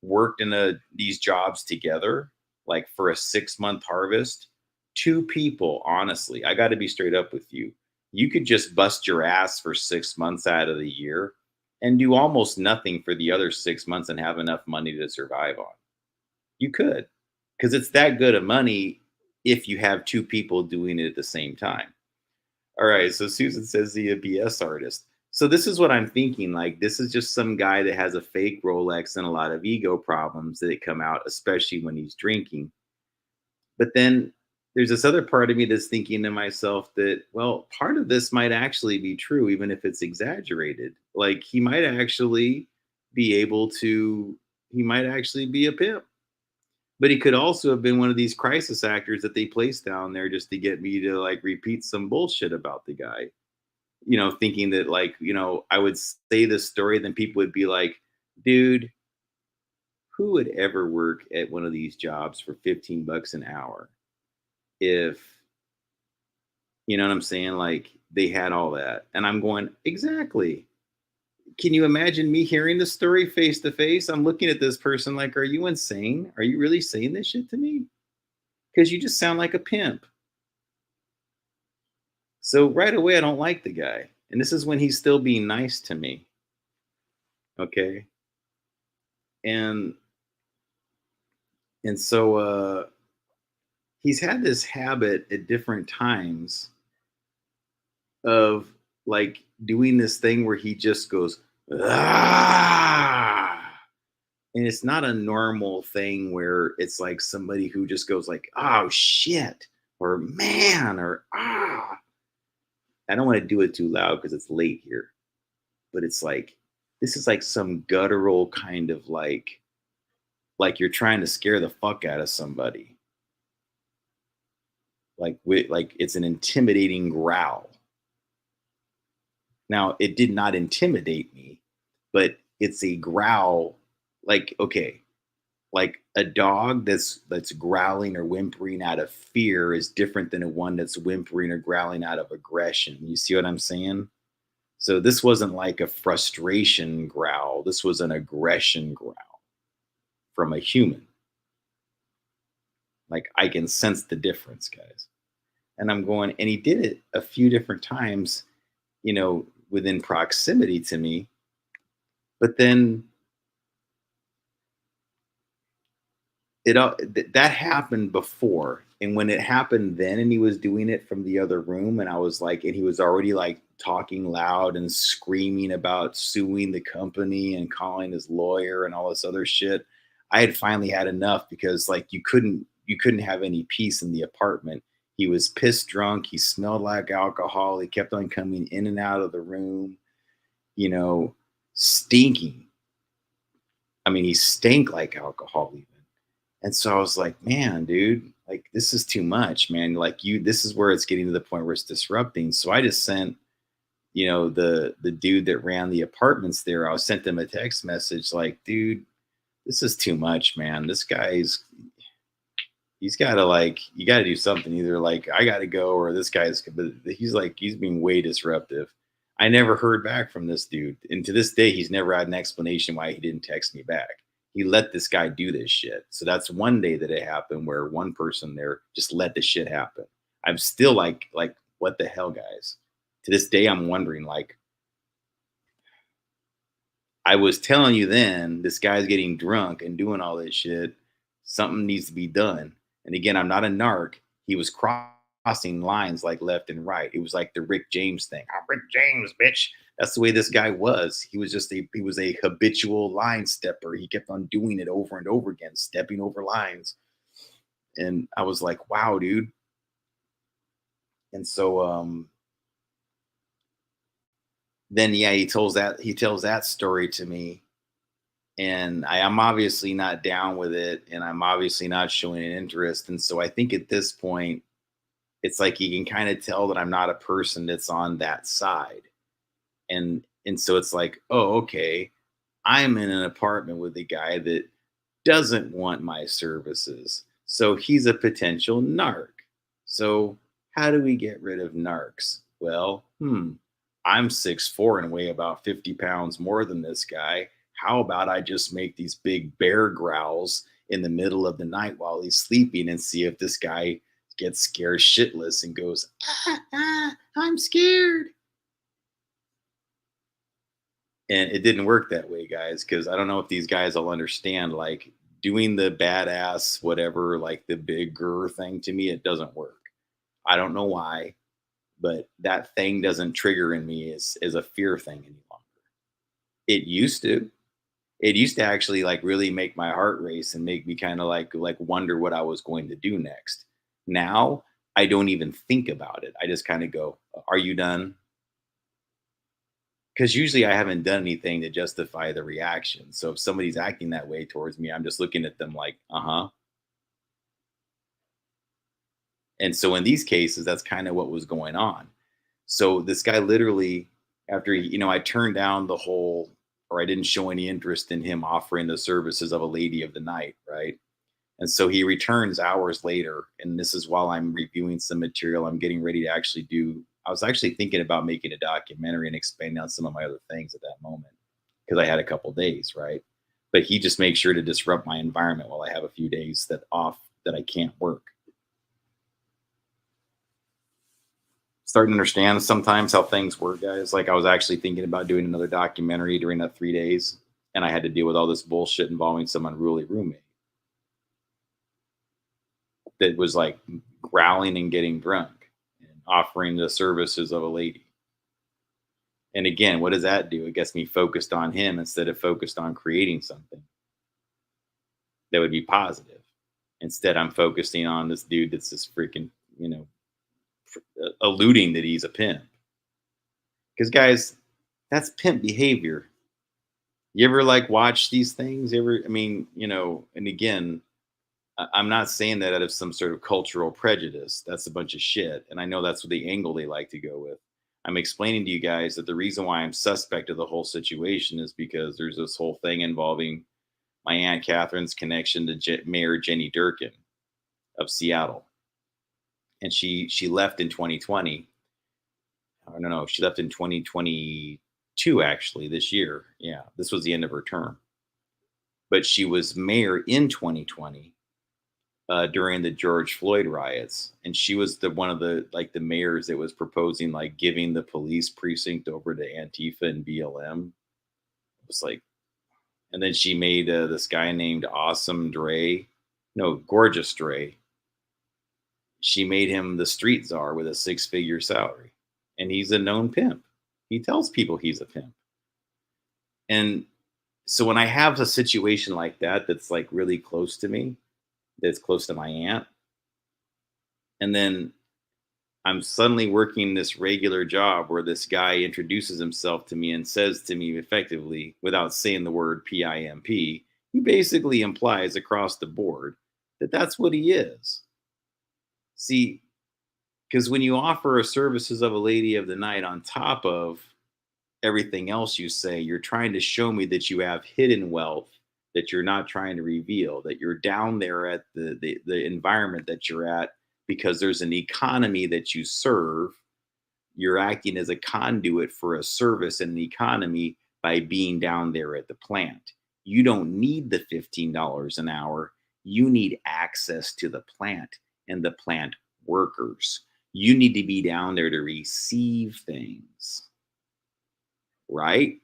worked in these jobs together, like for a 6 month harvest, two people, honestly, I got to be straight up with you. You could just bust your ass for 6 months out of the year and do almost nothing for the other 6 months and have enough money to survive on. You could, because it's that good of money if you have two people doing it at the same time. All right. So Susan says the BS artist. So this is what I'm thinking. Like, this is just some guy that has a fake Rolex and a lot of ego problems that come out, especially when he's drinking. But then there's this other part of me that's thinking to myself that, well, part of this might actually be true, even if it's exaggerated. Like, he might actually be able to, he might actually be a pimp, but he could also have been one of these crisis actors that they placed down there just to get me to like repeat some bullshit about the guy. Thinking that like, I would say this story, then people would be like, dude, who would ever work at one of these jobs for 15 bucks an hour if, you know what I'm saying? Like they had all that. And I'm going, exactly. Can you imagine me hearing the story face to face? I'm looking at this person like, are you insane? Are you really saying this shit to me? Because you just sound like a pimp. So right away, I don't like the guy. And this is when he's still being nice to me. Okay. And so he's had this habit at different times of like doing this thing where he just goes, ah. And it's not a normal thing where it's like somebody who just goes like, oh shit, or man, or ah. I don't want to do it too loud because it's late here, but it's like this is like some guttural kind of like you're trying to scare the fuck out of somebody. Like it's an intimidating growl. Now, it did not intimidate me, but it's a growl like okay, like a dog that's growling or whimpering out of fear is different than a one that's whimpering or growling out of aggression. You see what I'm saying? So this wasn't like a frustration growl. This was an aggression growl from a human. Like I can sense the difference, guys. And I'm going, and he did it a few different times, within proximity to me. But then that happened before, and when it happened then and he was doing it from the other room and I was like, and he was already like talking loud and screaming about suing the company and calling his lawyer and all this other shit. I had finally had enough because like you couldn't have any peace in the apartment. He was pissed drunk, he smelled like alcohol, he kept on coming in and out of the room, you know stinking. I mean, he stank like alcohol even. And so I was like, man, dude, like this is too much, man. Like this is where it's getting to the point where it's disrupting. So I just sent, the dude that ran the apartments there, I sent him a text message like, dude, this is too much, man. This guy's he's gotta like you gotta do something. Either like I gotta go or this guy's but he's being way disruptive. I never heard back from this dude. And to this day, he's never had an explanation why he didn't text me back. He let this guy do this shit. So that's one day that it happened where one person there just let the shit happen. I'm still like, what the hell, guys? To this day, I'm wondering, like, I was telling you then, this guy's getting drunk and doing all this shit. Something needs to be done. And again, I'm not a narc. He was crossing lines like left and right. It was like the Rick James thing. I'm Rick James, bitch. That's the way this guy was. He was a habitual line stepper. He kept on doing it over and over again, stepping over lines. And I was like, wow, dude. And so then yeah, he tells that story to me, and I am obviously not down with it, and I'm obviously not showing an interest. And so I think at this point, it's like he can kind of tell that I'm not a person that's on that side. And so it's like, oh, okay, I'm in an apartment with a guy that doesn't want my services. So he's a potential narc. So how do we get rid of narcs? Well, I'm 6'4" and weigh about 50 pounds more than this guy. How about I just make these big bear growls in the middle of the night while he's sleeping and see if this guy gets scared shitless and goes, I'm scared. And it didn't work that way, guys, because I don't know if these guys will understand, like, doing the badass whatever, like the big grr thing, to me it doesn't work. I don't know why, but that thing doesn't trigger in me as a fear thing any longer. It used to. It used to actually like really make my heart race and make me kind of like wonder what I was going to do next. Now I don't even think about it. I just kind of go, "Are you done?" Because usually I haven't done anything to justify the reaction. So if somebody's acting that way towards me, I'm just looking at them like, uh-huh. And so in these cases, that's kind of what was going on. So this guy literally, after I turned down the whole, or I didn't show any interest in him offering the services of a lady of the night, right? And so he returns hours later, and this is while I'm reviewing some material. I'm getting ready to actually do. I was actually thinking about making a documentary and expanding on some of my other things at that moment because I had a couple days, right? But he just makes sure to disrupt my environment while I have a few days that off that I can't work. Starting to understand sometimes how things work, guys. Like I was actually thinking about doing another documentary during that 3 days, and I had to deal with all this bullshit involving some unruly roommate that was like growling and getting drunk and offering the services of a lady. And again, what does that do? It gets me focused on him instead of focused on creating something that would be positive. Instead, I'm focusing on this dude that's just freaking, alluding that he's a pimp. Because, guys, that's pimp behavior. You ever like watch these things? You ever, I mean, and again, I'm not saying that out of some sort of cultural prejudice. That's a bunch of shit. And I know that's what the angle they like to go with. I'm explaining to you guys that the reason why I'm suspect of the whole situation is because there's this whole thing involving my Aunt Catherine's connection to Mayor Jenny Durkin of Seattle. And she left in 2020. I don't know. She left in 2022, actually, this year. Yeah, this was the end of her term. But she was mayor in 2020 during the George Floyd riots, and she was the one of the mayors that was proposing like giving the police precinct over to Antifa and BLM. It was like, and then she made this guy named Awesome Dre, no, Gorgeous Dre. She made him the street czar with a six-figure salary, and he's a known pimp. He tells people he's a pimp, and so when I have a situation like that that's like really close to me, that's close to my aunt, and then I'm suddenly working this regular job where this guy introduces himself to me and says to me effectively, without saying the word PIMP, he basically implies across the board that that's what he is. See, because when you offer a services of a lady of the night on top of everything else you say, you're trying to show me that you have hidden wealth that you're not trying to reveal, that you're down there at the environment that you're at because there's an economy that you serve. You're acting as a conduit for a service and an economy by being down there at the plant. You don't need the $15 an hour. You need access to the plant and the plant workers. You need to be down there to receive things, right?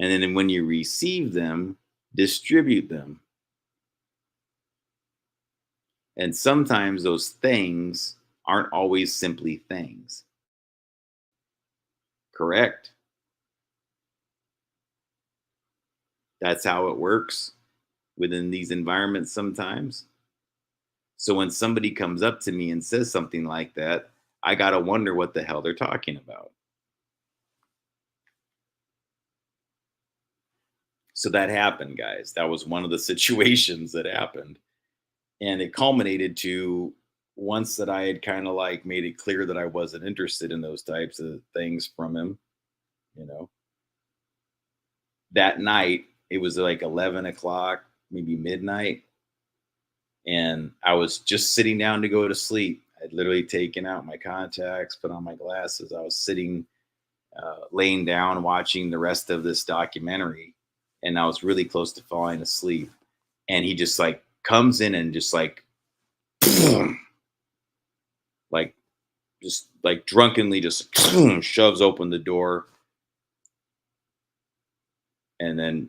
And then when you receive them, distribute them. And sometimes those things aren't always simply things. Correct? That's how it works within these environments sometimes. So when somebody comes up to me and says something like that, I got to wonder what the hell they're talking about. So that happened, guys. That was one of the situations that happened. And it culminated to once that I had kind of like made it clear that I wasn't interested in those types of things from him, you know. that night, it was like 11 o'clock, maybe midnight, and I was just sitting down to go to sleep. I'd literally taken out my contacts, put on my glasses. I was sitting, laying down, watching the rest of this documentary, and I was really close to falling asleep. And he just like comes in and just like just like drunkenly just shoves open the door, and then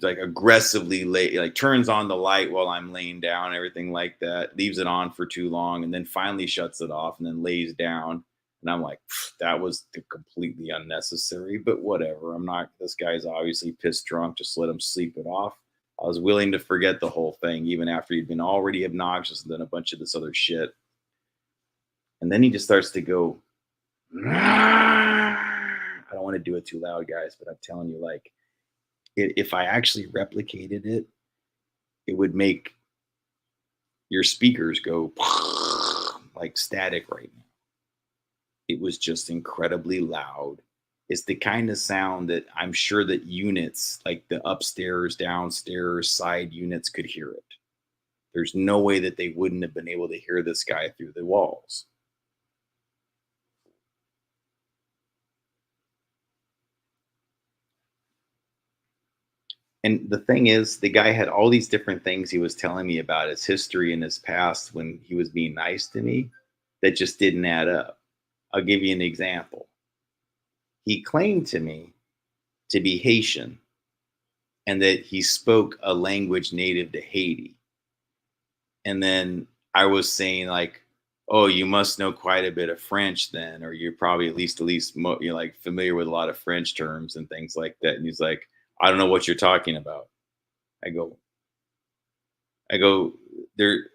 like aggressively like turns on the light while I'm laying down, everything like that, leaves it on for too long, and then finally shuts it off and then lays down. And I'm like, that was completely unnecessary, but whatever. I'm not, this guy's obviously pissed drunk, just let him sleep it off. I was willing to forget the whole thing, even after he'd been already obnoxious and done a bunch of this other shit. And then he just starts to go, I don't want to do it too loud, guys, but I'm telling you, like, if I actually replicated it, it would make your speakers go like static right now. It was just incredibly loud. It's the kind of sound that I'm sure that units like the upstairs, downstairs, side units could hear it. There's no way that they wouldn't have been able to hear this guy through the walls. And the thing is, the guy had all these different things he was telling me about his history and his past when he was being nice to me that just didn't add up. I'll give you an example. He claimed to me to be Haitian and that he spoke a language native to Haiti. And then I was saying like, "Oh, you must know quite a bit of French then, or you're probably you're like familiar with a lot of French terms and things like that." And he's like, "I don't know what you're talking about." I go, I go, there.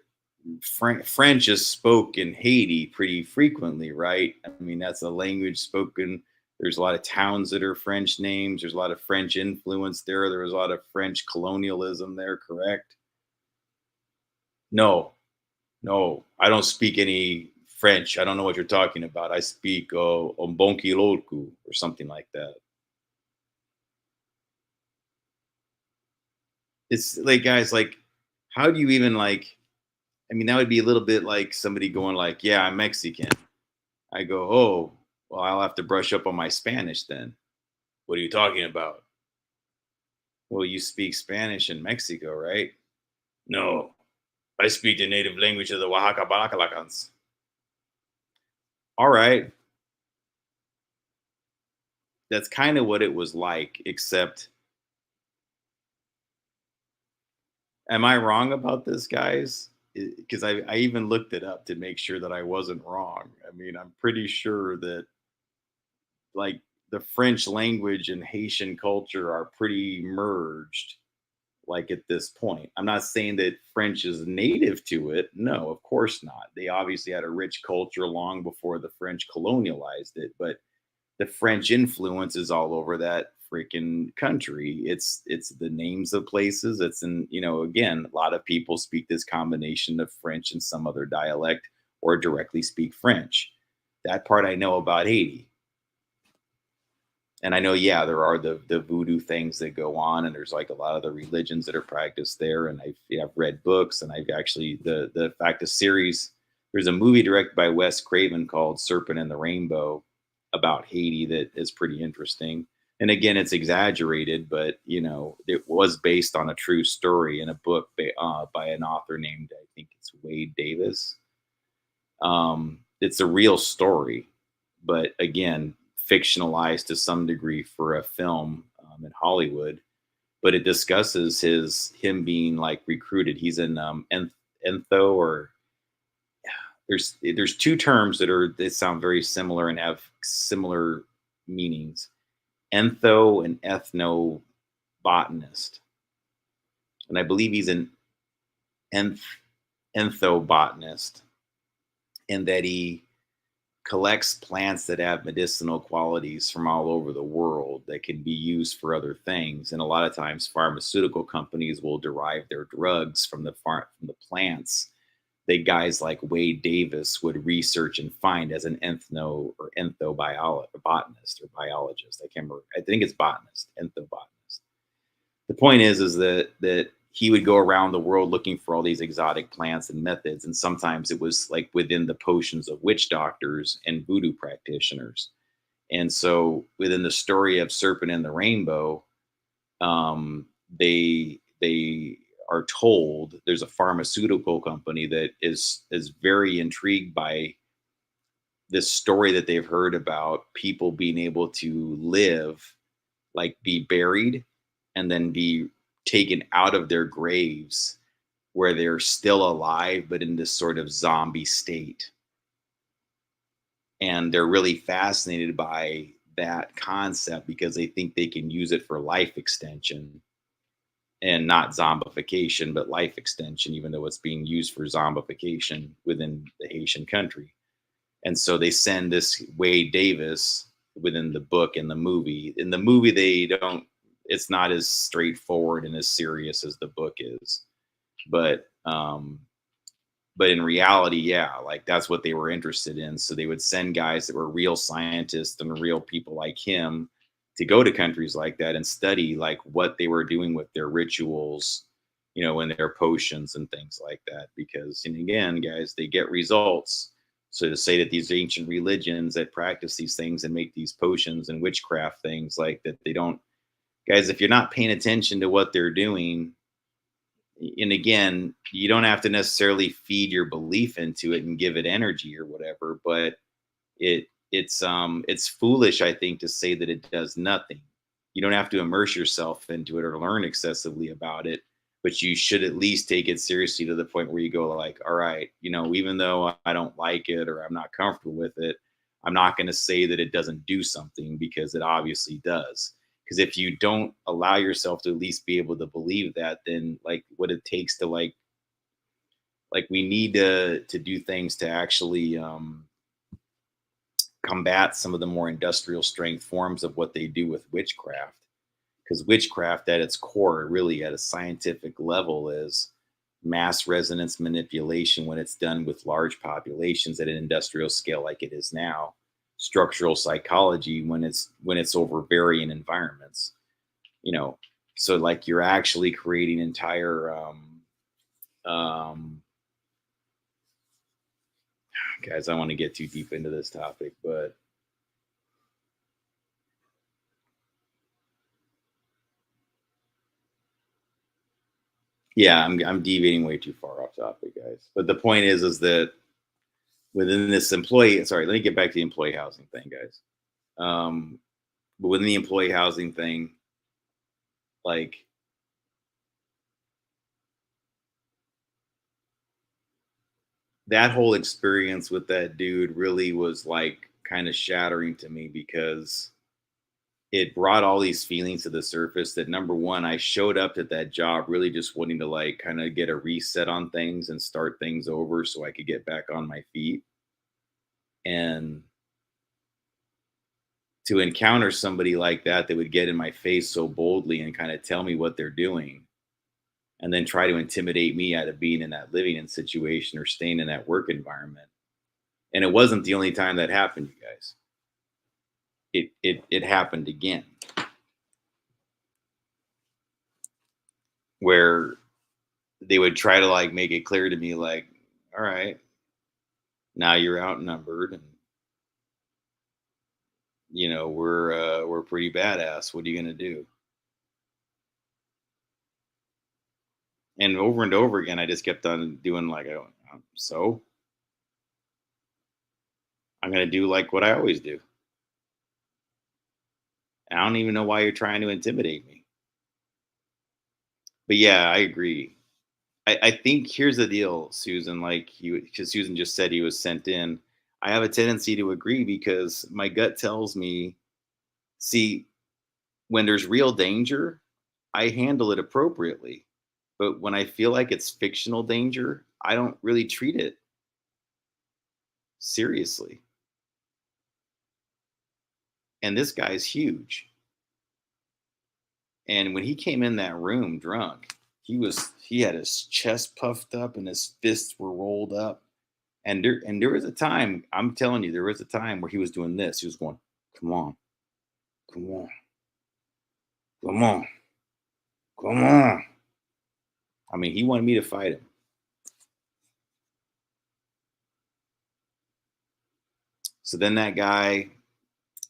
French is spoke in Haiti pretty frequently, right? I mean, that's a language spoken. There's a lot of towns that are French names. There's a lot of French influence there. There was a lot of French colonialism there, correct? No, no, I don't speak any French. I don't know what you're talking about. I speak Ombonki or something like that. It's like, guys, like, how do you even like? I mean, that would be a little bit like somebody going like, "Yeah, I'm Mexican." I go, "Oh, well, I'll have to brush up on my Spanish then." What are you talking about? Well, you speak Spanish in Mexico, right? No, I speak the native language of the Oaxaca Balacalacans. All right, that's kind of what it was like, except, am I wrong about this, guys? Because I even looked it up to make sure that I wasn't wrong. I mean, I'm pretty sure that like the French language and Haitian culture are pretty merged like at this point. I'm not saying that French is native to it. No, of course not. They obviously had a rich culture long before the French colonialized it, but the French influence is all over that freaking country. It's the names of places. It's in, again, a lot of people speak this combination of French and some other dialect or directly speak French. That part I know about Haiti. And I know, yeah, there are the voodoo things that go on, and there's like a lot of the religions that are practiced there. And I've read books, and I've actually the fact of series. There's a movie directed by Wes Craven called Serpent and the Rainbow about Haiti that is pretty interesting. And again, it's exaggerated, but it was based on a true story in a book by an author named, I think it's Wade Davis. It's a real story, but again, fictionalized to some degree for a film in Hollywood. But it discusses him being like recruited. He's in Entho, or there's two terms that sound very similar and have similar meanings: Entho and ethnobotanist. And I believe he's an enth- enthobotanist, in that he collects plants that have medicinal qualities from all over the world that can be used for other things. And a lot of times pharmaceutical companies will derive their drugs from from the plants that guys like Wade Davis would research and find as an ethno or enthobotanist or biologist. I can't remember. I think it's botanist, enthobotanist. The point is that he would go around the world looking for all these exotic plants and methods, and sometimes it was like within the potions of witch doctors and voodoo practitioners. And so within the story of Serpent and the Rainbow, they are told there's a pharmaceutical company that is very intrigued by this story that they've heard about people being able to live, like be buried and then be taken out of their graves where they're still alive but in this sort of zombie state. And they're really fascinated by that concept because they think they can use it for life extension and not zombification, but life extension, even though it's being used for zombification within the Haitian country. And so they send this Wade Davis within the book and the movie. In the movie, they don't, it's not as straightforward and as serious as the book is. But but in reality, yeah, like that's what they were interested in. So they would send guys that were real scientists and real people like him to go to countries like that and study like what they were doing with their rituals, and their potions and things like that. Because, and again, guys, they get results. So to say that these ancient religions that practice these things and make these potions and witchcraft things like that, they don't, guys, if you're not paying attention to what they're doing, and again, you don't have to necessarily feed your belief into it and give it energy or whatever, but it's foolish, I think, to say that it does nothing. You don't have to immerse yourself into it or learn excessively about it, but you should at least take it seriously to the point where you go like, all right, even though I don't like it or I'm not comfortable with it, I'm not going to say that it doesn't do something, because it obviously does. Because if you don't allow yourself to at least be able to believe that, then like what it takes to like we need to do things to actually combat some of the more industrial strength forms of what they do with witchcraft. Because witchcraft at its core, really at a scientific level, is mass resonance manipulation when it's done with large populations at an industrial scale like it is now, structural psychology when it's over varying environments, you know so like you're actually creating entire um guys, I want to get too deep into this topic, but yeah, I'm deviating way too far off topic, guys. But the point is that within this employee, sorry, let me get back to the employee housing thing, guys. But within the employee housing thing, like that whole experience with that dude really was like kind of shattering to me, because it brought all these feelings to the surface. That number one, I showed up at that job really just wanting to like kind of get a reset on things and start things over so I could get back on my feet. And to encounter somebody like that would get in my face so boldly and kind of tell me what they're doing, and then try to intimidate me out of being in that living in situation or staying in that work environment. And it wasn't the only time that happened, you guys. It happened again, where they would try to like make it clear to me like, all right, now you're outnumbered, and we're pretty badass. What are you gonna do? And over again, I just kept on doing like, so I'm gonna do like what I always do. I don't even know why you're trying to intimidate me. But yeah, I agree. I think here's the deal, Susan. Like you, because Susan just said he was sent in. I have a tendency to agree because my gut tells me, see, when there's real danger, I handle it appropriately. But when I feel like it's fictional danger, I don't really treat it seriously. And this guy's huge. And when he came in that room drunk, he had his chest puffed up and his fists were rolled up. And there was a time, I'm telling you, there was a time where he was doing this. He was going, come on, come on, come on, Come on. I mean, he wanted me to fight him. So then that guy,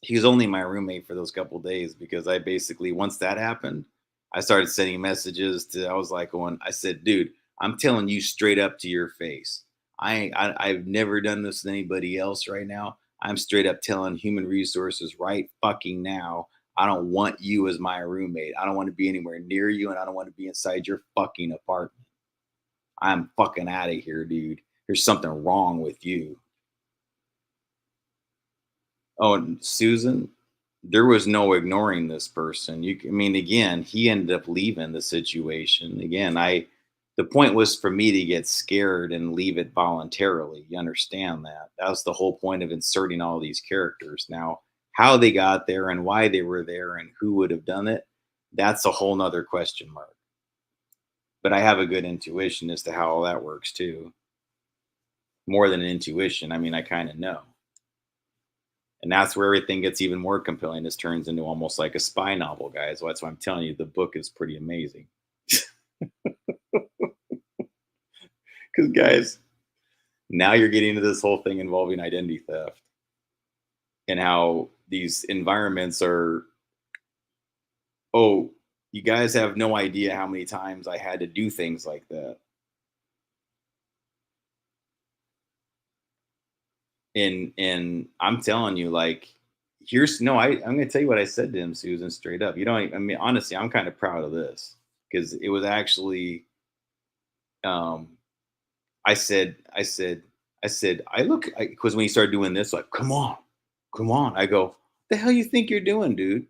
he was only my roommate for those couple days because I basically, once that happened, I started sending messages to, I was like, going, I said, dude, I'm telling you straight up to your face. I've never done this with anybody else right now. I'm straight up telling human resources right fucking now. I don't want you as my roommate. I don't want to be anywhere near you and I don't want to be inside your fucking apartment. I'm fucking out of here, dude. There's something wrong with you. Oh, and Susan, there was no ignoring this person. I mean, again, he ended up leaving the situation. Again, the point was for me to get scared and leave it voluntarily. You understand that? That was the whole point of inserting all these characters. Now, how they got there and why they were there and who would have done it, that's a whole nother question mark. But I have a good intuition as to how all that works too. More than an intuition, I mean, I kind of know. And that's where everything gets even more compelling. This turns into almost like a spy novel, guys. So that's why I'm telling you the book is pretty amazing. Because, guys, now you're getting into this whole thing involving identity theft and how these environments are. Oh, you guys have no idea how many times I had to do things like that. And I'm telling you, like, here's no, I'm gonna tell you what I said to him, Susan, straight up. You don't, I mean, honestly, I'm kind of proud of this because it was actually um I look, because when he started doing this, like, come on. I go, the hell you think you're doing, dude?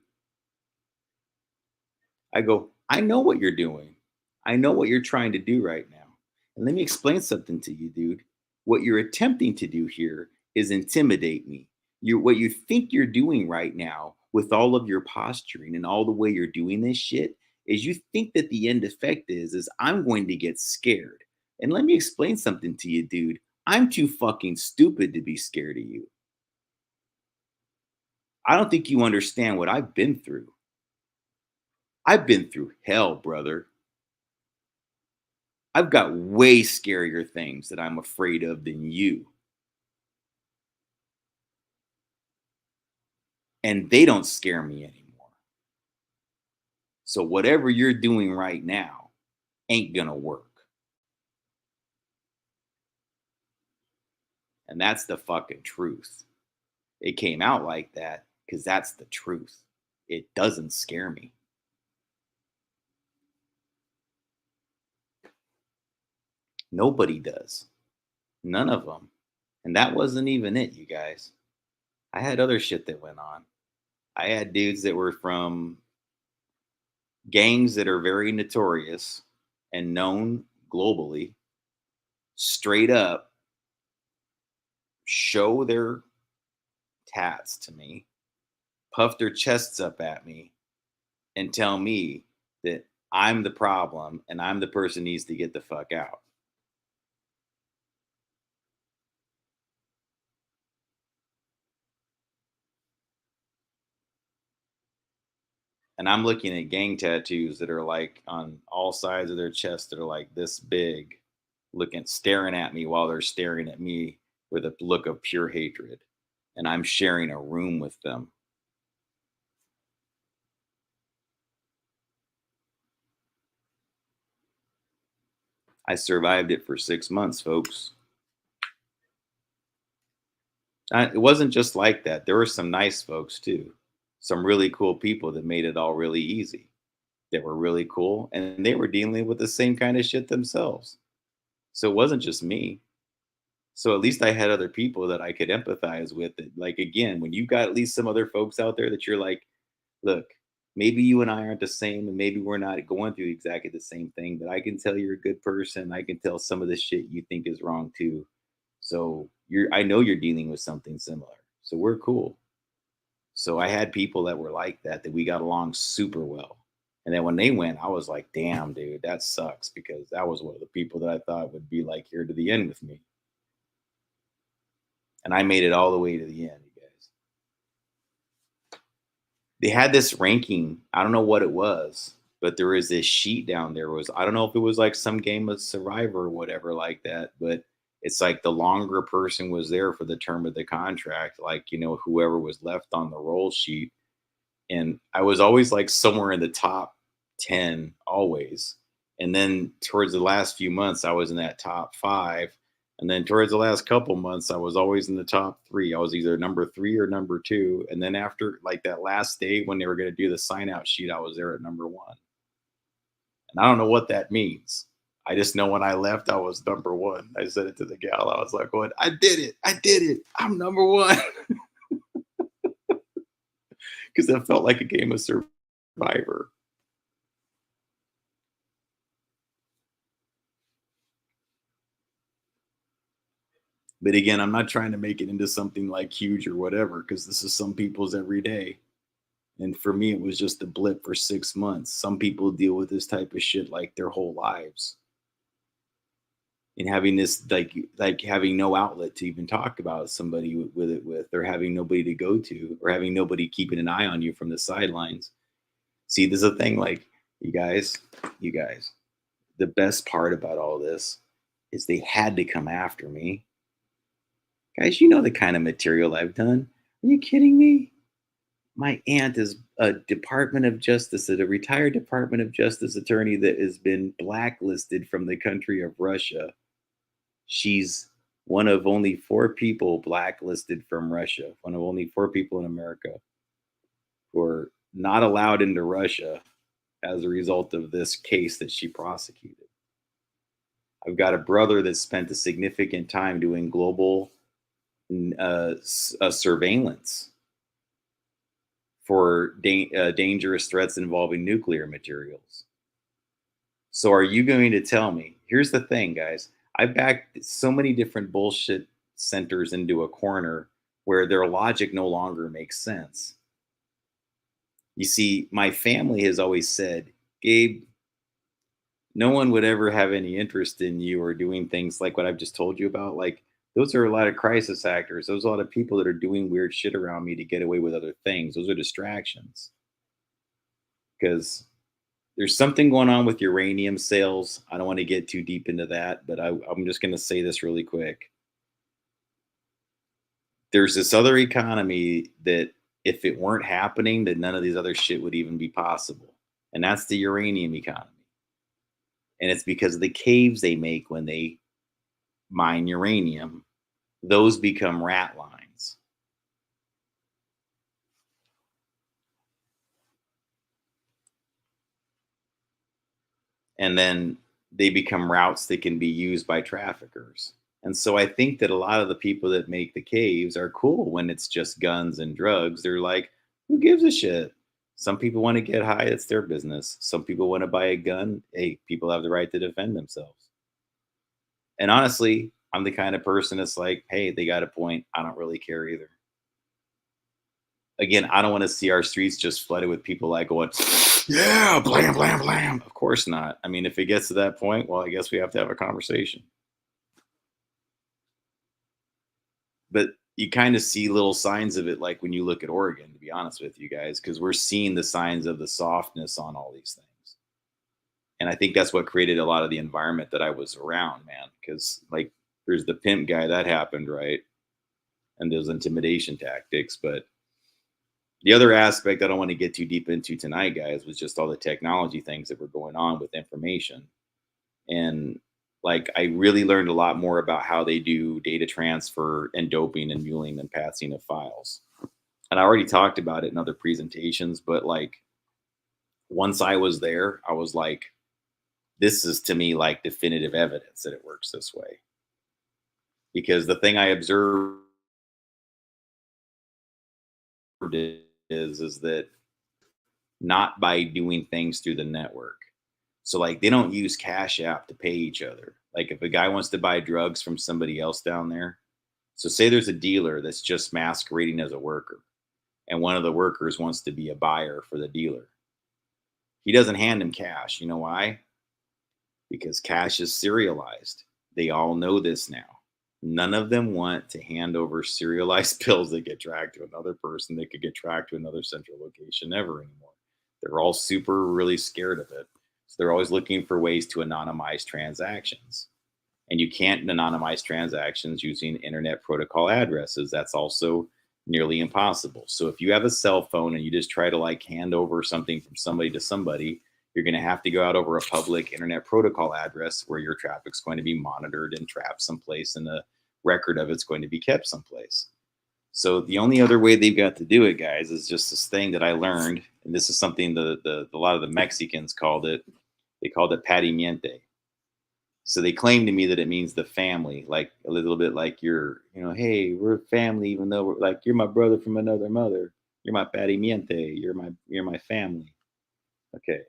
I go, I know what you're doing. I know what you're trying to do right now. And let me explain something to you, dude. What you're attempting to do here is intimidate me. What you think you're doing right now with all of your posturing and all the way you're doing this shit is you think that the end effect is I'm going to get scared. And let me explain something to you, dude. I'm too fucking stupid to be scared of you. I don't think you understand what I've been through. I've been through hell, brother. I've got way scarier things that I'm afraid of than you. And they don't scare me anymore. So whatever you're doing right now ain't gonna work. And that's the fucking truth. It came out like that because that's the truth. It doesn't scare me. Nobody does. None of them. And that wasn't even it, you guys. I had other shit that went on. I had dudes that were from gangs that are very notorious and known globally straight up show their tats to me, puff their chests up at me, and tell me that I'm the problem and I'm the person who needs to get the fuck out. And I'm looking at gang tattoos that are like on all sides of their chest that are like this big, looking, staring at me while they're staring at me with a look of pure hatred. And I'm sharing a room with them. I survived it for 6 months, folks. It wasn't just like that. There were some nice folks too. Some really cool people that made it all really easy. That were really cool. And they were dealing with the same kind of shit themselves. So it wasn't just me. So at least I had other people that I could empathize with. That, like, again, when you got at least some other folks out there that you're like, look, maybe you and I aren't the same, and maybe we're not going through exactly the same thing, but I can tell you're a good person. I can tell some of the shit you think is wrong too. So I know you're dealing with something similar. So we're cool. So I had people that were like that, that we got along super well. And then when they went, I was like, damn, dude, that sucks because that was one of the people that I thought would be like here to the end with me. And I made it all the way to the end, you guys. They had this ranking. I don't know what it was. But there was this sheet down there was I don't know if it was like some game of Survivor or whatever like that, but it's like the longer a person was there for the term of the contract, like, whoever was left on the roll sheet. And I was always like somewhere in the top 10 always. And then towards the last few months, I was in that top 5. And then towards the last couple months, I was always in the top 3. I was either number 3 or number 2. And then after like that last day when they were going to do the sign out sheet, I was there at number 1. And I don't know what that means. I just know when I left, I was number 1. I said it to the gal. I was like, "What? I did it! I did it! I'm number 1." Because it felt like a game of Survivor. But again, I'm not trying to make it into something like huge or whatever, because this is some people's every day. And for me, it was just a blip for 6 months. Some people deal with this type of shit like their whole lives. And having this like having no outlet to even talk about somebody with it with, or having nobody to go to, or having nobody keeping an eye on you from the sidelines. See, there's a thing like you guys, you guys. The best part about all this is they had to come after me. Guys, you know the kind of material I've done. Are you kidding me? My aunt is a Department of Justice, a retired Department of Justice attorney that has been blacklisted from the country of Russia. She's one of only 4 people blacklisted from Russia, one of only 4 people in America who are not allowed into Russia as a result of this case that she prosecuted. I've got a brother that spent a significant time doing global surveillance for dangerous threats involving nuclear materials. So, are you going to tell me? Here's the thing, guys. I backed so many different bullshit centers into a corner where their logic no longer makes sense. You see, my family has always said, Gabe, no one would ever have any interest in you or doing things like what I've just told you about. Like, those are a lot of crisis actors. Those are a lot of people that are doing weird shit around me to get away with other things. Those are distractions. Because there's something going on with uranium sales. I don't want to get too deep into that, but I'm just going to say this really quick. There's this other economy that if it weren't happening, that none of these other shit would even be possible. And that's the uranium economy. And it's because of the caves they make when they mine uranium. Those become rat lines. And then they become routes that can be used by traffickers. And so I think that a lot of the people that make the caves are cool when it's just guns and drugs. They're like, who gives a shit? Some people want to get high, it's their business. Some people want to buy a gun. Hey, people have the right to defend themselves. And honestly, I'm the kind of person that's like, hey, they got a point. I don't really care either. Again, I don't want to see our streets just flooded with people like going, yeah, blam, blam, blam. Of course not. I mean, if it gets to that point, well, I guess we have to have a conversation. But you kind of see little signs of it, like when you look at Oregon, to be honest with you guys, because we're seeing the signs of the softness on all these things. And I think that's what created a lot of the environment that I was around, man. Because, like, there's the pimp guy that happened, right? And those intimidation tactics. But the other aspect I don't want to get too deep into tonight, guys, was just all the technology things that were going on with information. And like I really learned a lot more about how they do data transfer and doping and muling and passing of files. And I already talked about it in other presentations, but like once I was there, I was like, this is to me like definitive evidence that it works this way. Because the thing I observed is that not by doing things through the network. So like they don't use Cash App to pay each other. Like if a guy wants to buy drugs from somebody else down there, so say there's a dealer that's just masquerading as a worker, and one of the workers wants to be a buyer for the dealer. He doesn't hand him cash. You know why? Because cash is serialized. They all know this now. None of them want to hand over serialized bills that get tracked to another person that could get tracked to another central location ever anymore. They're all super really scared of it. So they're always looking for ways to anonymize transactions. And you can't anonymize transactions using internet protocol addresses. That's also nearly impossible. So if you have a cell phone and you just try to like hand over something from somebody to somebody, you're going to have to go out over a public internet protocol address where your traffic's going to be monitored and trapped someplace, and the record of it's going to be kept someplace. So the only other way they've got to do it, guys, is just this thing that I learned, and this is something the a lot of the Mexicans called it. They called it patimiente. So they claim to me that it means the family, like a little bit like you're, hey, we're family, even though we're like you're my brother from another mother. You're my patimiente. You're my family. Okay,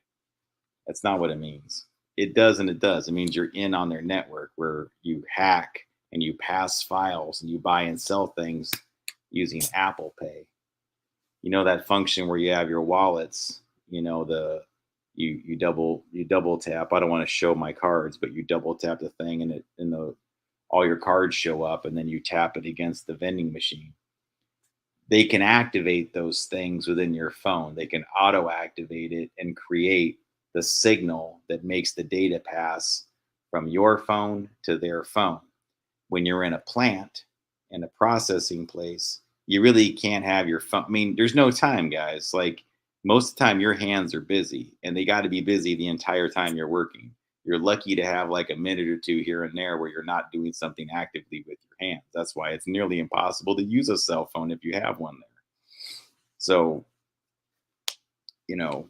that's not what it means. It does and it does. It means you're in on their network where you hack and you pass files and you buy and sell things using Apple Pay. That function where you have your wallets, the you double tap. I don't want to show my cards, but you double tap the thing and the all your cards show up, and then you tap it against the vending machine. They can activate those things within your phone. They can auto activate it and create the signal that makes the data pass from your phone to their phone. When you're in a plant, in a processing place, you really can't have your phone. I mean, there's no time, guys. Like most of the time, your hands are busy, and they got to be busy the entire time you're working. You're lucky to have like a minute or two here and there where you're not doing something actively with your hands. That's why it's nearly impossible to use a cell phone if you have one there. So, you know,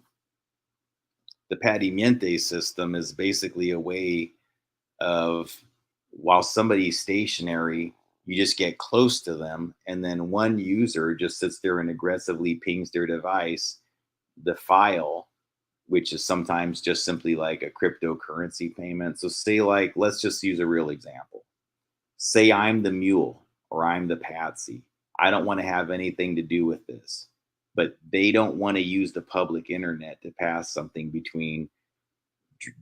the Padimiente system is basically a way of, while somebody's stationary, you just get close to them, and then one user just sits there and aggressively pings their device the file, which is sometimes just simply like a cryptocurrency payment. So, say, like, let's just use a real example. Say I'm the mule or I'm the patsy. I don't want to have anything to do with this, but they don't want to use the public internet to pass something between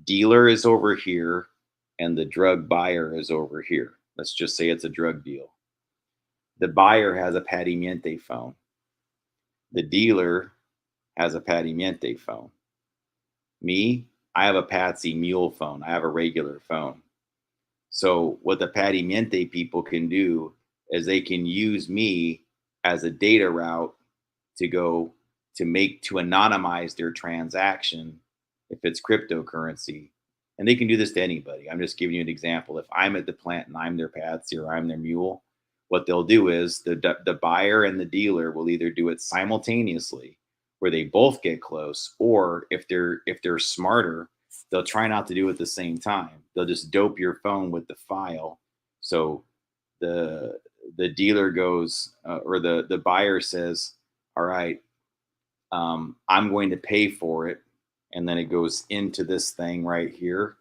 dealer is over here and the drug buyer is over here. Let's just say it's a drug deal. The buyer has a Padimiente phone. The dealer has a Padimiente phone. Me, I have a Patsy Mule phone. I have a regular phone. So what the Padimiente people can do is they can use me as a data route to go to anonymize their transaction if it's cryptocurrency. And they can do this to anybody. I'm just giving you an example. If I'm at the plant and I'm their Patsy or I'm their mule, what they'll do is the buyer and the dealer will either do it simultaneously where they both get close, or if they're smarter, they'll try not to do it at the same time. They'll just dope your phone with the file. So the the dealer goes, or the buyer says, all right, I'm going to pay for it. And then it goes into this thing right here.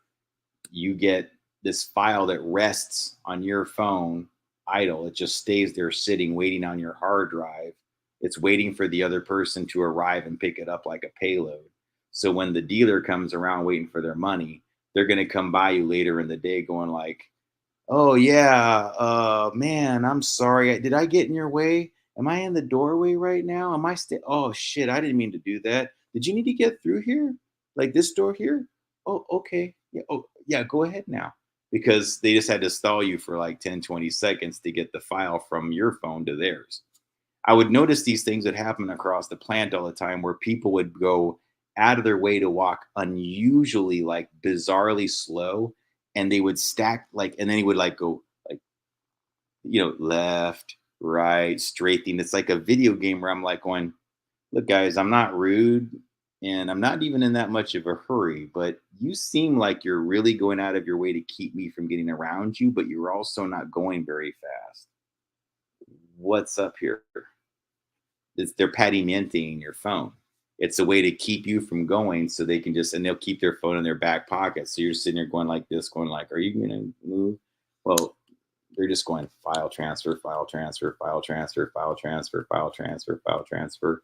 You get this file that rests on your phone idle. It just stays there sitting, waiting on your hard drive. It's waiting for the other person to arrive and pick it up like a payload. So when the dealer comes around waiting for their money, they're going to come by you later in the day going like, oh yeah, man, I'm sorry. Did I get in your way? Am I in the doorway right now? Am I still? Oh shit, I didn't mean to do that. Did you need to get through here? Like this door here? Oh, okay. Yeah, oh, yeah, go ahead now. Because they just had to stall you for like 10, 20 seconds to get the file from your phone to theirs. I would notice these things that happen across the plant all the time where people would go out of their way to walk unusually, like bizarrely slow, and they would stack like, and then he would like go like, left, right, straight thing. It's like a video game where I'm like going, look, guys, I'm not rude and I'm not even in that much of a hurry, but you seem like you're really going out of your way to keep me from getting around you, but you're also not going very fast. What's up here? They're patty-minting your phone. It's a way to keep you from going, so they can just, and they'll keep their phone in their back pocket. So you're sitting there going like this, going like, are you going to move? Well, they're just going file transfer, file transfer, file transfer, file transfer, file transfer, file transfer.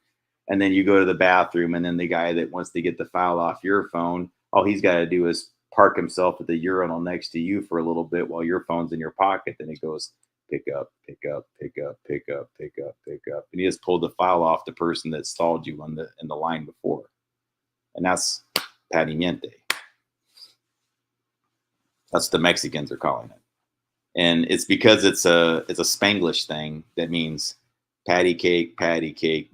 And then you go to the bathroom, and then the guy that wants to get the file off your phone, all he's got to do is park himself at the urinal next to you for a little bit while your phone's in your pocket. Then it goes pick up, pick up, pick up, pick up, pick up, pick up. And he just pulled the file off the person that stalled you on in the line before. and that's patty miente. That's what the Mexicans are calling it, and it's because it's a Spanglish thing that means patty cake,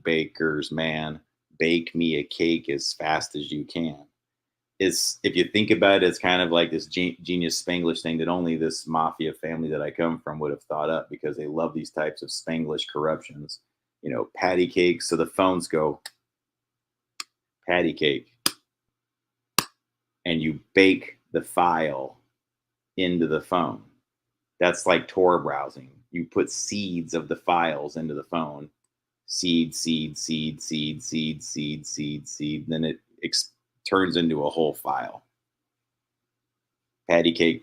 baker's man, bake me a cake as fast as you can. It's if you think about it, it's kind of like this genius Spanglish thing that only this mafia family that I come from would have thought up because they love these types of Spanglish corruptions. Patty cake. So the phones go patty cake, and you bake the file into the phone. That's like Tor browsing. You put seeds of the files into the phone. Seed, seed, seed, seed, seed, seed, seed, seed. Then it turns into a whole file. Patty cake,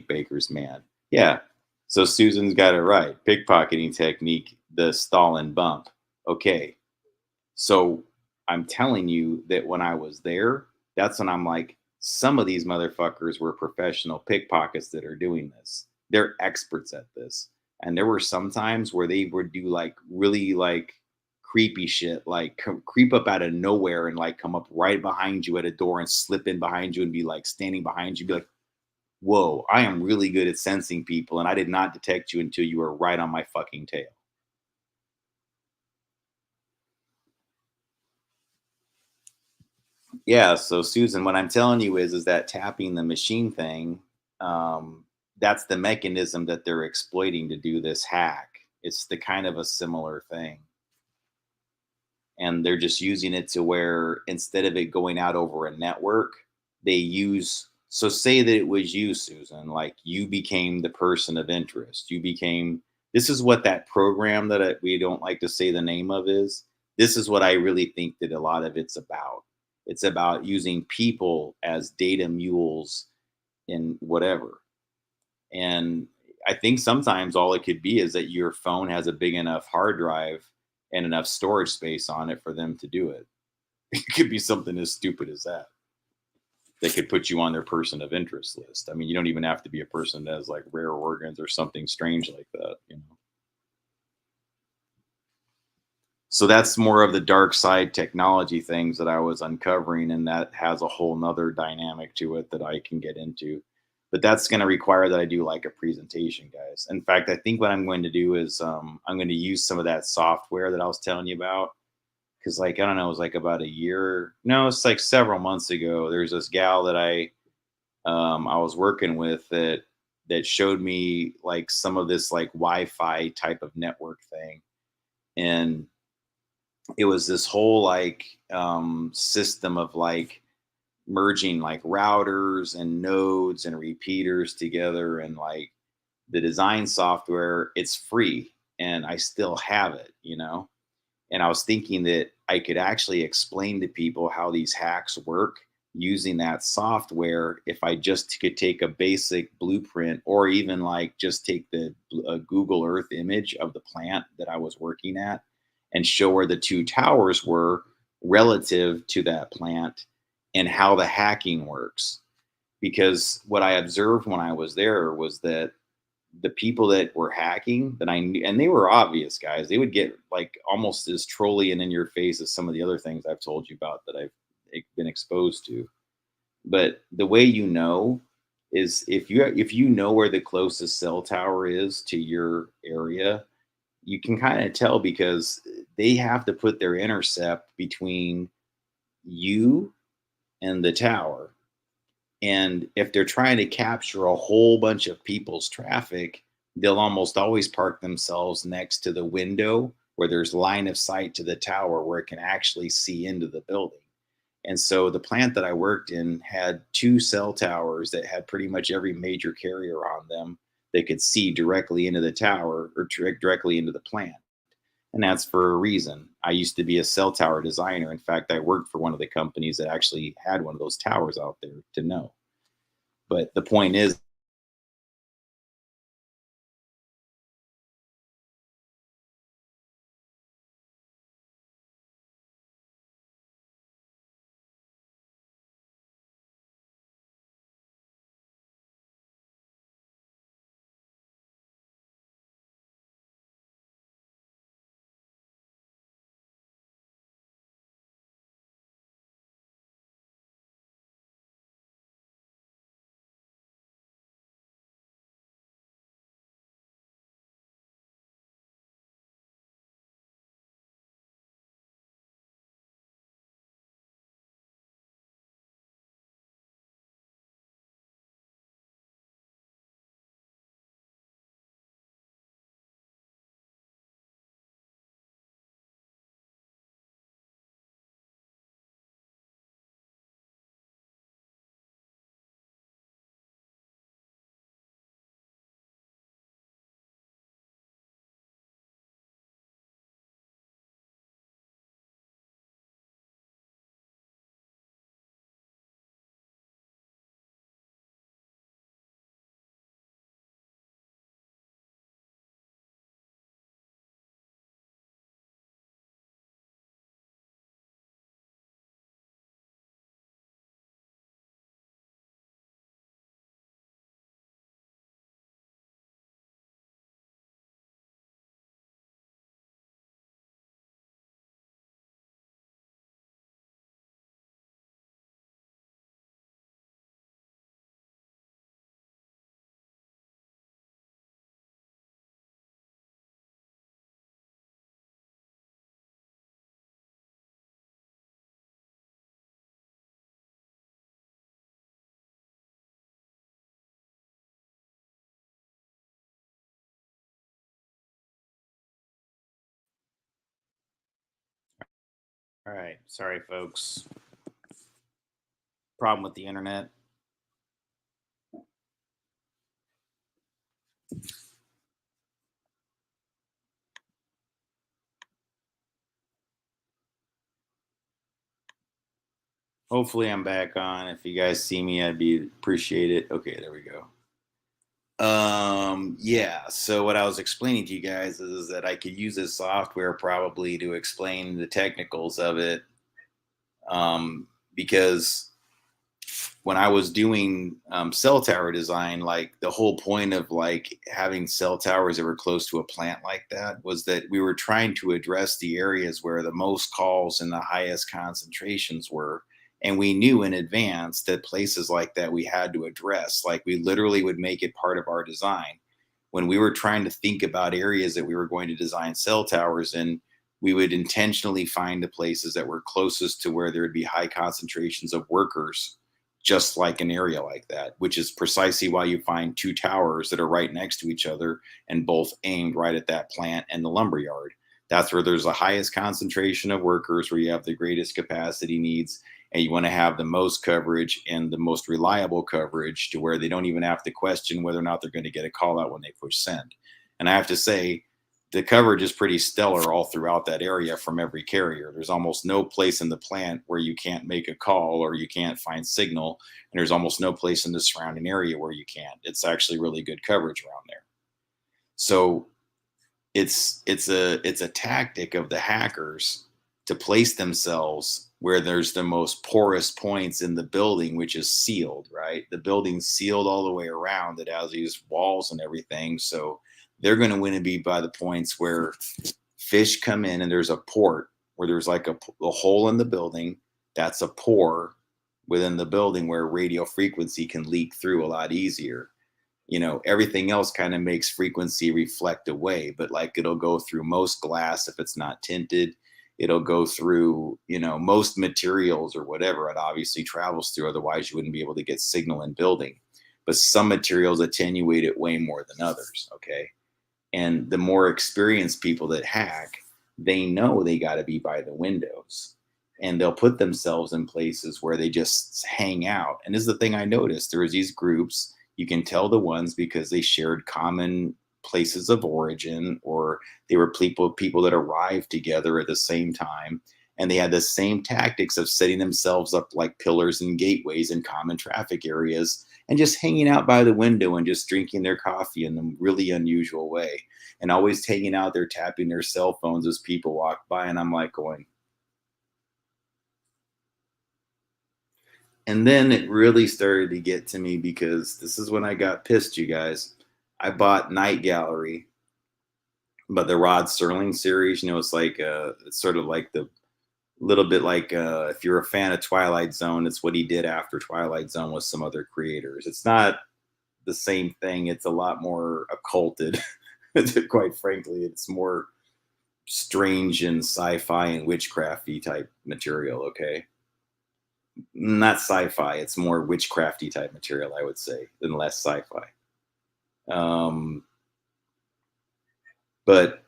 baker's man. Yeah. So Susan's got it right. Pickpocketing technique, the Stalin bump. Okay. So I'm telling you that when I was there, that's when I'm like, some of these motherfuckers were professional pickpockets that are doing this. They're experts at this. And there were some times where they would do like really like creepy shit, like creep up out of nowhere and like come up right behind you at a door and slip in behind you and be like standing behind you, be like, whoa, I am really good at sensing people, and I did not detect you until you were right on my fucking tail. Yeah, so Susan, what I'm telling you is that tapping the machine thing, that's the mechanism that they're exploiting to do this hack. It's the kind of a similar thing. And they're just using it to where instead of it going out over a network, they use so say that it was you, Susan, like you became the person of interest. You became this is what that program that we don't like to say the name of is. This is what I really think that a lot of it's about. It's about using people as data mules in whatever. And I think sometimes all it could be is that your phone has a big enough hard drive and enough storage space on it for them to do it. It could be something as stupid as that. They could put you on their person of interest list. I mean, you don't even have to be a person that has like rare organs or something strange like that. So that's more of the dark side technology things that I was uncovering, and that has a whole nother dynamic to it that I can get into. But that's going to require that I do like a presentation, guys. In fact, I think what I'm going to do is I'm going to use some of that software that I was telling you about. Because like I don't know, it was like about a year. No, it's like several months ago. There's this gal that I was working with that showed me like some of this like Wi-Fi type of network thing, and it was this whole like system of like merging like routers and nodes and repeaters together, and like the design software, it's free and I still have it. And I was thinking that I could actually explain to people how these hacks work using that software if I just could take a basic blueprint, or even like just take the Google Earth image of the plant that I was working at and show where the two towers were relative to that plant and how the hacking works. Because what I observed when I was there was that the people that were hacking that I knew, and they were obvious guys, they would get like almost as trolly and in your face as some of the other things I've told you about that I've been exposed to. But the way is if you know where the closest cell tower is to your area, you can kind of tell because they have to put their intercept between you and the tower. And if they're trying to capture a whole bunch of people's traffic, they'll almost always park themselves next to the window where there's line of sight to the tower where it can actually see into the building. And so the plant that I worked in had two cell towers that had pretty much every major carrier on them that could see directly into the tower or directly into the plant. And that's for a reason. I used to be a cell tower designer. In fact, I worked for one of the companies that actually had one of those towers out there to know. But the point is All right. Sorry, folks. Problem with the internet. Hopefully, I'm back on. If you guys see me, I'd be appreciate it. Okay, there we go. Yeah. So what I was explaining to you guys is that I could use this software probably to explain the technicals of it. Because when I was doing cell tower design, like the whole point of like having cell towers that were close to a plant like that was that we were trying to address the areas where the most calls and the highest concentrations were. And we knew in advance that places like that we had to address. Like we literally would make it part of our design. When we were trying to think about areas that we were going to design cell towers in, we would intentionally find the places that were closest to where there would be high concentrations of workers, just like an area like that, which is precisely why you find two towers that are right next to each other and both aimed right at that plant and the lumber yard. That's where there's the highest concentration of workers, where you have the greatest capacity needs, and you want to have the most coverage and the most reliable coverage to where they don't even have to question whether or not they're going to get a call out when they push send. And I have to say, the coverage is pretty stellar all throughout that area from every carrier. There's almost no place in the plant where you can't make a call or you can't find signal. And there's almost no place in the surrounding area where you can't. It's actually really good coverage around there. So it's a tactic of the hackers to place themselves where there's the most porous points in the building, which is sealed, right? The building's sealed all the way around. It has these walls and everything. So they're going to win and be by the points where fish come in and there's a port where there's like a hole in the building. That's a pore within the building where radio frequency can leak through a lot easier. Everything else kind of makes frequency reflect away, but like it'll go through most glass if it's not tinted. It'll go through, most materials or whatever it obviously travels through. Otherwise, you wouldn't be able to get signal in building. But some materials attenuate it way more than others. Okay. And the more experienced people that hack, they know they got to be by the windows, and they'll put themselves in places where they just hang out. And this is the thing I noticed. There was these groups, you can tell the ones because they shared common places of origin, or they were people that arrived together at the same time, and they had the same tactics of setting themselves up like pillars and gateways in common traffic areas and just hanging out by the window and just drinking their coffee in a really unusual way, and always hanging out there tapping their cell phones as people walk by. And I'm like going, and then it really started to get to me, because this is when I got pissed, you guys. I bought Night Gallery, but the Rod Serling series. It's like it's sort of like the little bit like, if you're a fan of Twilight Zone, it's what he did after Twilight Zone with some other creators. It's not the same thing. It's a lot more occulted. Quite frankly, it's more strange and sci-fi and witchcrafty type material. Okay, not sci-fi. It's more witchcrafty type material, I would say, than less sci-fi. Um, but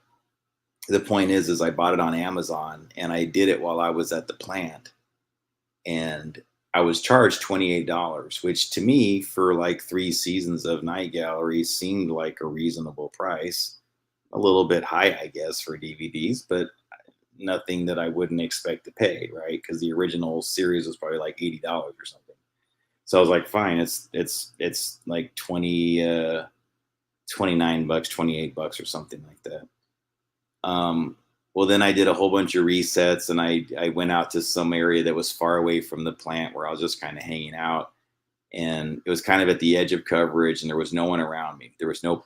the point is I bought it on Amazon, and I did it while I was at the plant, and I was charged $28, which to me, for like 3 seasons of Night Gallery, seemed like a reasonable price. A little bit high, I guess, for DVDs, but nothing that I wouldn't expect to pay, right? Because the original series was probably like $80 or something. So I was like, fine, it's like 29 bucks, $28 or something like that. Well, then I did a whole bunch of resets, and I went out to some area that was far away from the plant where I was just kind of hanging out, and it was kind of at the edge of coverage, and there was no one around me. There was no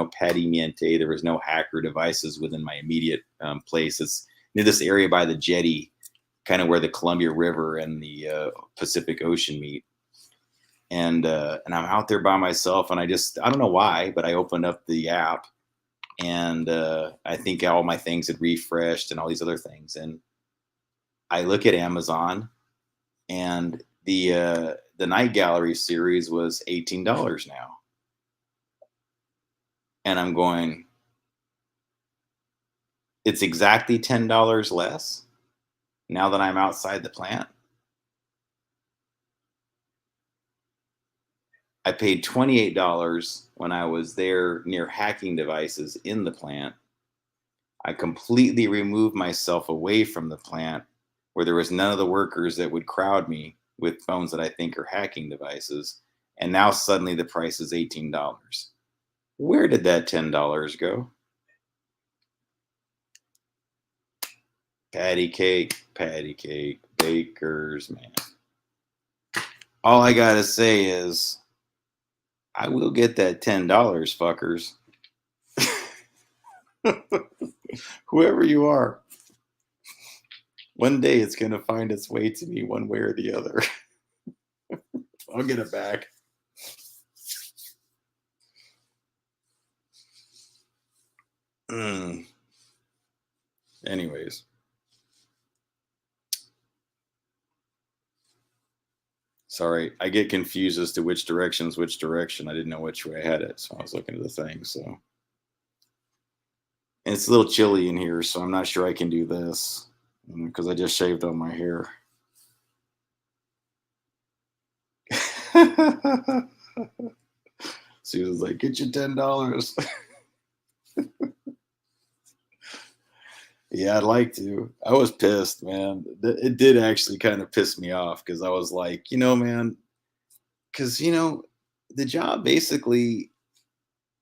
Patty Miente. There was no hacker devices within my immediate place. It's near this area by the jetty, kind of where the Columbia River and the Pacific Ocean meet. And I'm out there by myself, and I don't know why, but I opened up the app, and I think all my things had refreshed and all these other things, and I look at Amazon, and the Night Gallery series was $18 now, and I'm going, it's exactly $10 less. now that I'm outside the plant. I paid $28 when I was there near hacking devices in the plant. I completely removed myself away from the plant where there was none of the workers that would crowd me with phones that I think are hacking devices. And now suddenly the price is $18. Where did that $10 go? Patty cake, bakers, man. All I gotta say is, I will get that $10, fuckers. Whoever you are, one day it's gonna find its way to me one way or the other. I'll get it back. Anyways. Sorry, I get confused as to which direction's which direction. I didn't know which way I had it, so I was looking at the thing. So, and it's a little chilly in here, so I'm not sure I can do this because I just shaved all my hair. Susan's like, "Get your $10." Yeah, I'd like to. I was pissed, man. It did actually kind of piss me off because I was like, man, because the job basically,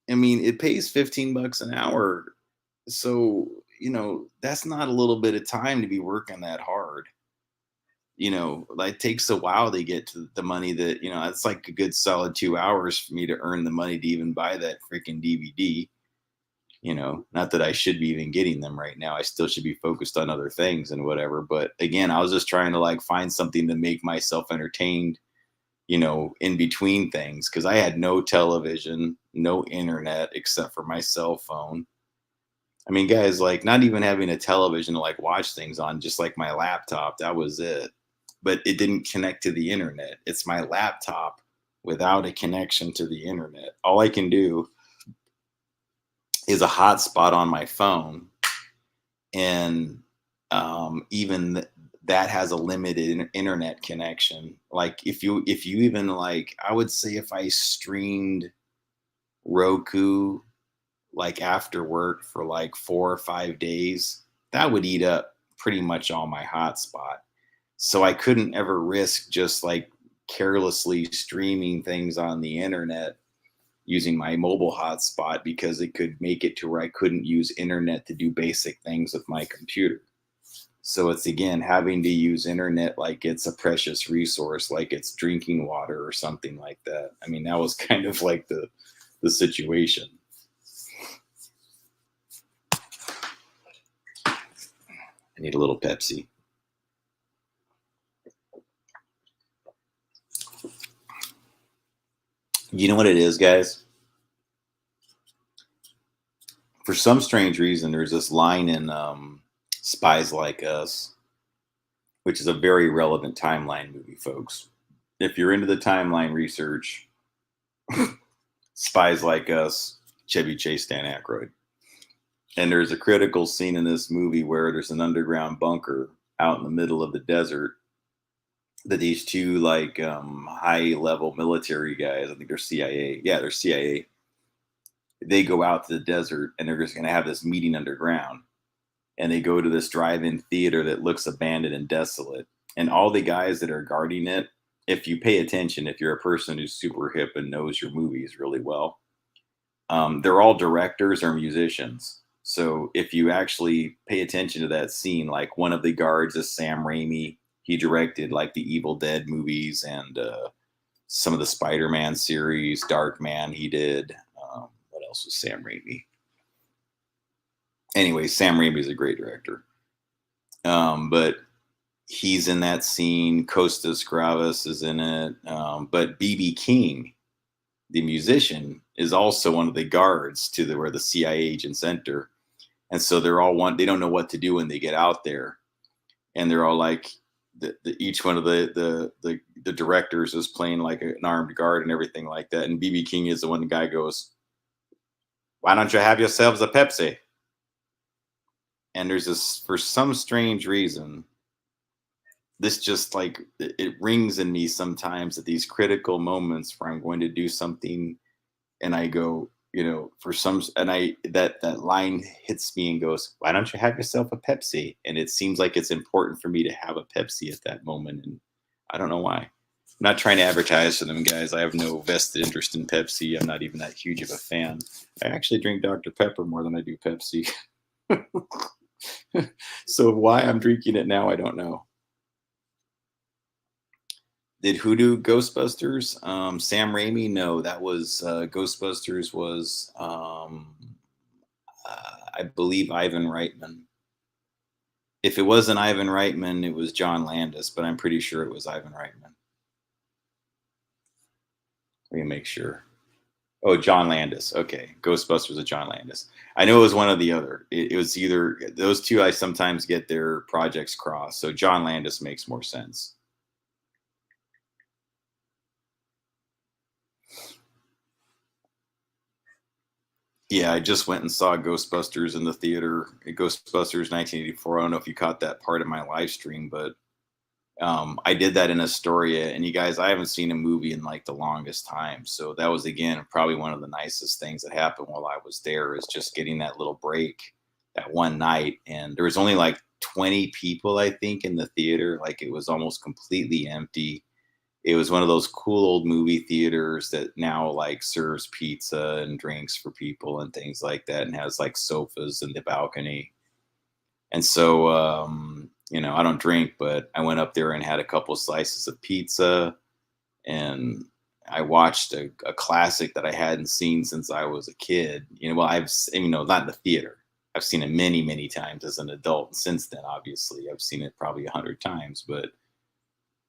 I mean, it pays $15 an hour. So, that's not a little bit of time to be working that hard. Like, it takes a while to get to the money that, it's like a good solid 2 hours for me to earn the money to even buy that freaking DVD. Not that I should be even getting them right now. I still should be focused on other things and whatever. But again, I was just trying to like find something to make myself entertained, in between things, because I had no television, no internet except for my cell phone. I mean, guys, like not even having a television to like watch things on, just like my laptop, that was it. But it didn't connect to the internet. It's my laptop without a connection to the internet. All I can do is a hotspot on my phone, and even that has a limited internet connection. Like if you even like, I would say if I streamed Roku like after work for like 4 or 5 days, that would eat up pretty much all my hotspot. So I couldn't ever risk just like carelessly streaming things on the internet using my mobile hotspot, because it could make it to where I couldn't use internet to do basic things with my computer. So it's again having to use internet like it's a precious resource, like it's drinking water or something like that. I mean, that was kind of like the situation. I need a little Pepsi. You know what it is, guys? For some strange reason, there's this line in Spies Like Us, which is a very relevant timeline movie, folks. If you're into the timeline research, Spies Like Us, Chevy Chase, Dan Aykroyd. And there's a critical scene in this movie where there's an underground bunker out in the middle of the desert that these two like high level military guys, I think they're CIA. Yeah, they're CIA. They go out to the desert and they're just going to have this meeting underground. And they go to this drive-in theater that looks abandoned and desolate. And all the guys that are guarding it, if you pay attention, if you're a person who's super hip and knows your movies really well, they're all directors or musicians. So if you actually pay attention to that scene, like one of the guards is Sam Raimi. He directed like the Evil Dead movies and some of the Spider-Man series, Dark Man he did. What else was Sam Raimi? Anyway, Sam Raimi is a great director. But he's in that scene. Costas Gravis is in it. But B.B. King, the musician, is also one of the guards to where the CIA agents enter. And so they're all they don't know what to do when they get out there. And they're all like, each one of the directors is playing like an armed guard and everything like that. And B.B. King is the one, the guy goes, "Why don't you have yourselves a Pepsi?" And there's this, for some strange reason, this just like it rings in me sometimes at these critical moments where I'm going to do something and I go, for some, and that line hits me and goes, "Why don't you have yourself a Pepsi?" And it seems like it's important for me to have a Pepsi at that moment, and I don't know why. I'm not trying to advertise for them, guys. I have no vested interest in Pepsi. I'm not even that huge of a fan. I actually drink Dr. Pepper more than I do Pepsi. So why I'm drinking it now, I don't know. Did who do Ghostbusters? Sam Raimi? No, that was Ghostbusters was I believe Ivan Reitman. If it wasn't Ivan Reitman, it was John Landis, but I'm pretty sure it was Ivan Reitman. Let me make sure. Oh, John Landis. Okay, Ghostbusters of John Landis. I know it was one or the other. It was either those two. I sometimes get their projects crossed. So John Landis makes more sense. Yeah, I just went and saw Ghostbusters in the theater. Ghostbusters 1984. I don't know if you caught that part of my live stream, but I did that in Astoria. And you guys, I haven't seen a movie in like the longest time. So that was again probably one of the nicest things that happened while I was there is just getting that little break that one night. And there was only like 20 people, I think, in the theater. Like it was almost completely empty. It was one of those cool old movie theaters that now like serves pizza and drinks for people and things like that and has like sofas in the balcony. And so I don't drink, but I went up there and had a couple slices of pizza and I watched a classic that I hadn't seen since I was a kid. Well, not in the theater. I've seen it many, many times as an adult. And since then, obviously, I've seen it probably 100 times, but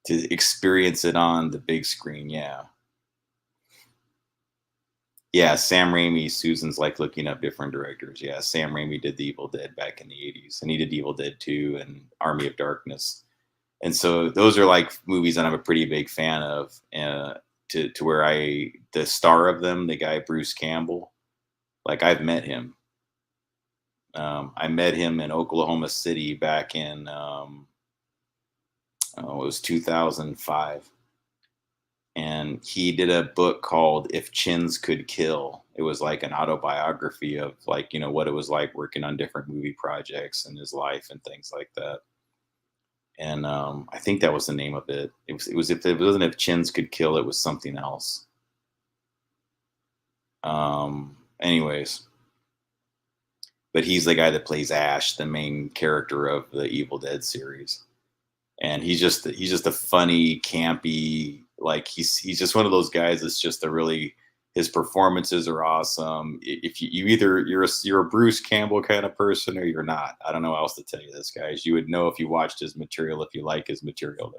to experience it on the big screen, yeah. Yeah, Sam Raimi, Susan's like looking up different directors. Yeah, Sam Raimi did The Evil Dead back in the 80s, and he did Evil Dead 2 and Army of Darkness. And so those are like movies that I'm a pretty big fan of. To where the star of them, the guy Bruce Campbell, like I've met him. I met him in Oklahoma City back in it was 2005, and he did a book called If Chins Could Kill. It was like an autobiography of like what it was like working on different movie projects in his life and things like that. And I think that was the name of it. It was if it wasn't If Chins Could Kill, it was something else. Anyways, but he's the guy that plays Ash, the main character of the Evil Dead series, and he's just a funny, campy, like he's just one of those guys that's just a really his performances are awesome. If you either you're a Bruce Campbell kind of person or you're not. I don't know how else to tell you this, guys. You would know if you watched his material if you like his material.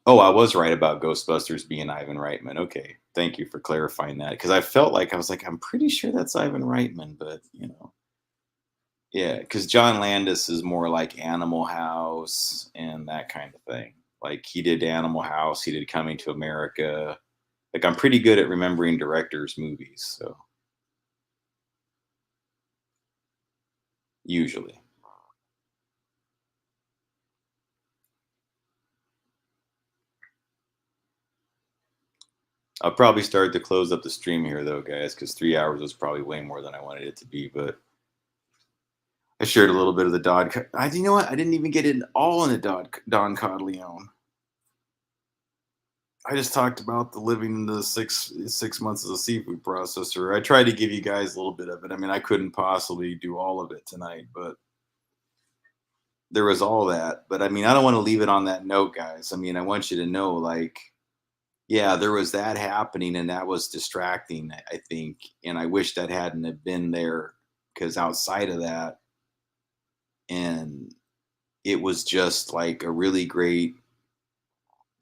Oh, I was right about Ghostbusters being Ivan Reitman. Okay, thank you for clarifying that because I felt like I was like I'm pretty sure that's Ivan Reitman, but yeah, because John Landis is more like Animal House and that kind of thing. Like he did Animal House, he did Coming to America. Like I'm pretty good at remembering directors' movies, so usually. I'll probably start to close up the stream here though, guys, because 3 hours was probably way more than I wanted it to be. But I shared a little bit of the you know what? I didn't even get it all in the Don CodLeon. I just talked about the living the 6 months as a seafood processor. I tried to give you guys a little bit of it. I mean, I couldn't possibly do all of it tonight, but there was all that. But I mean, I don't want to leave it on that note, guys. I mean, I want you to know, like, yeah, there was that happening, and that was distracting, I think. And I wish that hadn't have been there because outside of that, and it was just like a really great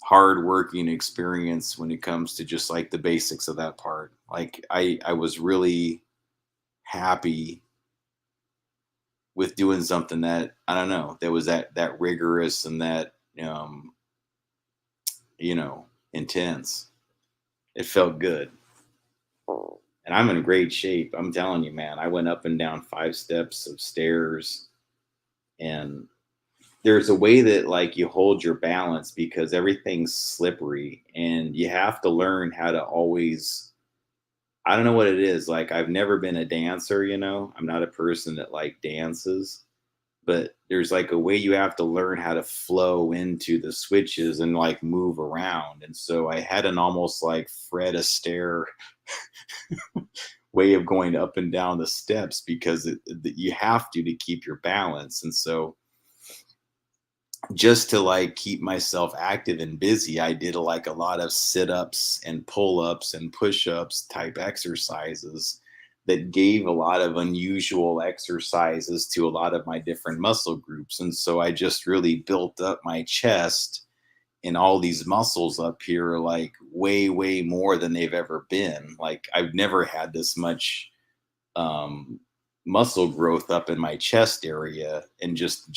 hard-working experience when it comes to just like the basics of that part. Like I was really happy with doing something that I don't know that was that rigorous and that you know intense. It felt good, and I'm in great shape. I'm telling you, man. I went up and down 5 steps of stairs, and there's a way that like you hold your balance because everything's slippery and you have to learn how to always, I don't know what it is. Like I've never been a dancer, you know. I'm not a person that like dances, but there's like a way you have to learn how to flow into the switches and like move around. And so I had an almost like Fred Astaire way of going up and down the steps because you have to keep your balance. And so just to like keep myself active and busy, I did like a lot of sit-ups and pull-ups and push-ups type exercises that gave a lot of unusual exercises to a lot of my different muscle groups. And so I just really built up my chest and all these muscles up here like way, way more than they've ever been. Like I've never had this much um muscle growth up in my chest area and just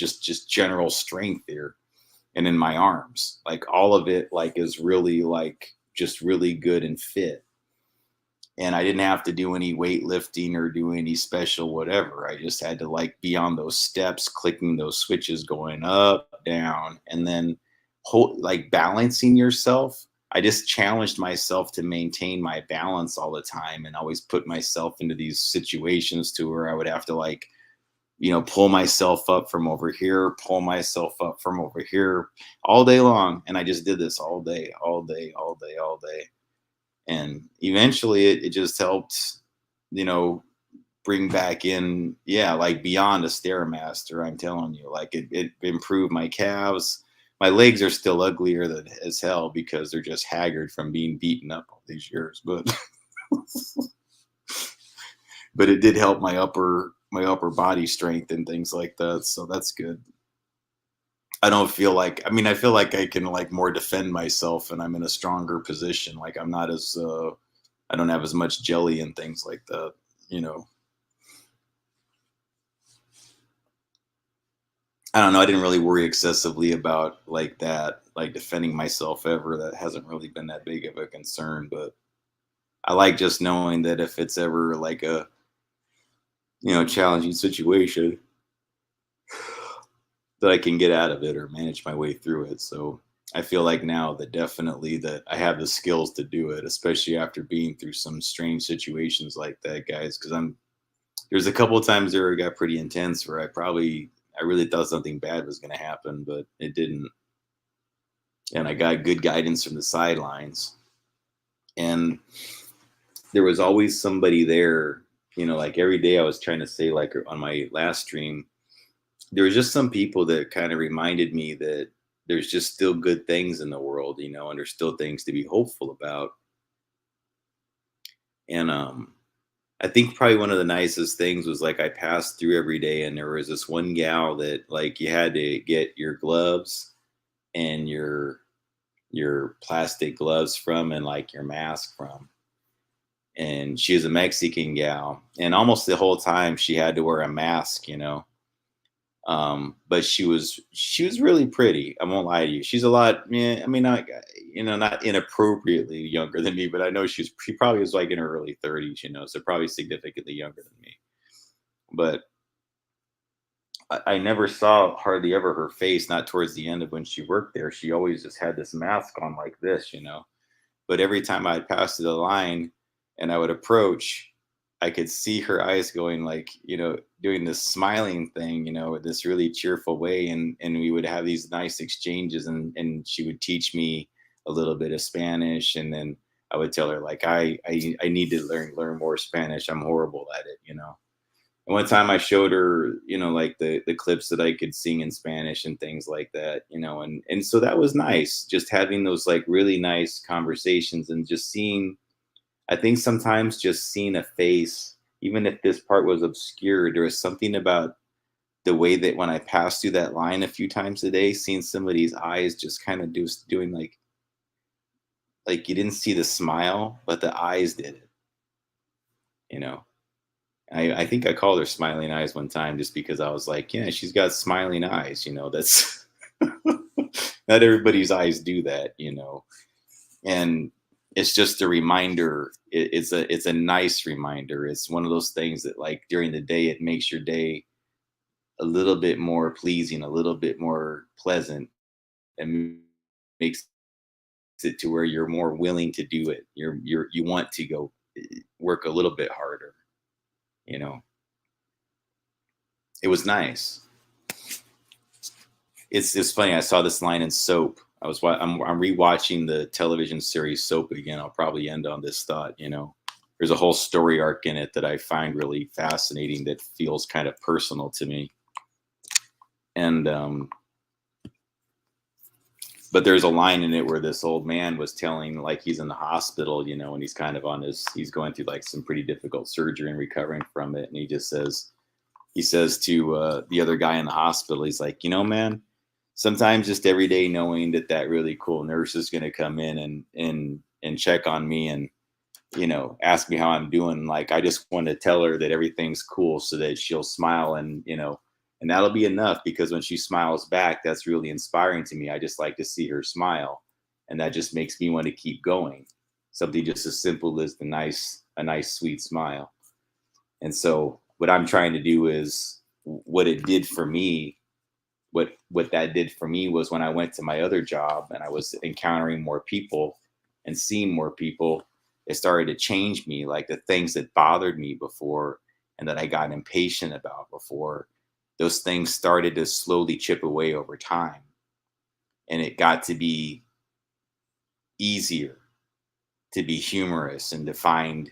general strength there and in my arms, like all of it like is really like just really good and fit. And I didn't have to do any weightlifting or do any special whatever. I just had to like be on those steps, clicking those switches, going up, down, and then like balancing yourself. I just challenged myself to maintain my balance all the time and always put myself into these situations to where I would have to like, pull myself up from over here, pull myself up from over here all day long. And I just did this all day, all day, all day, all day. And eventually it just helped, you know, bring back in, yeah, like beyond a stairmaster. I'm telling you, like it improved my calves. My legs are still uglier than as hell because they're just haggard from being beaten up all these years. But but it did help my upper body strength and things like that. So that's good. I don't feel like, I mean, I feel like I can like more defend myself and I'm in a stronger position. Like I'm not as I don't have as much jelly and things like that, you know. I don't know. I didn't really worry excessively about like that, like defending myself ever. That hasn't really been that big of a concern. But I like just knowing that if it's ever like a, challenging situation, that I can get out of it or manage my way through it. So I feel like now that definitely that I have the skills to do it, especially after being through some strange situations like that, guys. Because there's a couple of times there it got pretty intense where I really thought something bad was going to happen, but it didn't. And I got good guidance from the sidelines. And there was always somebody there, like every day I was trying to say, like on my last stream, there was just some people that kind of reminded me that there's just still good things in the world, and there's still things to be hopeful about. And I think probably one of the nicest things was like I passed through every day and there was this one gal that like you had to get your gloves and your plastic gloves from and like your mask from. And she was a Mexican gal. And almost the whole time she had to wear a mask. But she was really pretty. I won't lie to you. She's a lot, yeah, I mean, not not inappropriately younger than me, but I know she probably was like in her early 30s, so probably significantly younger than me. But I never saw hardly ever her face, not towards the end of when she worked there. She always just had this mask on like this. But every time I'd pass through the line and I would approach, I could see her eyes going like, doing this smiling thing, with this really cheerful way. And we would have these nice exchanges and she would teach me a little bit of Spanish. And then I would tell her like, I need to learn more Spanish. I'm horrible at it. And one time I showed her, like the clips that I could sing in Spanish and things like that, and so that was nice, just having those like really nice conversations and just seeing, I think sometimes just seeing a face, even if this part was obscured, there was something about the way that when I passed through that line a few times a day, seeing somebody's eyes just kind of doing like you didn't see the smile, but the eyes did it, you know. I think I called her smiling eyes one time just because I was like, yeah, she's got smiling eyes, that's not everybody's eyes do that. And it's just a reminder. It's a nice reminder. It's one of those things that like during the day, it makes your day a little bit more pleasing, a little bit more pleasant, and makes it to where you're more willing to do it. You want to go work a little bit harder. You know, it was nice. It's funny. I saw this line in Soap. I'm rewatching the television series Soap again. I'll probably end on this thought. There's a whole story arc in it that I find really fascinating that feels kind of personal to me. And but there's a line in it where this old man was telling, like, he's in the hospital, and he's kind of he's going through like some pretty difficult surgery and recovering from it. And he says to the other guy in the hospital, he's like, man, sometimes just every day knowing that really cool nurse is going to come in and check on me and, ask me how I'm doing. Like, I just want to tell her that everything's cool so that she'll smile and that'll be enough, because when she smiles back, that's really inspiring to me. I just like to see her smile, and that just makes me want to keep going. Something just as simple as a nice, sweet smile. And so what I'm trying to do is what it did for me. What that did for me was when I went to my other job and I was encountering more people and seeing more people, it started to change me. Like the things that bothered me before and that I got impatient about before, those things started to slowly chip away over time. And it got to be easier to be humorous and to find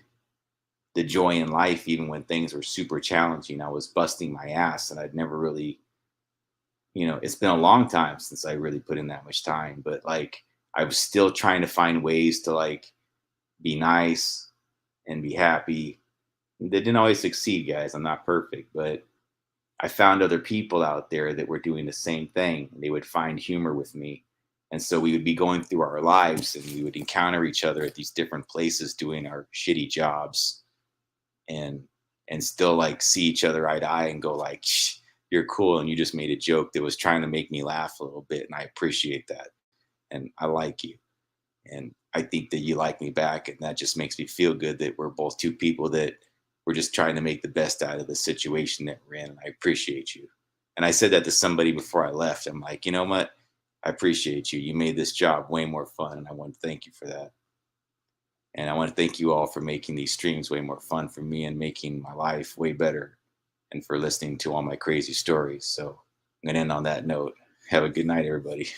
the joy in life, even when things were super challenging. I was busting my ass and I'd never really, it's been a long time since I really put in that much time, but like I was still trying to find ways to like be nice and be happy. They didn't always succeed, guys. I'm not perfect, but I found other people out there that were doing the same thing. They would find humor with me. And so we would be going through our lives and we would encounter each other at these different places doing our shitty jobs and still like see each other eye to eye and go like, "Shh, you're cool. And you just made a joke that was trying to make me laugh a little bit. And I appreciate that. And I like you. And I think that you like me back. And that just makes me feel good that we're both two people that we're just trying to make the best out of the situation that we're in. And I appreciate you." And I said that to somebody before I left. I'm like, you know what? I appreciate you. You made this job way more fun. And I want to thank you for that. And I want to thank you all for making these streams way more fun for me and making my life way better and for listening to all my crazy stories. So I'm going to end on that note. Have a good night, everybody.